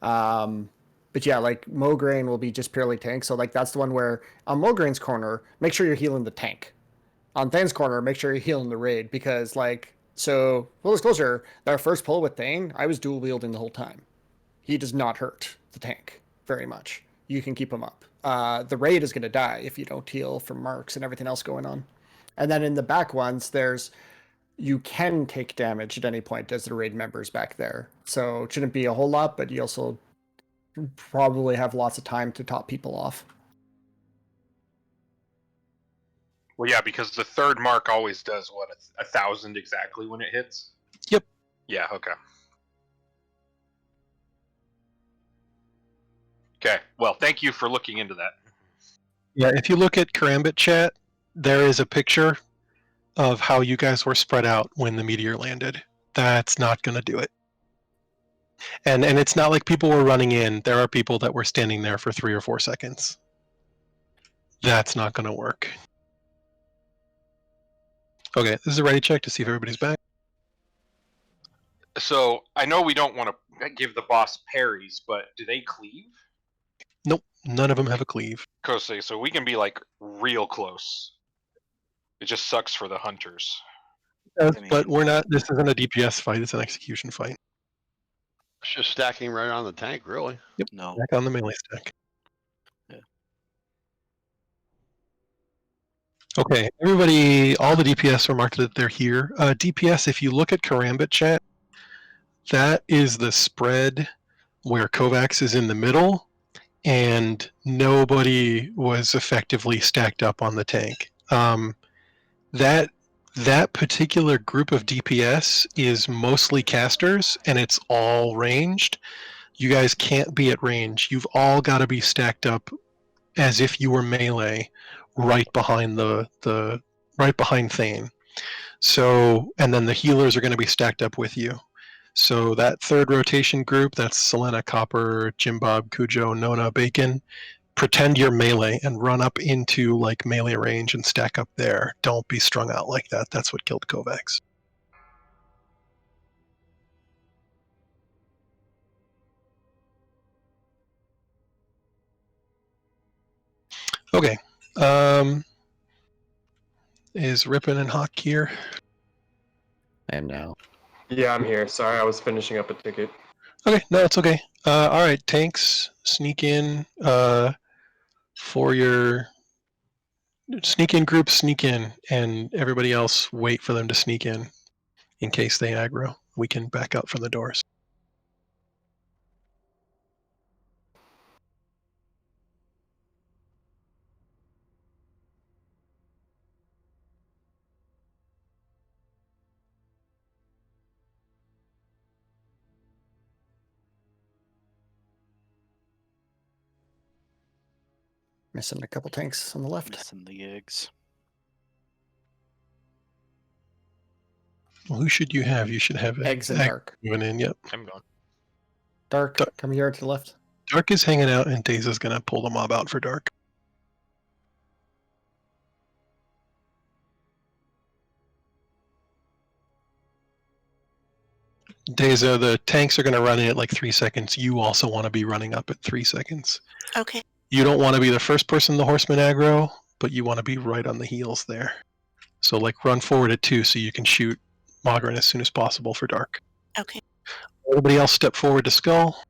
But yeah, like Mograine will be just purely tank. So like that's the one where on Mograine's corner, make sure you're healing the tank. On Thane's corner, make sure you're healing the raid, because like, so full disclosure, our first pull with Thane, I was dual wielding the whole time. He does not hurt the tank very much. You can keep him up. The raid is going to die if you don't heal from marks and everything else going on. And then in the back ones, you can take damage at any point as the raid members back there. So it shouldn't be a whole lot, but you also probably have lots of time to top people off. Well, yeah, because the third mark always does what 1,000 exactly when it hits. Yep. Yeah. Okay. Okay. Well, thank you for looking into that. Yeah, if you look at Karambit chat, there is a picture of how you guys were spread out when the meteor landed. That's not going to do it. And it's not like people were running in. There are people that were standing there for 3 or 4 seconds. That's not going to work. Okay, this is a ready check to see if everybody's back. So I know we don't want to give the boss parries, but do they cleave? Nope, none of them have a cleave. Kosei, so we can be like real close. It just sucks for the hunters. But we're not. This isn't a DPS fight. It's an execution fight. It's just stacking right on the tank, really. Yep. No. Back on the melee stack. Yeah. Okay, everybody, all the DPS are marked that they're here. DPS, if you look at Karambit chat, that is the spread where Kovacs is in the middle, and nobody was effectively stacked up on the tank. That particular group of DPS is mostly casters, and it's all ranged. You guys can't be at range. You've all got to be stacked up as if you were melee, right behind right behind Thane. So, and then the healers are going to be stacked up with you. So that third rotation group, that's Selena, Copper, Jim Bob, Cujo, Nona, Bacon. Pretend you're melee and run up into like melee range and stack up there. Don't be strung out like that. That's what killed Kovacs. Okay. Is Rippin and Hawk here? I am now. Yeah, I'm here. Sorry, I was finishing up a ticket. Okay, no, it's okay. All right, tanks, sneak in. For your sneak in group, sneak in, and everybody else wait for them to sneak in case they aggro. We can back out from the doors. Missing a couple tanks on the left. Missing the eggs. Well, who should you have? You should have Eggs and Dark. Moving in, yep. I'm gone. Dark, come here to the left. Dark is hanging out, and Daza's going to pull the mob out for Dark. Daza, the tanks are going to run in at like 3 seconds. You also want to be running up at 3 seconds. Okay. You don't want to be the first person the horseman aggro, but you want to be right on the heels there. So like run forward at 2 so you can shoot Mogren as soon as possible for Dark. Okay. Everybody else step forward to Skull.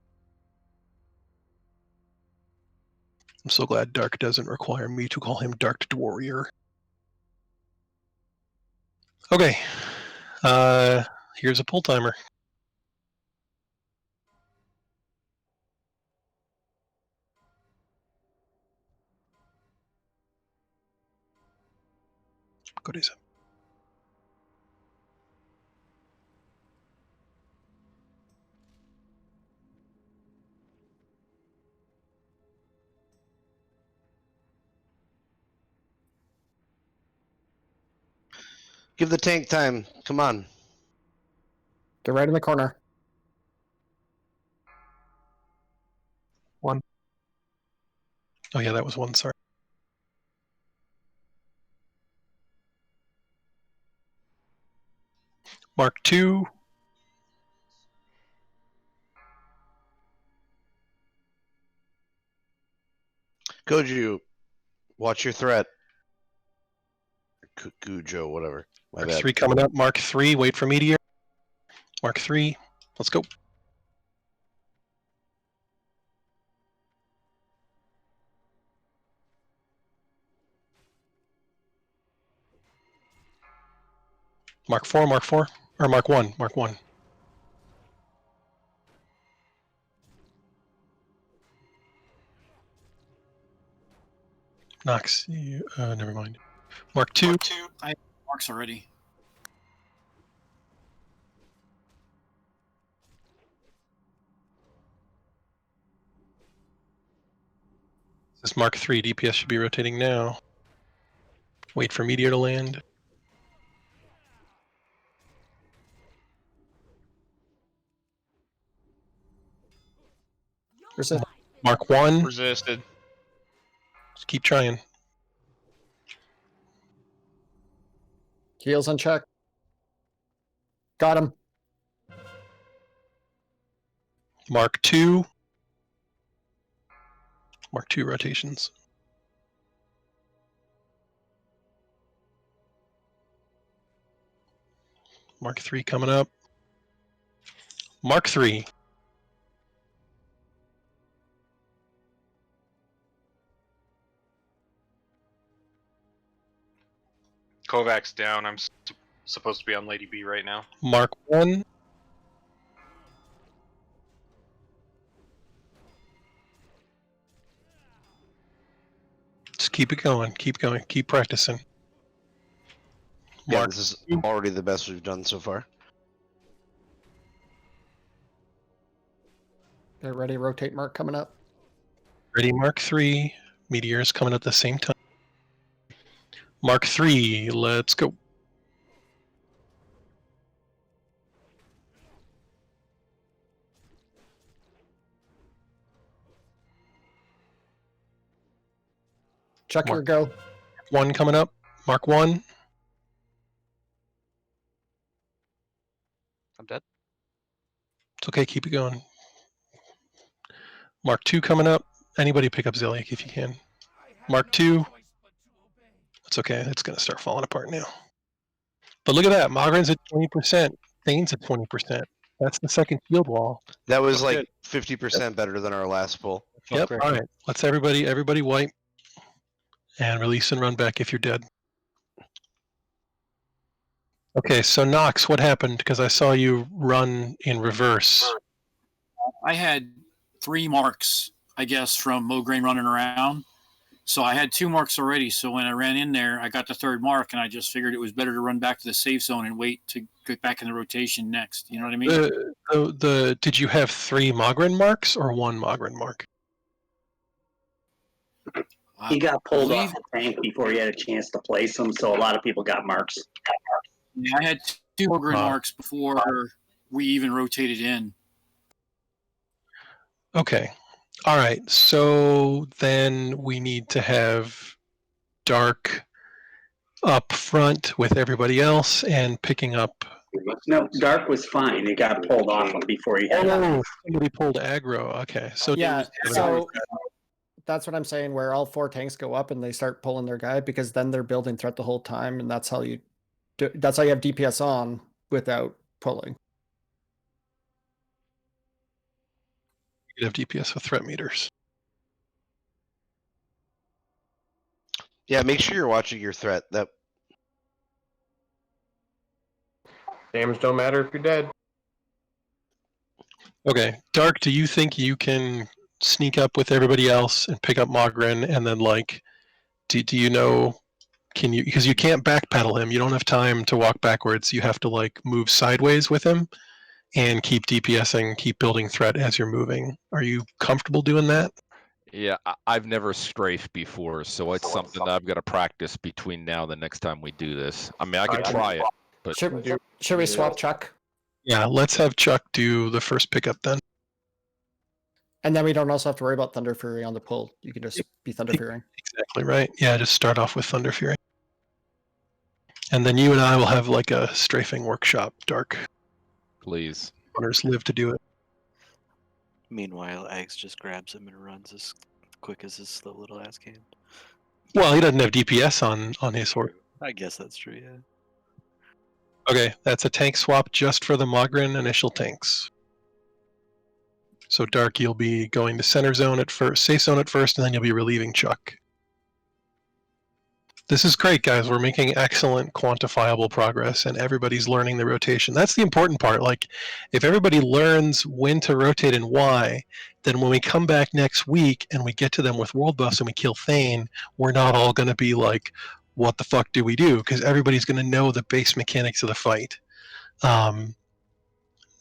I'm so glad Dark doesn't require me to call him Dark Warrior. Okay. Here's a pull timer. Go Daza. Give the tank time. Come on. They're right in the corner. 1. Oh yeah, that was 1, sorry. Mark 2. Goju, watch your threat. Cujo, whatever. My Mark bad. 3 coming up. Mark 3, wait for meteor. Mark 3, let's go. Mark 4, Mark 4, or Mark 1, Mark 1. Naxx, never mind. Mark 2. I have marks already. This is Mark 3. DPS should be rotating now. Wait for meteor to land. Resist. Mark 1. Resisted. Just keep trying. Heals unchecked. Got him. Mark 2. Mark 2 rotations. Mark 3 coming up. Mark 3. Kovacs down. I'm supposed to be on Lady B right now. Mark 1. Just keep it going. Keep going. Keep practicing. Yeah, Mark this is already the best we've done so far. Get ready. Rotate mark coming up. Ready, Mark 3. Meteors coming at the same time. Mark 3, let's go. Check your go. 1 coming up. Mark 1. I'm dead. It's okay, keep it going. Mark 2 coming up. Anybody pick up Ziliak if you can. Mark 2. It's okay, it's going to start falling apart now. But look at that. Mogren's at 20%. Thane's at 20%. That's the second shield wall. That was like 50% better than our last pull. Yep, all right. Let's everybody wipe. And release and run back if you're dead. Okay, so Naxx, what happened? Because I saw you run in reverse. I had 3 marks, I guess, from Mograine running around. So I had 2 marks already. So when I ran in there, I got the 3rd mark, and I just figured it was better to run back to the safe zone and wait to get back in the rotation next. You know what I mean? Did you have 3 Mograine marks or 1 Mograine mark? He got pulled off the tank before he had a chance to place him, so a lot of people got marks. Yeah, I had 2 Mograine marks before we even rotated in. Okay. All right. So then we need to have Dark up front with everybody else and picking up. No, Dark was fine. He got pulled off him before he had. Oh, somebody pulled aggro. Okay. So Yeah, so that's what I'm saying, where all 4 tanks go up and they start pulling their guy, because then they're building threat the whole time, and that's how you have DPS on without pulling. You have DPS with threat meters. Yeah, make sure you're watching your threat. That damage don't matter if you're dead. Okay, Dark, do you think you can sneak up with everybody else and pick up Mograine, and then do you know, can you, because you can't backpedal him, you don't have time to walk backwards, you have to move sideways with him and keep DPSing, keep building threat as you're moving. Are you comfortable doing that? Yeah, I've never strafed before, so it's something that I've got to practice between now and the next time we do this. I mean, I could try it, but Should we swap Chuck? Yeah, let's have Chuck do the first pickup then. And then we don't also have to worry about Thunder Fury on the pull. You can just be Thunder Fury. Exactly right. Yeah, just start off with Thunder Fury. And then you and I will have a strafing workshop, Dark. Please. Runners live to do it. Meanwhile, Eggs just grabs him and runs as quick as his slow little ass can. Well, he doesn't have DPS on his horse. I guess that's true, yeah. Okay, that's a tank swap just for the Mograine initial tanks. So Dark, you'll be going to center zone at first, safe zone at first, and then you'll be relieving Chuck. This is great, guys. We're making excellent quantifiable progress, and everybody's learning the rotation. That's the important part. Like, if everybody learns when to rotate and why, then when we come back next week and we get to them with world buffs and we kill Thane, we're not all going to be like, what the fuck do we do? Because everybody's going to know the base mechanics of the fight.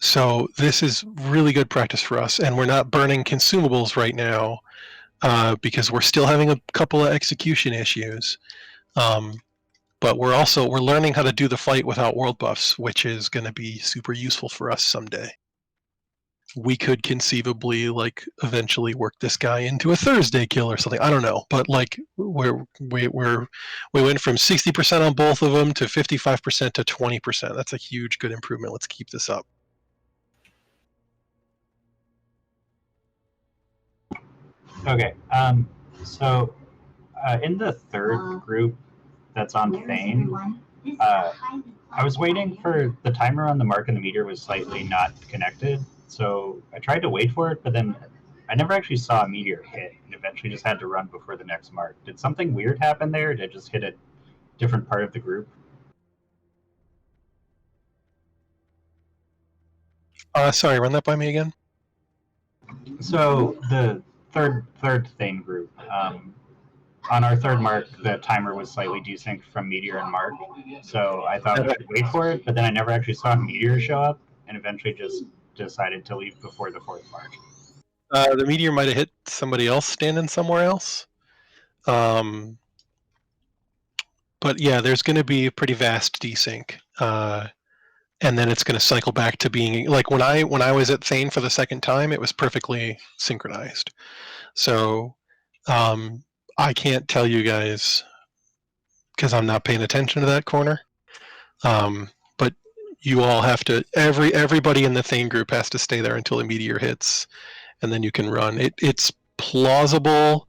So this is really good practice for us, and we're not burning consumables right now because we're still having a couple of execution issues. But we're learning how to do the fight without world buffs, which is going to be super useful for us someday. We could conceivably like eventually work this guy into a Thursday kill or something. I don't know, but like we went from 60% on both of them to 55% to 20%. That's a huge good improvement. Let's keep this up. Okay. So in the third group that's on Thane, I was waiting for the timer on the mark and the meter was slightly not connected. So I tried to wait for it, but then I never actually saw a meteor hit and eventually just had to run before the next mark. Did something weird happen there? Or did it just hit a different part of the group? Sorry, run that by me again. So the third Thane group, on our third mark, the timer was slightly desynced from Meteor and Mark. So I thought we should wait for it, but then I never actually saw Meteor show up and eventually just decided to leave before the fourth mark. The meteor might have hit somebody else standing somewhere else. But yeah, there's going to be a pretty vast desync. And then it's going to cycle back to being like when I was at Thane for the second time, it was perfectly synchronized. So I can't tell you guys because I'm not paying attention to that corner. But you all have to everybody in the Thane group has to stay there until the meteor hits, and then you can run. It's plausible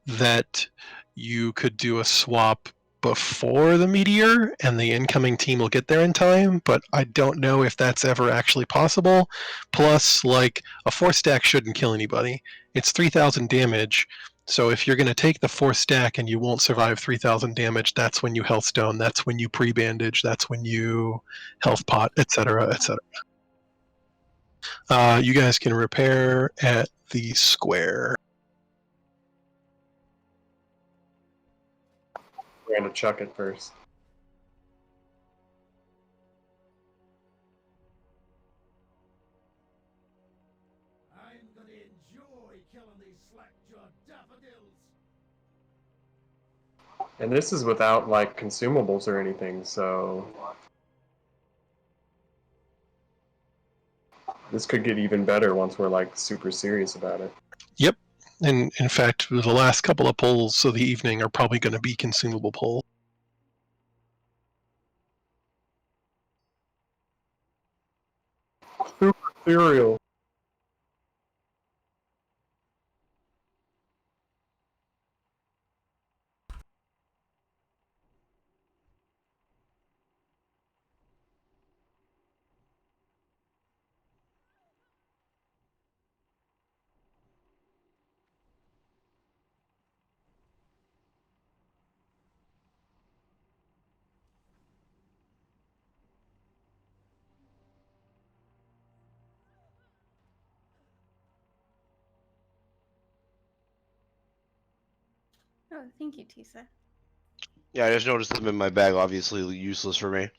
that you could do a swap before the meteor and the incoming team will get there in time, but I don't know if that's ever actually possible. Plus, like, a 4-stack shouldn't kill anybody. It's 3,000 damage, so if you're going to take the 4-stack and you won't survive 3,000 damage, that's when you health stone, that's when you pre-bandage, that's when you health pot, etc., etc. You guys can repair at the square. We're going to chuck it first. I'm gonna enjoy killing these slack-jawed daffodils. And this is without, like, consumables or anything, so... This could get even better once we're, like, super serious about it. Yep. And in fact, the last couple of polls of the evening are probably going to be consumable polls. Super cereal. Oh, thank you, Tisa. Yeah, I just noticed them in my bag. Obviously useless for me.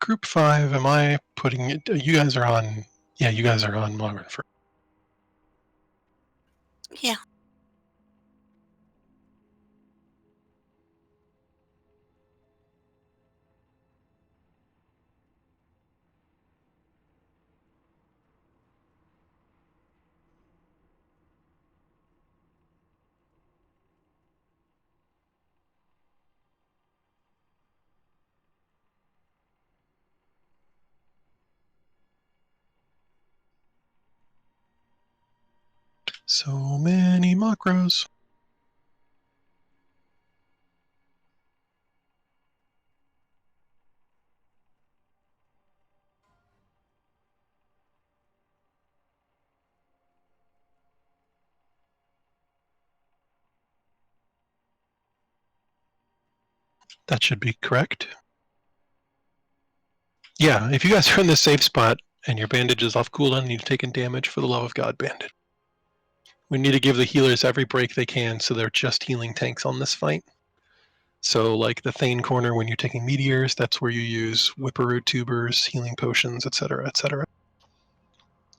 Group 5, am I putting it? You guys are on. Yeah, you guys are on Mogren first. Yeah. So many macros. That should be correct. Yeah, if you guys are in the safe spot and your bandage is off cooldown and you've taken damage, for the love of God, bandage. We need to give the healers every break they can so they're just healing tanks on this fight. So like the Thane corner when you're taking meteors, that's where you use Whipperoo tubers, healing potions, etc., etc.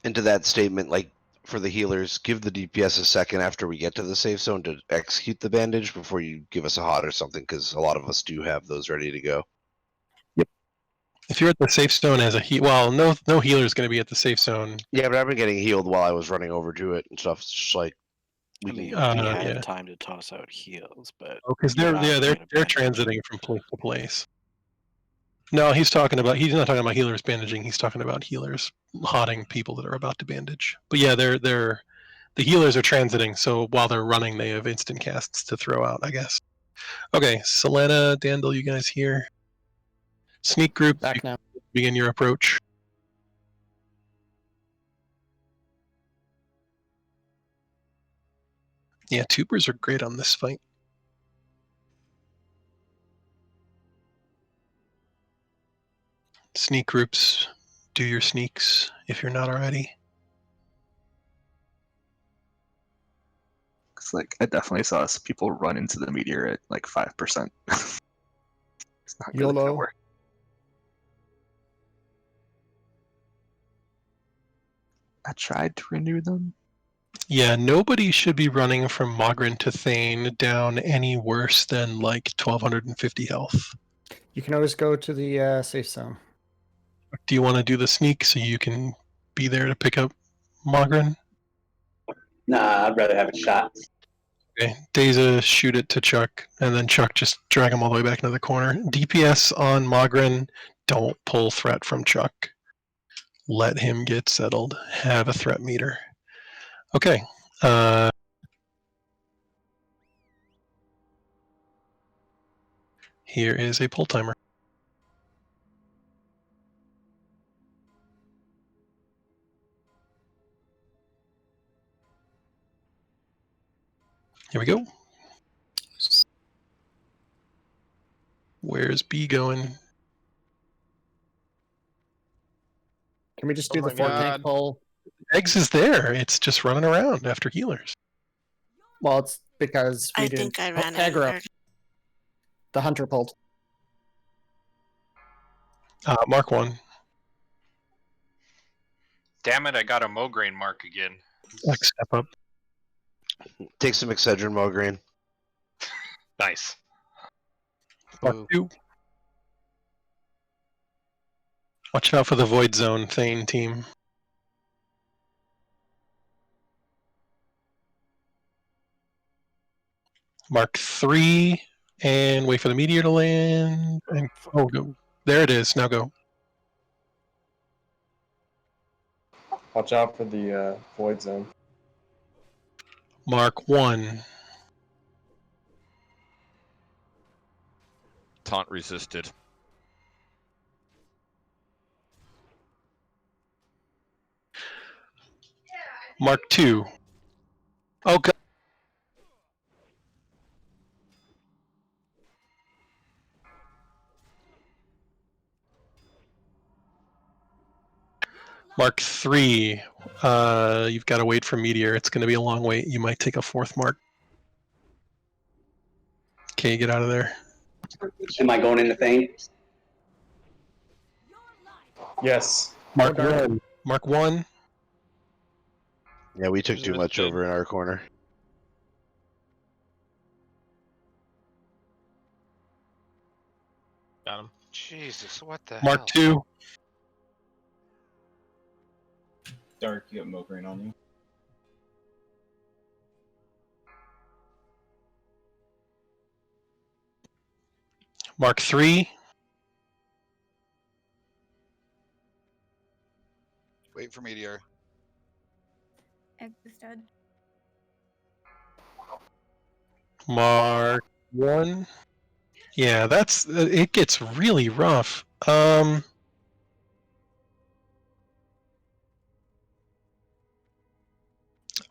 And to that statement, like for the healers, give the DPS a second after we get to the safe zone to execute the bandage before you give us a hot or something, because a lot of us do have those ready to go. If you're at the safe zone as a well, no healer is going to be at the safe zone. Yeah, but I've been getting healed while I was running over to it and stuff. It's just like I mean, we yeah. have time to toss out heals, but Because you're not gonna they're get a bandage. transiting from place to place. No, he's not talking about healers bandaging. He's talking about healers hotting people that are about to bandage. But yeah, the healers are transiting, so while they're running, they have instant casts to throw out, I guess. Okay, Selena, Dandel, you guys here? Sneak group, Back now. Begin your approach. Yeah, tubers are great on this fight. Sneak groups, do your sneaks if you're not already. Cause like I definitely saw some people run into the meteor at like 5%. It's not really gonna YOLO. work. I tried to renew them. Yeah, nobody should be running from Mogren to Thane down any worse than like 1250 health. You can always go to the safe zone. Do you want to do the sneak so you can be there to pick up Mogren? Nah, I'd rather have a shot. Okay, Deza shoot it to Chuck, and then Chuck just drag him all the way back into the corner. DPS on Mogren, don't pull threat from Chuck. Let him get settled. Have a threat meter. Okay. Here is a pull timer. Here we go. Where's B going? Can we just do the 4 tank pull? Eggs is there. It's just running around after healers. Well, it's because we I didn't think I ran it. aggro. The hunter pulled. Mark 1. Damn it, I got a Mograine mark again. Like step up. Take some Excedrin Mograine. Nice. Mark 2. Watch out for the Void Zone Thane team. Mark 3, and wait for the meteor to land. And go. There it is. Now go. Watch out for the void zone. Mark 1. Taunt resisted. Mark 2. Oh, God. Mark 3. You've got to wait for meteor. It's going to be a long wait. You might take a 4th mark. Okay, get out of there. Am I going into Thane? Yes. Mark 1. Mark 1. Yeah, we took too much over in our corner. Got him. Jesus, what the Mark hell? 2. Dark, you got Mograine on you. Mark 3. Wait for Meteor. Existed. Mark 1. Yeah, that's it gets really rough. I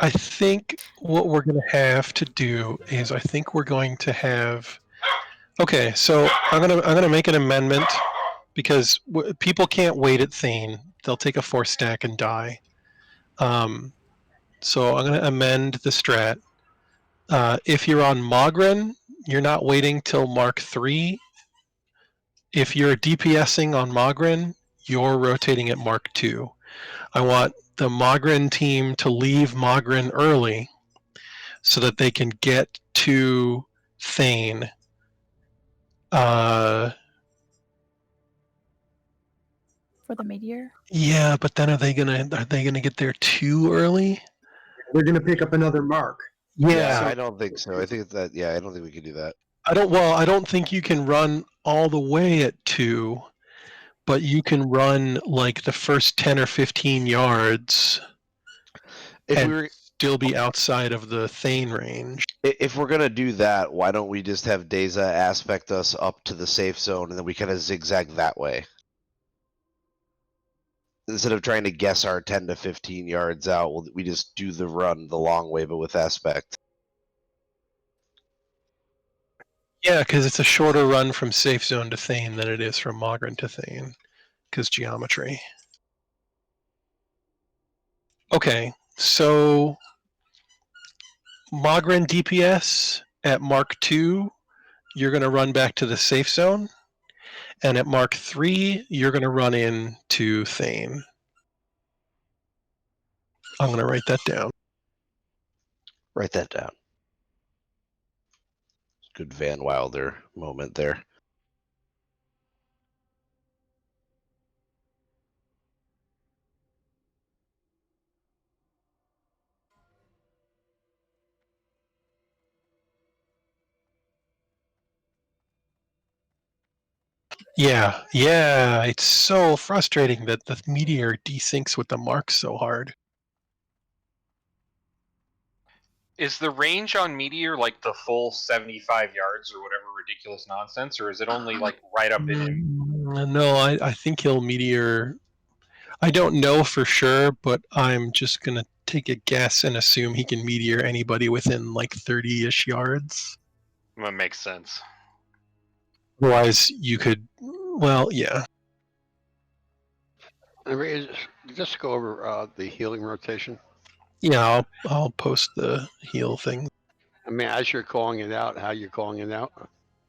think what we're going to have to do is I think we're going to have. Okay, so I'm gonna make an amendment because people can't wait at Thane. They'll take a 4 stack and die. So I'm gonna amend the strat. If you're on Mogren, you're not waiting till Mark 3. If you're DPSing on Mogren, you're rotating at Mark 2. I want the Mogren team to leave Mogren early so that they can get to Thane. For the meteor? Yeah, but then are they gonna get there too early? They're gonna pick up another mark. Yeah. I don't think so. I think that I don't think we can do that. I don't think you can run all the way at 2, but you can run like the first 10 or 15 yards and still be outside of the Thane range. If we're gonna do that, why don't we just have Deza aspect us up to the safe zone, and then we kind of zigzag that way, instead of trying to guess our 10 to 15 yards out. We just do the run the long way, but with aspect. Yeah, because it's a shorter run from safe zone to Thane than it is from Mogren to Thane, because geometry. Okay, so Mogren DPS at Mark 2, you're going to run back to the safe zone, and at Mark 3, you're going to run in to Thane. I'm going to write that down. Write that down. Good Van Wilder moment there. Yeah, it's so frustrating that the meteor desyncs with the mark so hard. Is the range on Meteor like the full 75 yards or whatever ridiculous nonsense, or is it only like right up in him? No, I think he'll meteor. I don't know for sure, but I'm just going to take a guess and assume he can meteor anybody within like 30-ish yards. That makes sense. Otherwise, you could, well, yeah. Just go over the healing rotation. Yeah, I'll post the heal thing. I mean, as you're calling it out, how you're calling it out.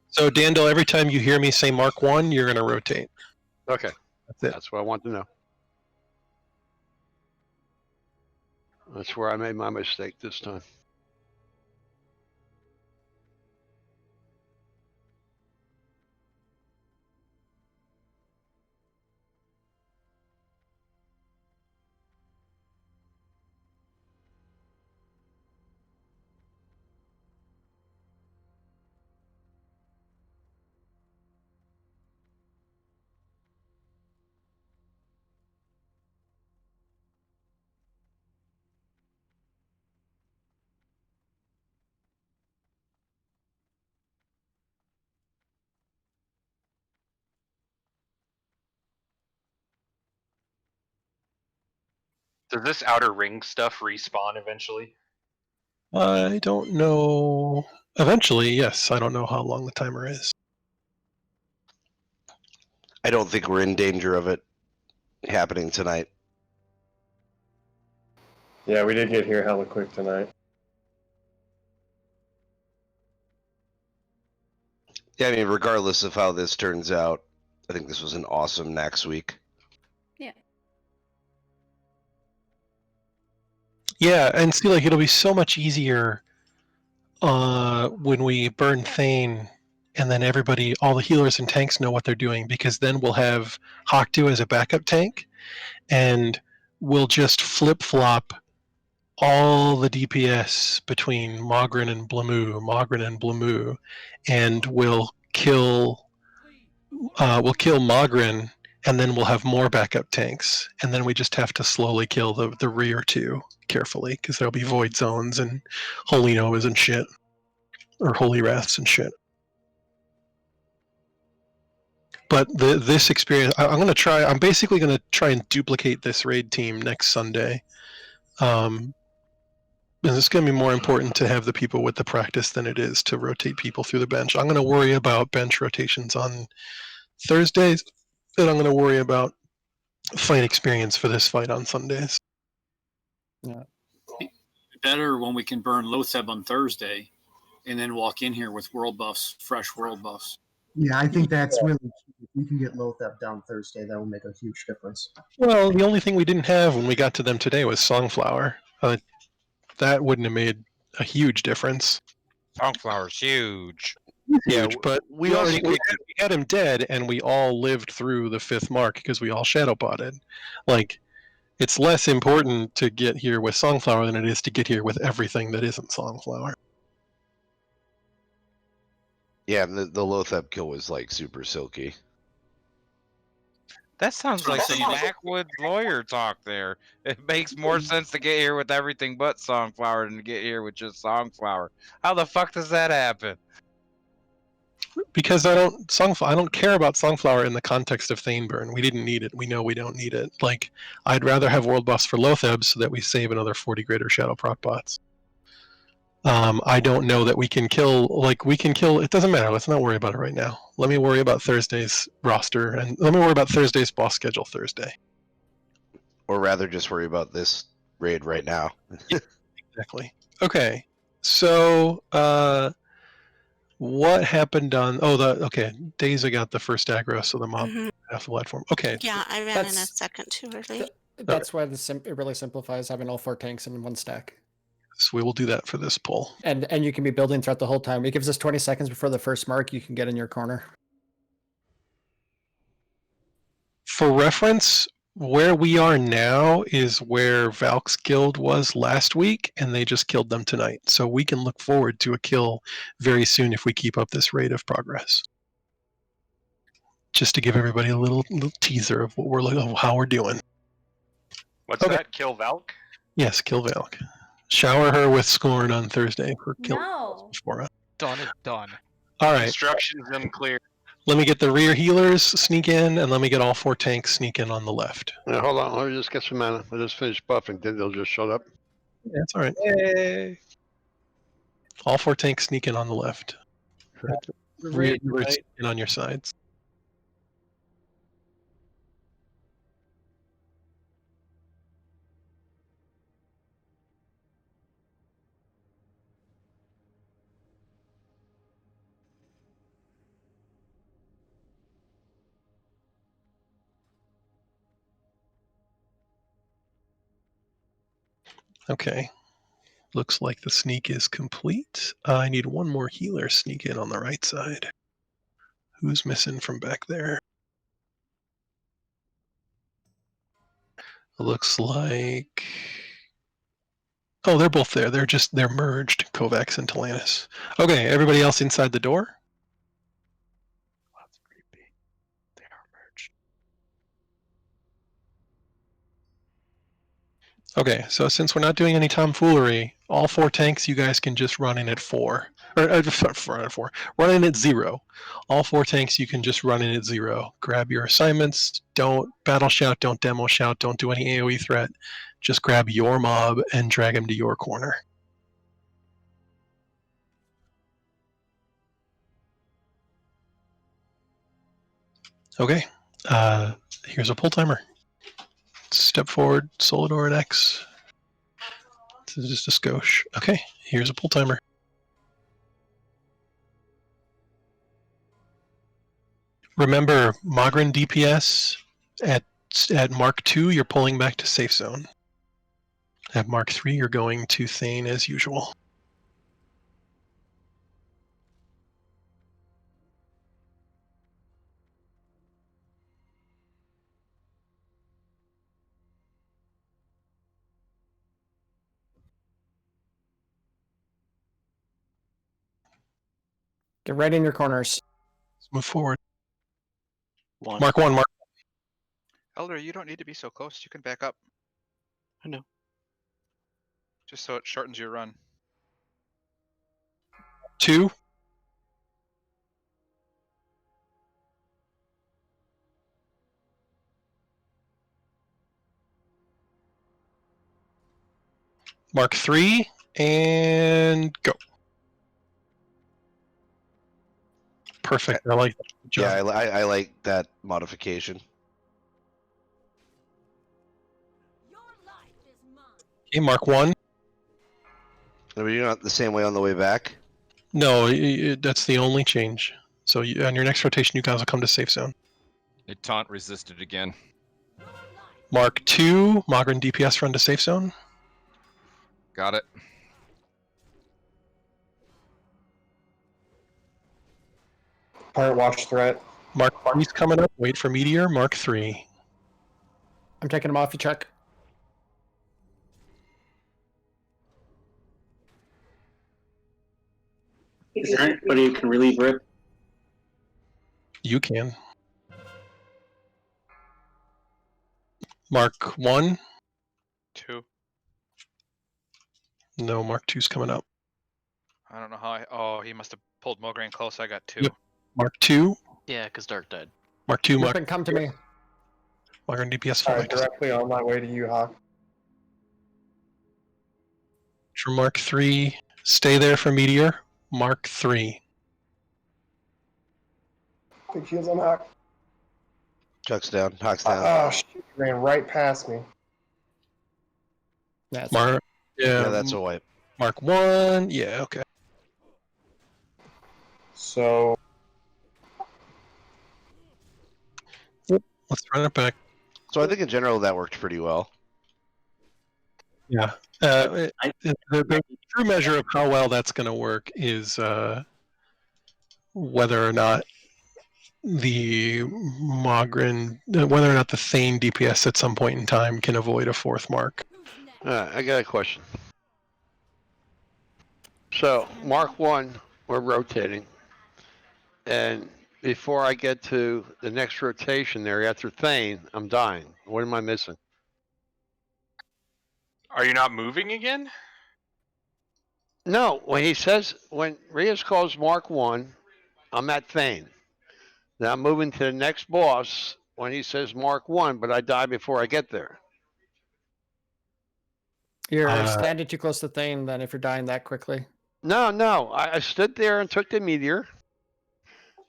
So, Dandel, every time you hear me say Mark 1, you're going to rotate. Okay. That's it. That's what I want to know. That's where I made my mistake this time. Does this outer ring stuff respawn eventually? I don't know. Eventually, yes. I don't know how long the timer is. I don't think we're in danger of it happening tonight. Yeah, we did get here hella quick tonight. Yeah, I mean, regardless of how this turns out, I think this was an awesome Naxx week. Yeah, and see, like, it'll be so much easier when we burn Thane, and then everybody, all the healers and tanks know what they're doing, because then we'll have Hawkdew as a backup tank, and we'll just flip-flop all the DPS between Mogren and Blamu, and we'll kill Mogren, and then we'll have more backup tanks, and then we just have to slowly kill the rear two carefully, because there'll be void zones and holy novas and shit, or holy wraths and shit. But this experience, I'm basically gonna try and duplicate this raid team next Sunday. Because it's going to be more important to have the people with the practice than it is to rotate people through the bench. I'm going to worry about bench rotations on Thursdays, and I'm going to worry about fight experience for this fight on Sundays. Yeah. Better when we can burn Lotheb on Thursday and then walk in here with world buffs, fresh world buffs. Yeah, I think that's really key. If we can get Lotheb down Thursday, that will make a huge difference. Well, the only thing we didn't have when we got to them today was Songflower. That wouldn't have made a huge difference. Songflower's huge. Huge, but we had him dead, and we all lived through the 5th mark because we all shadow botted. Like, it's less important to get here with Songflower than it is to get here with everything that isn't Songflower. Yeah, and the Lotheb kill was like super silky. That sounds like some backwoods lawyer talk there. It makes more sense to get here with everything but Songflower than to get here with just Songflower. How the fuck does that happen? Because I don't care about Songflower in the context of Thaneburn. We didn't need it. We know we don't need it. Like, I'd rather have world buffs for Lotheb so that we save another 40 greater shadow proc bots. I don't know that we can kill, it doesn't matter, let's not worry about it right now. Let me worry about Thursday's roster, and let me worry about Thursday's boss schedule Thursday. Or rather just worry about this raid right now. Yeah, exactly. Okay, so, what happened on, Daisy got the first aggro, so the mob half the platform. Okay. Yeah, I ran in a second too early. That's why it really simplifies having all 4 tanks in one stack. So we will do that for this pull. And you can be building throughout the whole time. It gives us 20 seconds before the first mark. You can get in your corner. For reference, where we are now is where Valk's guild was last week, and they just killed them tonight. So we can look forward to a kill very soon if we keep up this rate of progress. Just to give everybody a little teaser of how we're doing. What's that? Kill Valk? Yes, kill Valk. Shower her with scorn on Thursday for killing before us. Done. All right. Instructions unclear. Let me get the rear healers sneak in, and let me get all 4 tanks sneak in on the left. Yeah, hold on, let me just get some mana. I'll just finish buffing, then they'll just shut up. Yeah, that's all right. Yay! All 4 tanks sneak in on the left. Rear healers sneak in on your sides. Okay, looks like the sneak is complete. I need one more healer sneak in on the right side. Who's missing from back there? Looks like... Oh, they're both there. They're merged, Kovacs and Talanis. Okay, everybody else inside the door? That's creepy. They are merged. Okay, so since we're not doing any tomfoolery, all 4 tanks you guys can just run in at 4. Run in at 0. All 4 tanks you can just run in at 0. Grab your assignments, don't battle shout, don't demo shout, don't do any AoE threat. Just grab your mob and drag him to your corner. Okay, here's a pull timer. Step forward, Solidor and X. This is just a skosh. Okay, here's a pull timer. Remember, Mogren DPS at Mark 2, you're pulling back to safe zone. At Mark 3, you're going to Thane as usual. Get right in your corners. Let's move forward. One. Mark 1, Mark. Elder, you don't need to be so close. You can back up. I know. Just so it shortens your run. 2. Mark 3, and go. Perfect. I like that. Good job. Yeah, I like that modification. Okay, Mark 1. I mean, you're not the same way on the way back. No, that's the only change. So on your next rotation, you guys will come to safe zone. It taunt resisted again. Mark 2, Mogren DPS run to safe zone. Got it. Pirate watch threat. Mark 3's coming up. Wait for Meteor. Mark 3. I'm taking him off. You check. Is there anybody who can relieve Rip? You can. Mark 1. 2. No, Mark 2's coming up. I don't know how Oh, he must have pulled Mograine close. I got 2. Yep. Mark 2. Yeah, because Dark died. Mark 2, Mark. Ripon, come to me. Mogren DPS All fall right, back to directly on my way to you, Hawk. for Mark 3. Stay there for Meteor. Mark 3. Big shields on Hawk. Chuck's down. Hawk's down. Oh, shit. Ran right past me. That's Mark. Yeah, that's a wipe. Mark 1. Yeah, okay. So Let's run it back. So I think in general that worked pretty well. Yeah. The true measure of how well that's going to work is whether or not the whether or not the Thane DPS at some point in time can avoid a 4th mark. I got a question. So, Mark 1, we're rotating. And before I get to the next rotation there after Thane, I'm dying. What am I missing? Are you not moving again? No, when Rios calls Mark 1, I'm at Thane. Now I'm moving to the next boss when he says Mark 1, but I die before I get there. You're standing too close to Thane, then, if you're dying that quickly. No. I stood there and took the meteor.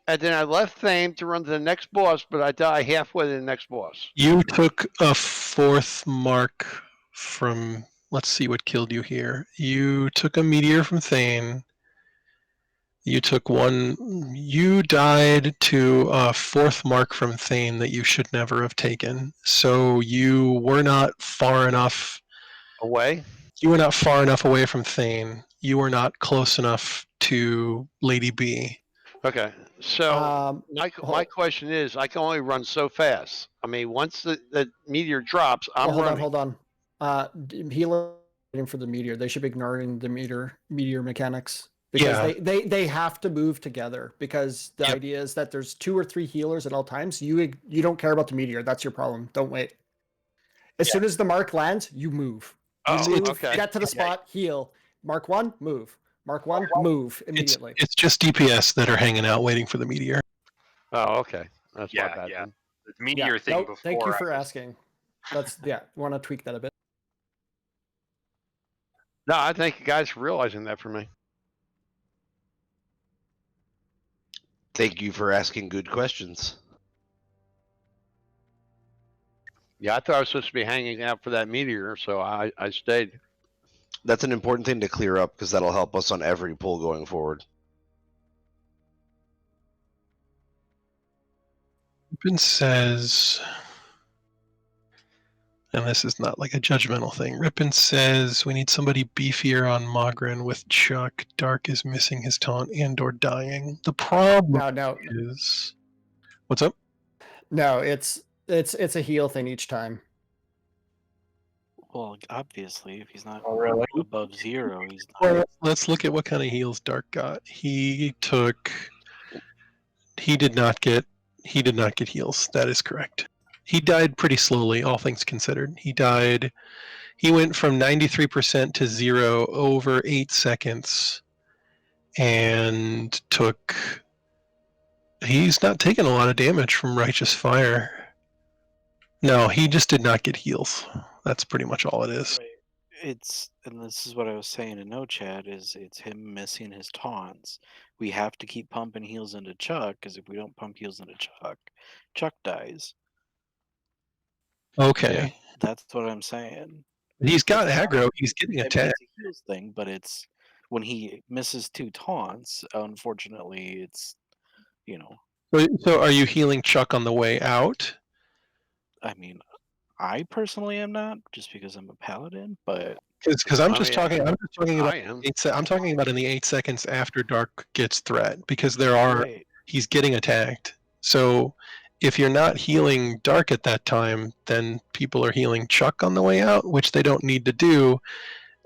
And then I left Thane to run to the next boss, but I die halfway to the next boss. You took a 4th mark from. Let's see what killed you here. You took a meteor from Thane. You took one. You died to a 4th mark from Thane that you should never have taken. So you were not far enough away. You were not far enough away from Thane. You were not close enough to Lady B. Okay, so my question is, I can only run so fast. I mean, once the meteor drops, I'm running. Hold on. Healer waiting for the meteor. They should be ignoring the meteor mechanics because they have to move together. Because the idea is that there's 2 or 3 healers at all times. You don't care about the meteor. That's your problem. Don't wait. As soon as the mark lands, you move. Okay. Get to the spot. Heal. Mark 1. Move. Mark 1. Move immediately. It's just DPS that are hanging out waiting for the meteor. Oh, okay. That's my bad. Yeah. Then. The meteor thing Nope, before. thank you for asking. Let's want to tweak that a bit. No, I thank you guys for realizing that for me. Thank you for asking good questions. Yeah, I thought I was supposed to be hanging out for that meteor, so I stayed. That's an important thing to clear up because that'll help us on every pull going forward. Ripon says, And this is not like a judgmental thing. Rippin says we need somebody beefier on Mogren with Chuck. Dark is missing his taunt and or dying. The problem is... What's up? No, it's a heal thing each time. Well, obviously, if he's not really? above 0, he's not. Well, let's look at what kind of heals Dark got. He did not get heals. That is correct. He died pretty slowly, all things considered. He went from 93% to 0 over 8 seconds and he's not taken a lot of damage from Righteous Fire. No, he just did not get heals. That's pretty much all it is. And this is what I was saying in no chat, is it's him missing his taunts. We have to keep pumping heals into Chuck, because if we don't pump heals into Chuck, Chuck dies. Okay. That's what I'm saying. He's got aggro. He's getting attacked. It's a heals thing, but it's when he misses 2 taunts, unfortunately, it's, So are you healing Chuck on the way out? I mean, I personally am not, just because I'm a paladin, but Because I'm just talking about I'm talking about in the 8 seconds after Dark gets threat, because he's getting attacked. So if you're not healing Dark at that time, then people are healing Chuck on the way out, which they don't need to do,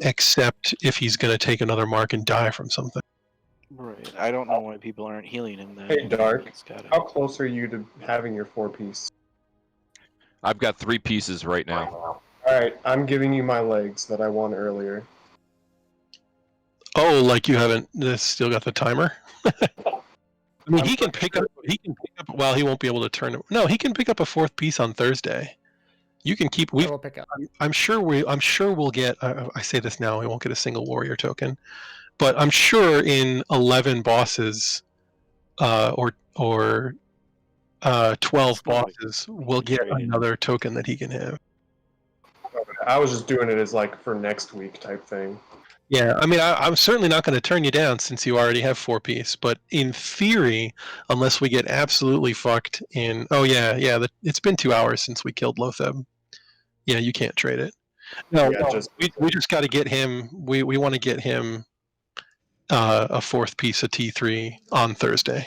except if he's going to take another mark and die from something. Right. I don't know why people aren't healing him then. Hey, Dark, how close are you to having your 4-piece? I've got 3 pieces right now. Alright, I'm giving you my legs that I won earlier. Oh, like you haven't still got the timer? I mean, he can pick up. Well, he won't be able to turn it. No, he can pick up a 4th piece on Thursday. You can keep. We'll pick up. I'm sure we'll get. I say this now. We won't get a single warrior token, but I'm sure in 11 bosses, or 12 bosses, we'll get another token that he can have. I was just doing it as like for next week type thing. Yeah, I mean, I'm certainly not going to turn you down since you already have 4-piece, but in theory, unless we get absolutely fucked in... Oh, yeah, it's been 2 hours since we killed Lotheb. Yeah, you can't trade it. No, we just got to get him... We want to get him a 4th piece of T3 on Thursday.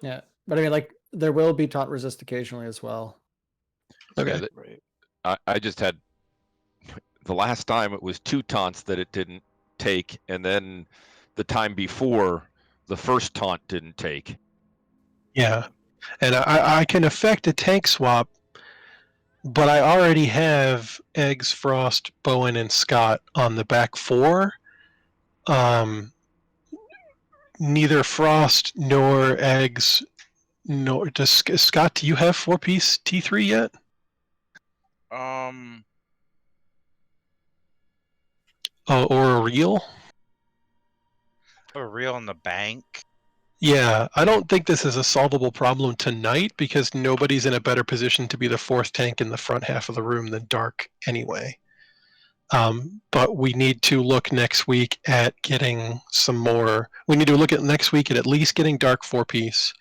Yeah, but I mean, like, there will be taunt resist occasionally as well. Okay. I just had... The last time it was 2 taunts that it didn't take, and then the time before, the first taunt didn't take. Yeah, and I can affect a tank swap, but I already have Eggs, Frost, Bowen, and Scott on the back 4. Neither Frost nor Eggs, nor... Scott, do you have 4-piece T3 yet? Or a reel? A reel in the bank. Yeah, I don't think this is a solvable problem tonight because nobody's in a better position to be the 4th tank in the front half of the room than Dark anyway. But we need to look next week at getting some more. We need to look at next week at least getting Dark 4-piece.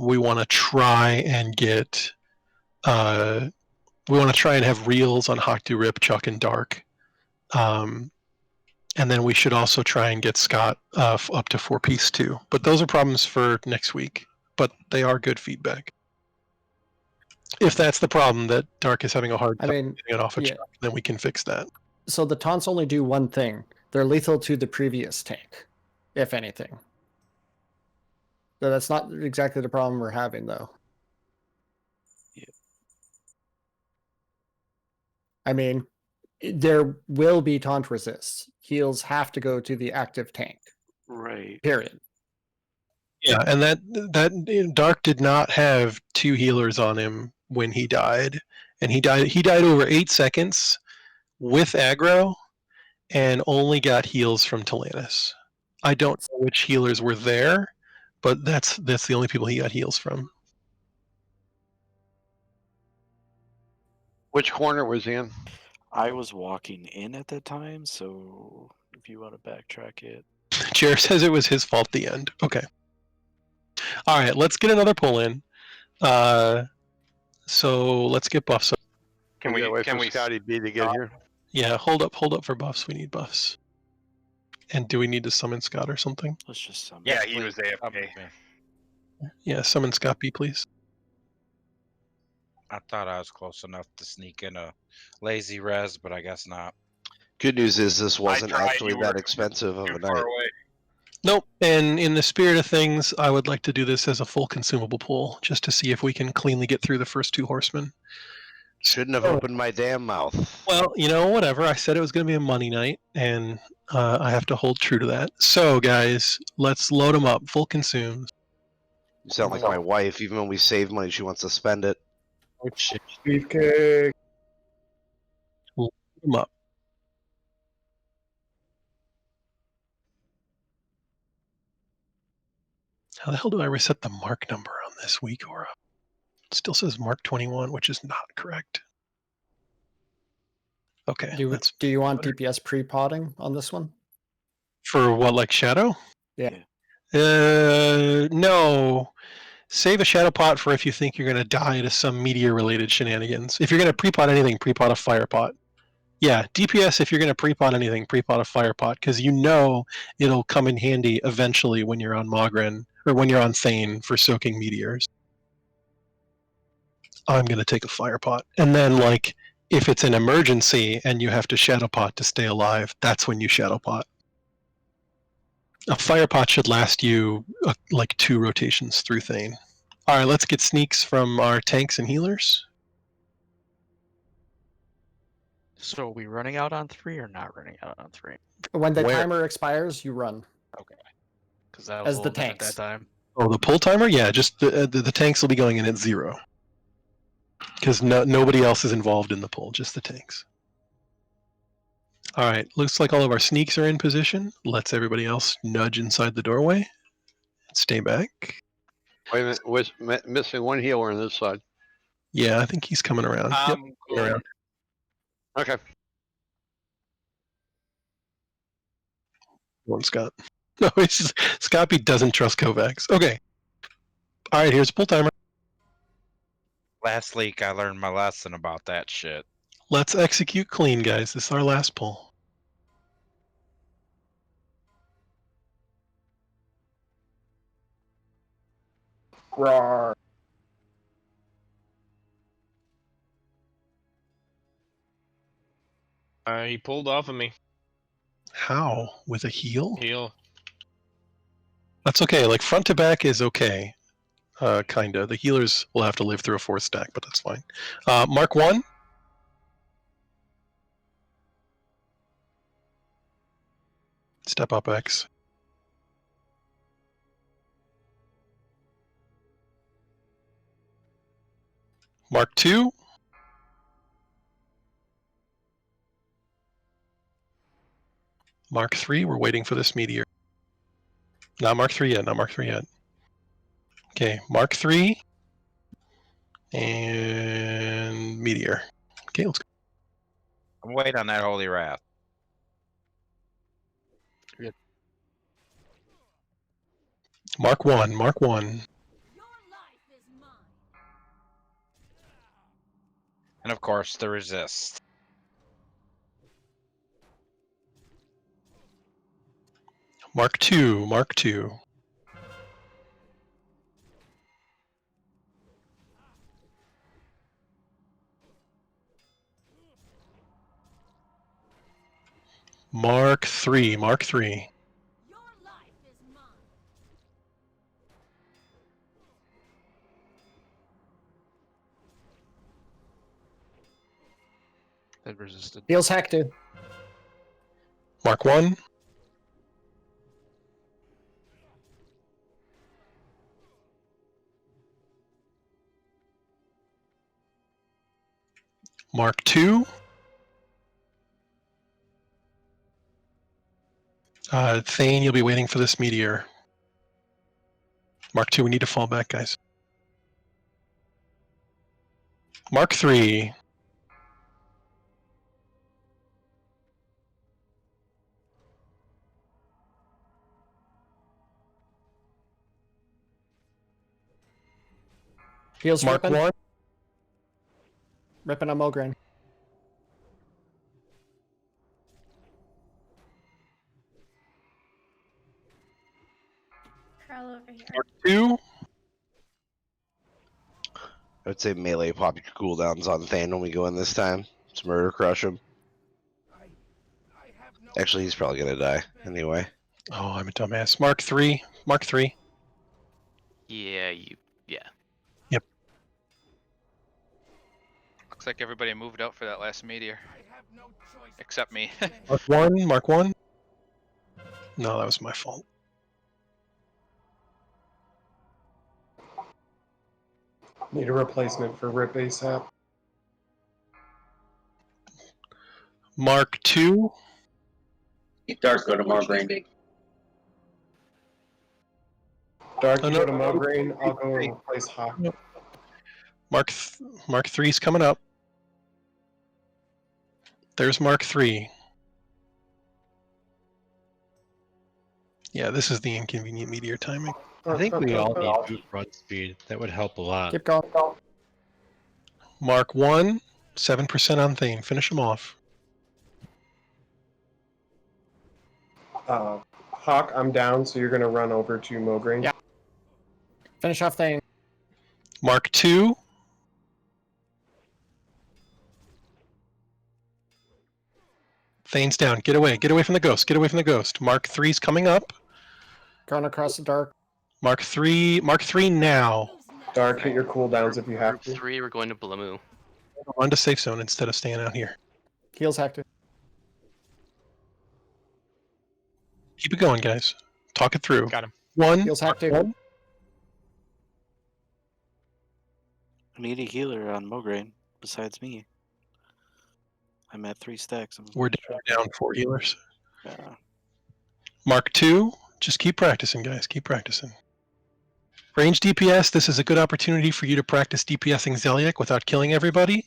We want to try and get. We want to try and have reels on Haktu, Rip, Chuck, and Dark. And then we should also try and get Scott up to 4-piece too. But those are problems for next week. But they are good feedback. If that's the problem, that Dark is having a hard time getting it off of Chuck, then we can fix that. So the taunts only do one thing. They're lethal to the previous tank, if anything. So that's not exactly the problem we're having, though. Yeah. I mean, there will be taunt resists. Heals have to go to the active tank. Right. Period. Yeah, and that Dark did not have 2 healers on him when he died, and he died over 8 seconds with aggro, and only got heals from Talanis. I don't know which healers were there, but that's the only people he got heals from. Which corner was he in? I was walking in at that time, so if you want to backtrack it. Jared says it was his fault at the end. Okay. All right, let's get another pull in. So let's get buffs. Can we wait for Scotty B to get here? Yeah, hold up for buffs. We need buffs. And do we need to summon Scott or something? Let's just summon. Yeah, he was AFK. Yeah, summon Scott B, please. I thought I was close enough to sneak in a lazy res, but I guess not. Good news is this wasn't tried, actually you were that expensive of Too a far night. away. Nope. And in the spirit of things, I would like to do this as a full consumable pool, just to see if we can cleanly get through the first 2 horsemen. Shouldn't have opened my damn mouth. Well, whatever. I said it was going to be a money night, and I have to hold true to that. So, guys, let's load them up. Full consumes. You sound like my wife. Even when we save money, she wants to spend it. Beefcake. Load them up. How the hell do I reset the mark number on this week, Aura? It still says mark 21, which is not correct. Okay. Do you want DPS pre-potting on this one? For what, like Shadow? Yeah. No. Save a Shadow Pot for if you think you're going to die to some meteor-related shenanigans. If you're going to pre-pot anything, pre-pot a Fire Pot. Yeah, DPS, if you're going to pre-pot anything, pre-pot a Fire Pot, because it'll come in handy eventually when you're on Mogren, or when you're on Thane for soaking meteors. I'm going to take a Fire Pot. And then, if it's an emergency and you have to Shadow Pot to stay alive, that's when you Shadow Pot. A Fire Pot should last you, 2 rotations through Thane. All right, let's get sneaks from our tanks and healers. So are we running out on 3 or not running out on 3? When the timer expires, you run. Okay. Because that was As the holding it at tanks. that time. Oh, the pull timer? Yeah, just the tanks will be going in at 0. Because nobody else is involved in the pull, just the tanks. All right, looks like all of our sneaks are in position. Let's everybody else nudge inside the doorway. Stay back. Wait a minute, we're missing one healer on this side. Yeah, I think he's coming around. Yep, Cool. around. Okay. One Scott. No, it's just Scotty doesn't trust Kovacs. Okay. All right, here's a pull timer. Last leak, I learned my lesson about that shit. Let's execute clean, guys. This is our last pull. Roar. He pulled off of me. How? With a heal? Heal. That's okay. Front to back is okay. Kinda. The healers will have to live through a 4th stack, but that's fine. Mark 1. Step up X. Mark 2. Mark 3. We're waiting for this meteor. Not Mark 3 yet. Not Mark 3 yet. Okay, Mark 3. And meteor. Okay, let's go. I'm waiting on that holy wrath. Mark 1. Mark 1. And of course, the resist. Mark 2. Mark 2. Mark 3. Mark 3. They resisted. Heals Hector. Mark 1. Mark 2. Thane, you'll be waiting for this meteor. Mark 2, we need to fall back, guys. Mark 3. Heals Mark weapon. 1. Ripping on Mograine. Curl over here. Mark 2. I would say melee pop your cooldowns on Thane when we go in this time. Let's murder crush him. Actually, he's probably gonna die anyway. Oh, I'm a dumbass. Mark 3. Mark 3. Yeah, yeah. Yep. Looks like everybody moved out for that last meteor. Except me. Mark 1. Mark 1. No, that was my fault. Need a replacement for Rip ASAP. Mark 2. Dark, go to Mograine. Dark, Oh, you no. go to Mograine. I'll go and replace Hawk. Mark 3's coming up. There's Mark 3. Yeah, this is the inconvenient meteor timing. I think we all need boot run speed. That would help a lot. Keep going. Mark 1. 7% on Thane. Finish him off. Hawk, I'm down, so you're going to run over to Mograine. Yeah. Finish off Thane. Mark 2. Thane's down. Get away. Get away from the ghost. Get away from the ghost. Mark 3's coming up. Going across the dark. Mark 3. Mark 3 now. Dark, hit your cooldowns if you have to. 3, we're going to Blamu. Run to safe zone instead of staying out here. Heals active. Keep it going, guys. Talk it through. Got him. 1. Heals active. 1. I need a healer on Mograine besides me. I'm at 3 stacks. We're down 4 healers. Yeah. Mark 2. Just keep practicing, guys. Keep practicing. Range DPS, this is a good opportunity for you to practice DPSing Zeliek without killing everybody.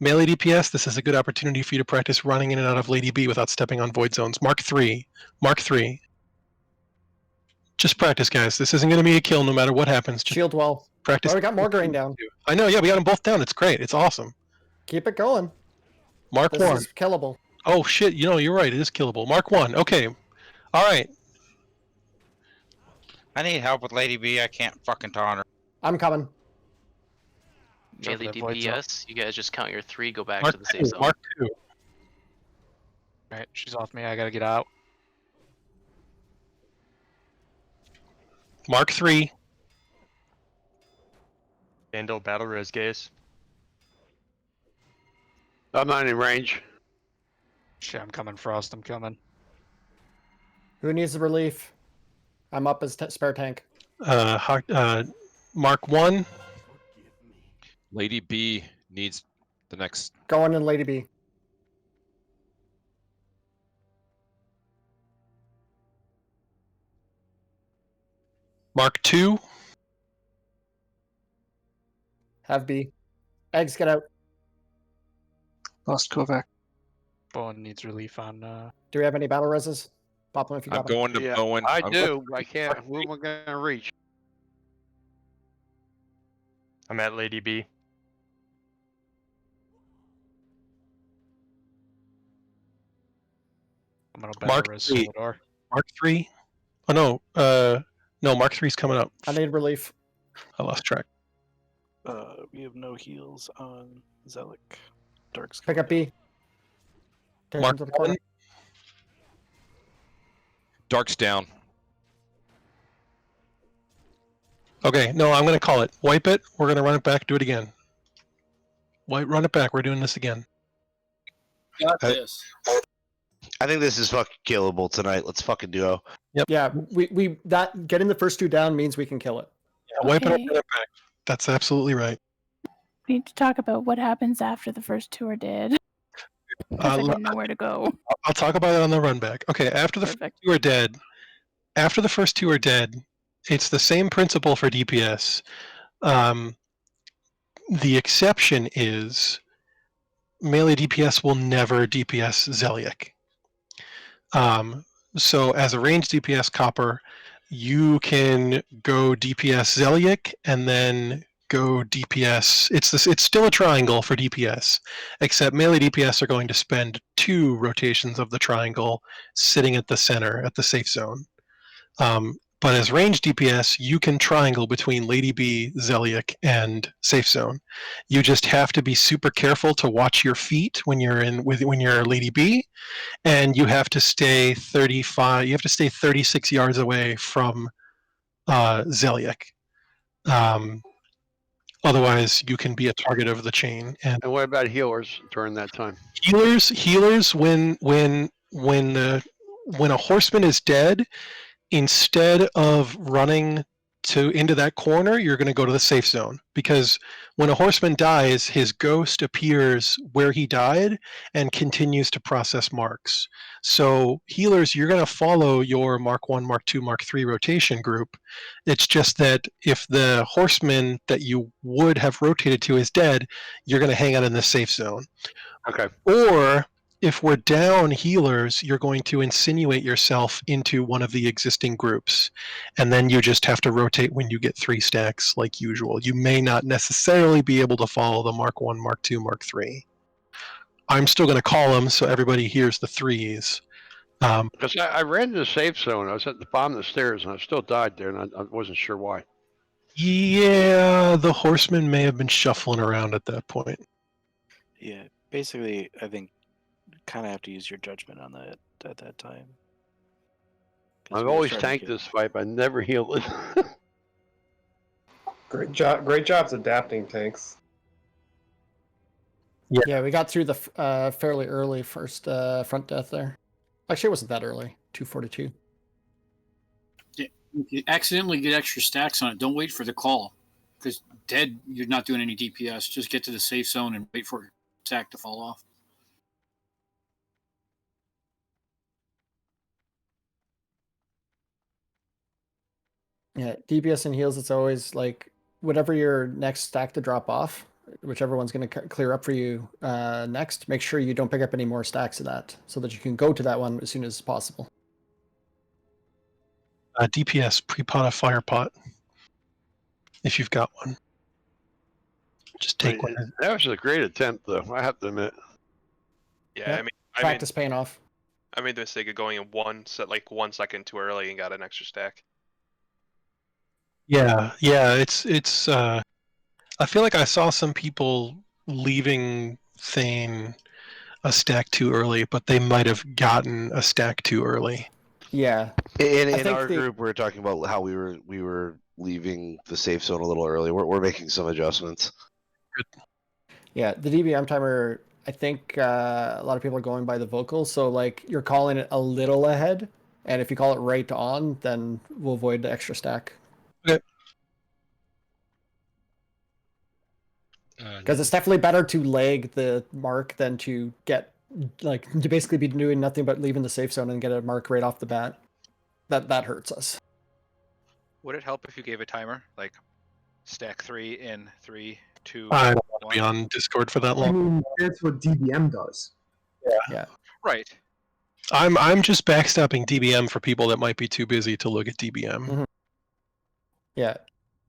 Melee DPS, this is a good opportunity for you to practice running in and out of Lady B without stepping on void zones. Mark 3. Mark 3. Just practice, guys. This isn't going to be a kill no matter what happens. Just Shield wall. practice. Oh, we got Mograine down. I know, yeah, we got them both down. It's great. It's awesome. Keep it going. Mark This 1. is killable. Oh, shit. You know, you're right. It is killable. Mark 1. Okay. All right. I need help with Lady B. I can't fucking taunt her. I'm coming. Melee that void zone. DPS, you guys just count your 3, go back Mark to the 2. safe zone. Mark 2. Alright, she's off me. I gotta get out. Mark 3. Handle battle res gaze. I'm not in range. Shit, I'm coming, Frost. I'm coming. Who needs the relief? I'm up as spare tank. Mark 1. Lady B needs the next. Going in Lady B. Mark 2. Have B. Eggs, get out. Lost Kovac. Bowen needs relief on. Do we have any battle reses? Pop them if you got I'm them. going to Yeah, Bowen. I I'm do. I can't. Who am I going to reach? I'm at Lady B. I'm gonna battle Mark res 3. Soladar. Mark 3. Oh, no. No, Mark 3's coming up. I need relief. I lost track. We have no heals on Zeliek. Dark's Pick up B. Take Mark him to the corner. 1. Dark's down. Okay, no, I'm going to call it. Wipe it. We're going to run it back. Do it again. Run it back. We're doing this again. Got this. I think this is fucking killable tonight. Let's fucking duo. Yep. Yeah, we that getting the first 2 down means we can kill it. Yeah, wipe it up, Okay. run it back. That's absolutely right. We need to talk about what happens after the first 2 are dead. Because I didn't know where to go. I'll talk about it on the run back. Okay, after the first 2 are dead, it's the same principle for DPS. The exception is melee DPS will never DPS Zeliek. So as a ranged DPS copper, you can go DPS Zeliek and then go DPS. It's still a triangle for DPS, except melee DPS are going to spend 2 rotations of the triangle sitting at the center at the safe zone. But as range DPS, you can triangle between Lady B, Zeliek, and safe zone. You just have to be super careful to watch your feet when you're when you're Lady B, and you have to stay 35. You have to stay 36 yards away from Zeliek. Otherwise, you can be a target of the chain. And what about healers during that time? Healers, when a horseman is dead, instead of running into that corner, you're going to go to the safe zone, because when a horseman dies, his ghost appears where he died and continues to process marks. So healers, you're going to follow your Mark 1, Mark 2, Mark 3 rotation group. It's just that if the horseman that you would have rotated to is dead, you're going to hang out in the safe zone. Okay. Or if we're down healers, you're going to insinuate yourself into one of the existing groups, and then you just have to rotate when you get 3 stacks like usual. You may not necessarily be able to follow the Mark 1, Mark 2, Mark 3. I'm still going to call them so everybody hears the 3s. Because I ran to the safe zone. I was at the bottom of the stairs, and I still died there, and I wasn't sure why. Yeah, the horseman may have been shuffling around at that point. Yeah, basically, I think kind of have to use your judgment on that at that time. I've always tanked this fight, but I never healed it. Great jobs adapting, tanks. Yeah, we got through the fairly early first front death there. Actually, it wasn't that early. 242. You accidentally get extra stacks on it. Don't wait for the call, because dead, you're not doing any DPS. Just get to the safe zone and wait for a stack to fall off. Yeah, DPS and heals, it's always like whatever your next stack to drop off, whichever one's going to clear up for you next, make sure you don't pick up any more stacks of that so that you can go to that one as soon as possible. DPS, pre-pot a fire pot, if you've got one. Just take one. That was a great attempt, though, I have to admit. Yeah, Yep. Practice paying off. I made the mistake of going in 1 second too early and got an extra stack. Yeah, it's I feel like I saw some people leaving Thane a stack too early, but they might have gotten a stack too early. Yeah. In our group, we were talking about how we were leaving the safe zone a little early. We're making some adjustments. Yeah, the DBM timer, I think a lot of people are going by the vocals, so like you're calling it a little ahead, and if you call it right on, then we'll avoid the extra stack. Okay. Because it's definitely better to lag the mark than to get, like, to basically be doing nothing but leaving the safe zone and get a mark right off the bat. That hurts us. Would it help if you gave a timer, like stack 3 in 3, 2, I don't want 1? to be on Discord for that I long. mean, that's what DBM does. Yeah. Right. I'm just backstopping DBM for people that might be too busy to look at DBM. Mm-hmm. Yeah.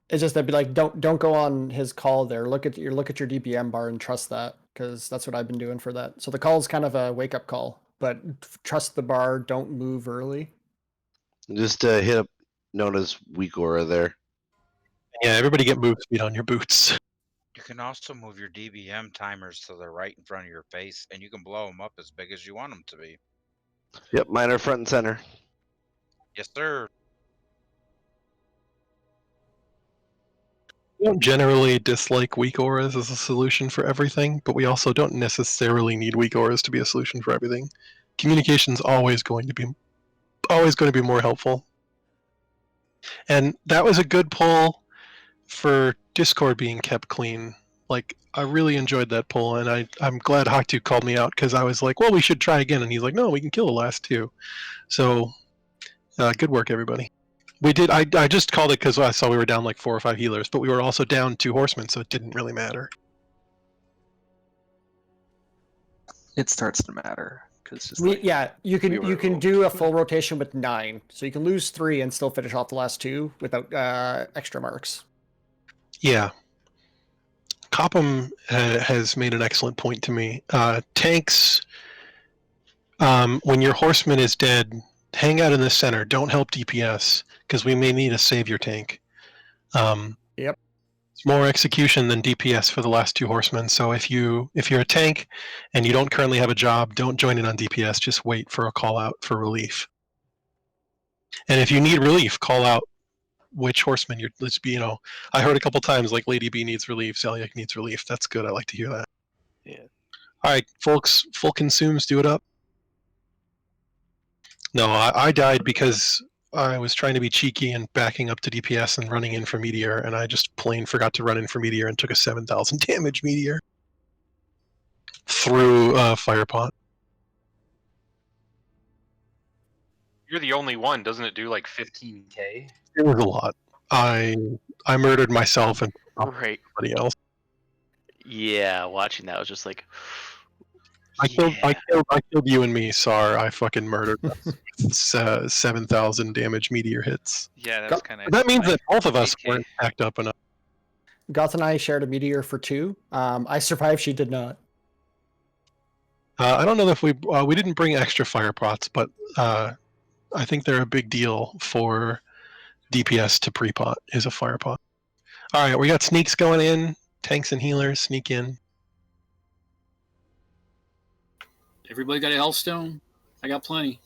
It's just that be like, don't go on his call there. Look at your DPM bar and trust that, because that's what I've been doing for that. So the call is kind of a wake up call, but trust the bar. Don't move early. Just hit up known as weak aura there. Yeah, everybody get move speed on your boots. You can also move your DBM timers to the right in front of your face, and you can blow them up as big as you want them to be. Yep, mine are front and center. Yes, sir. We don't generally dislike weak auras as a solution for everything, but we also don't necessarily need weak auras to be a solution for everything. Communication's always going to be more helpful. And that was a good poll for Discord being kept clean. Like, I really enjoyed that poll, and I'm glad Haktu called me out, because I was like, well, we should try again, and he's like, no, we can kill the last 2. So, good work, everybody. We did. I just called it because I saw we were down like 4 or 5 healers, but we were also down 2 horsemen, so it didn't really matter. It starts to matter because you can do a full rotation with 9, so you can lose 3 and still finish off the last 2 without extra marks. Yeah, Copham has made an excellent point to me. Tanks, when your horseman is dead, hang out in the center. Don't help DPS, because we may need a savior tank. Yep. It's more execution than DPS for the last 2 horsemen. So if you're a tank and you don't currently have a job, don't join in on DPS. Just wait for a call out for relief. And if you need relief, call out which horseman you're. Let's be. I heard a couple times like Lady B needs relief, Zeliek needs relief. That's good. I like to hear that. Yeah. All right, folks. Full consumes. Do it up. No, I died because I was trying to be cheeky and backing up to DPS and running in for Meteor, and I just plain forgot to run in for Meteor and took a 7,000 damage Meteor through Firepot. You're the only one. Doesn't it do like 15k? It was a lot. I murdered myself and Right. somebody else. Yeah, watching that was just like. I killed you and me, Sar. I fucking murdered us with 7,000 damage Meteor hits. Yeah, that was kind of. That means that both of us weren't packed up enough. Goth and I shared a Meteor for 2. I survived, she did not. I don't know if we didn't bring extra fire pots, but I think they're a big deal for DPS to pre-pot is a fire pot. All right, we got sneaks going in. Tanks and healers sneak in. Everybody got a Hellstone? I got plenty.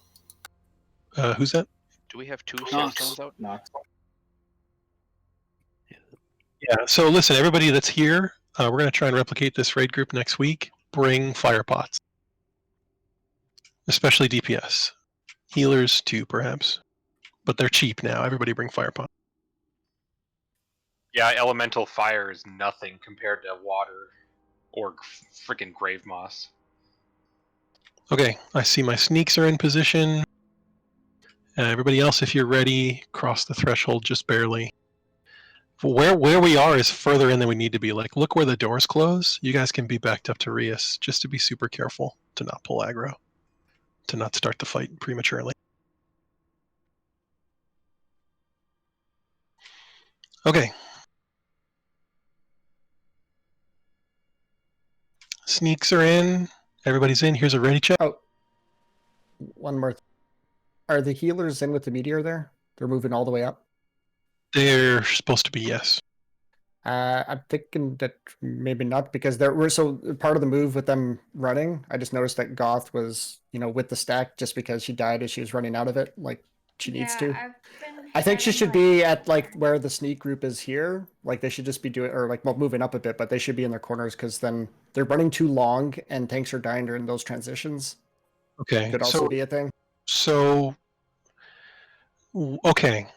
Who's that? Do we have 2 Naxx. stones out? Naxx. Yeah, so listen, everybody that's here, we're going to try and replicate this raid group next week. Bring fire pots. Especially DPS. Healers too, perhaps. But they're cheap now. Everybody bring fire pots. Yeah, elemental fire is nothing compared to water or freaking grave moss. Okay, I see my sneaks are in position. Everybody else, if you're ready, cross the threshold just barely. Where we are is further in than we need to be. Like, look where the doors close. You guys can be backed up to Rias, just to be super careful to not pull aggro, to not start the fight prematurely. Okay. Sneaks are in. Everybody's in. Here's a ready check. Oh, one more. Are the healers in with the Meteor there? They're moving all the way up? They're supposed to be, yes. I'm thinking that maybe not, because there were part of the move with them running. I just noticed that Goth was, with the stack just because she died as she was running out of it, like she needs to. I think she should be at like where the sneak group is here. Like they should just be doing, or like moving up a bit, but they should be in their corners because then they're running too long and tanks are dying during those transitions. Okay. Could also be a thing. So, okay.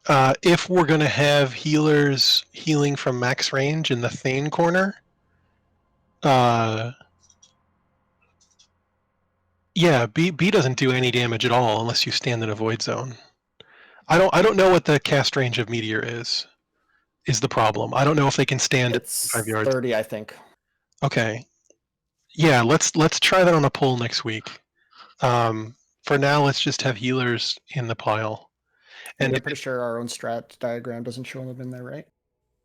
If we're going to have healers healing from max range in the Thane corner, yeah, B doesn't do any damage at all unless you stand in a void zone. I don't know what the cast range of Meteor is the problem. I don't know if they can stand at 5 yards. 30, I think. Okay. Yeah, let's try that on a poll next week. For now, let's just have healers in the pile. And I'm pretty sure our own strat diagram doesn't show them in there, right?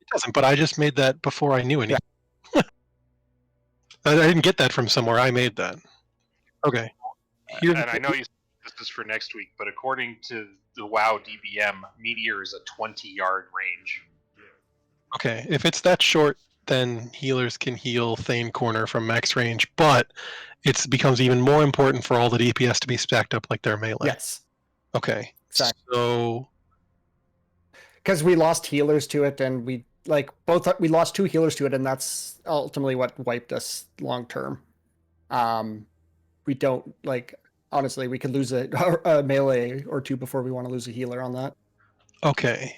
It doesn't, but I just made that before I knew anything. Yeah. I didn't get that from somewhere. I made that. Okay. And I know you said this is for next week, but according to the WoW DBM, Meteor is a 20-yard range. Okay, if it's that short, then healers can heal Thane corner from max range, but it becomes even more important for all the DPS to be stacked up like their melee. Yes. Okay. Exactly. So, because we lost healers to it, and we lost 2 healers to it, and that's ultimately what wiped us long term. We don't honestly, we could lose a melee or 2 before we want to lose a healer on that. Okay.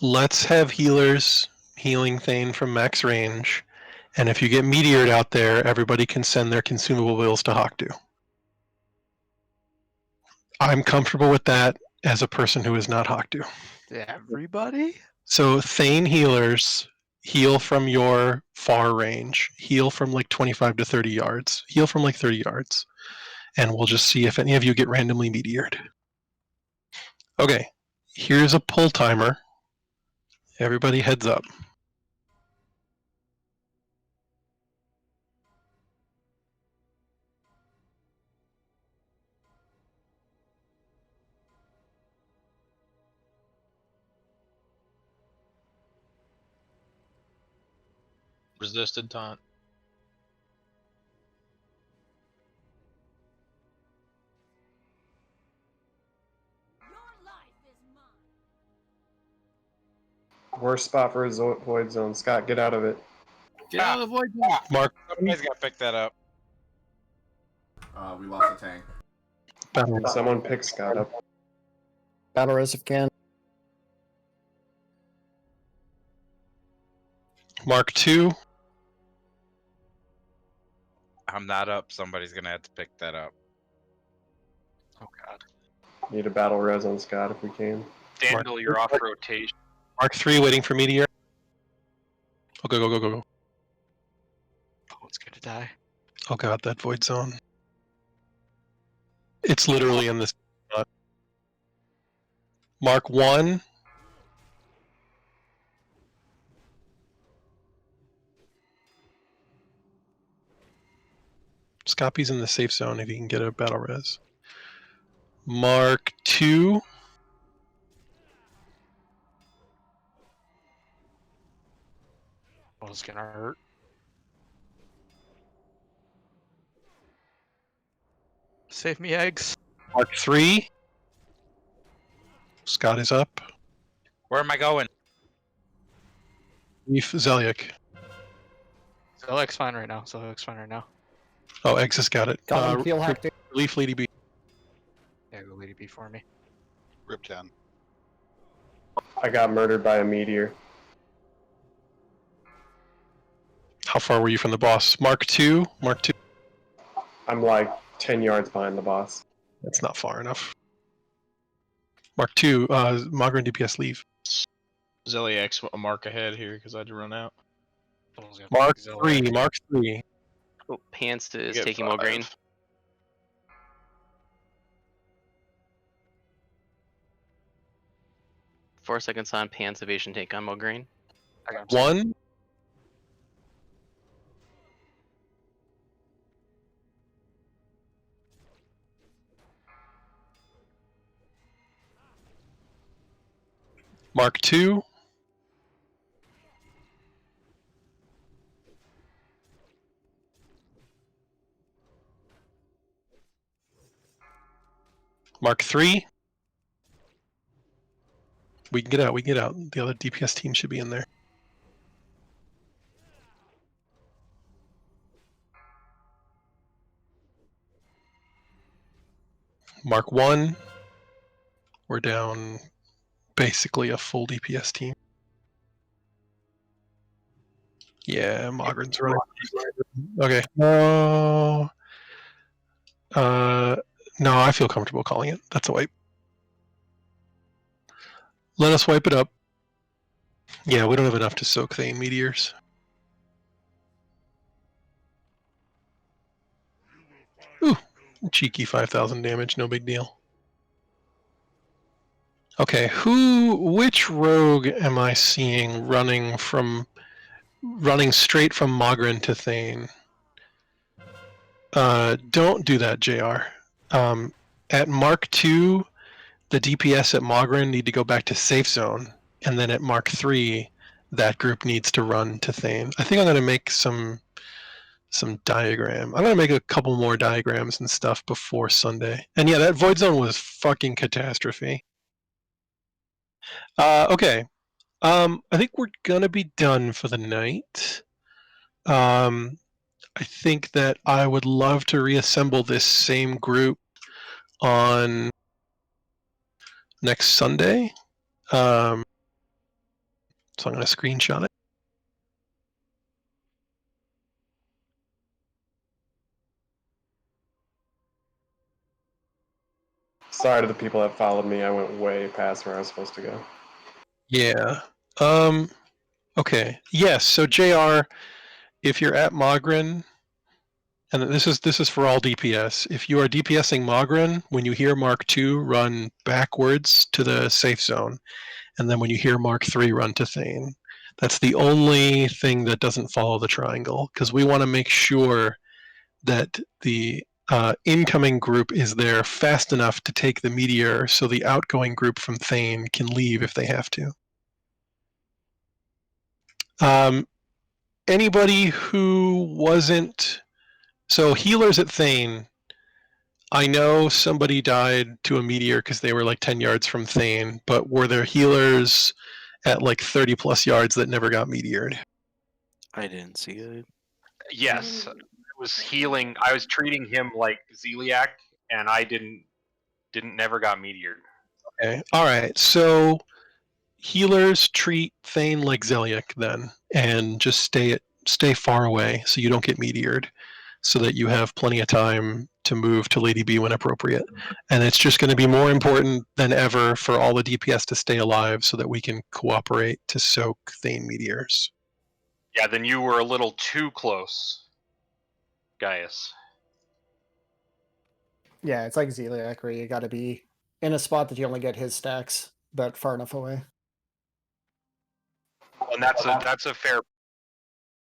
Let's have healers healing Thane from max range, and if you get meteored out there, everybody can send their consumable bills to Hawkdew. I'm comfortable with that as a person who is not Hawkdew. Everybody? So Thane healers heal from your far range, heal from like 25 to 30 yards, heal from like 30 yards, and we'll just see if any of you get randomly meteored. Okay, here's a pull timer. Everybody heads up. Resisted taunt. Worst spot for a void zone. Scott, get out of it. Get out of the void zone. Mark. Somebody's got to pick that up. We lost the tank. Someone pick Scott up. Battle res if can. Mark 2. I'm not up. Somebody's gonna have to pick that up. Oh god. Need a battle res on Scott if we can. Daniel, you're off rotation. Mark 3 waiting for meteor. Oh, go. Oh, it's gonna die. Oh god, that void zone. It's literally in this spot. Mark 1. Scotty's in the safe zone if you can get a battle res. Mark 2. Oh, it's gonna hurt. Save me, eggs. Mark 3. Scott is up. Where am I going? Leaf Zeliak. Zeliak's fine right now. Oh, Eggs has got it. Got him, peel hacked it. Leaf Lady B. Yeah, go Lady B for me. Riptown. I got murdered by a meteor. How far were you from the boss? Mark 2. Mark 2. I'm like 10 yards behind the boss. That's not far enough. Mark 2. Mogren DPS leave. Zeliak's a mark ahead here because I had to run out. Mark 3. Mark 3. Oh, Pants is get taking 5. Mograine. Four seconds on Pants evasion tank on Mograine. 1. Mark 2. Mark 3. We can get out. The other DPS team should be in there. Mark 1. We're down basically a full DPS team. Yeah, Mogren's running. Okay. No, I feel comfortable calling it. That's a wipe. Let us wipe it up. Yeah, we don't have enough to soak Thane meteors. Ooh, cheeky 5,000 damage, no big deal. Okay, which rogue am I seeing running straight from Mogren to Thane? Don't do that, JR. At Mark 2, the DPS at Mogren need to go back to safe zone, and then at Mark 3, that group needs to run to Thane. I think I'm going to make some diagram. I'm going to make a couple more diagrams and stuff before Sunday. And yeah, that void zone was fucking catastrophe. Okay. I think we're going to be done for the night. I think that I would love to reassemble this same group on next Sunday. So I'm going to screenshot it. Sorry to the people that followed me. I went way past where I was supposed to go. Yeah. Okay. Yes. So JR, if you're at Mogren, and this is for all DPS. If you are DPSing Mogren, when you hear Mark 2, run backwards to the safe zone, and then when you hear Mark 3, run to Thane. That's the only thing that doesn't follow the triangle, because we want to make sure that the incoming group is there fast enough to take the meteor, so the outgoing group from Thane can leave if they have to. anybody who wasn't so healers at Thane. I know somebody died to a meteor because they were like 10 yards from Thane, but were there healers at like 30 plus yards that never got meteored? I didn't see it. Yes, I was healing. I was treating him like Zeliak, and I didn't never got meteored. Okay. All right. So healers treat Thane like Zeliek then, and just stay far away so you don't get meteored, so that you have plenty of time to move to Lady B when appropriate. And it's just going to be more important than ever for all the DPS to stay alive so that we can cooperate to soak Thane meteors. Yeah, then you were a little too close, Gaius. Yeah, it's like Zeliak, where you got to be in a spot that you only get his stacks, but far enough away. And that's a fair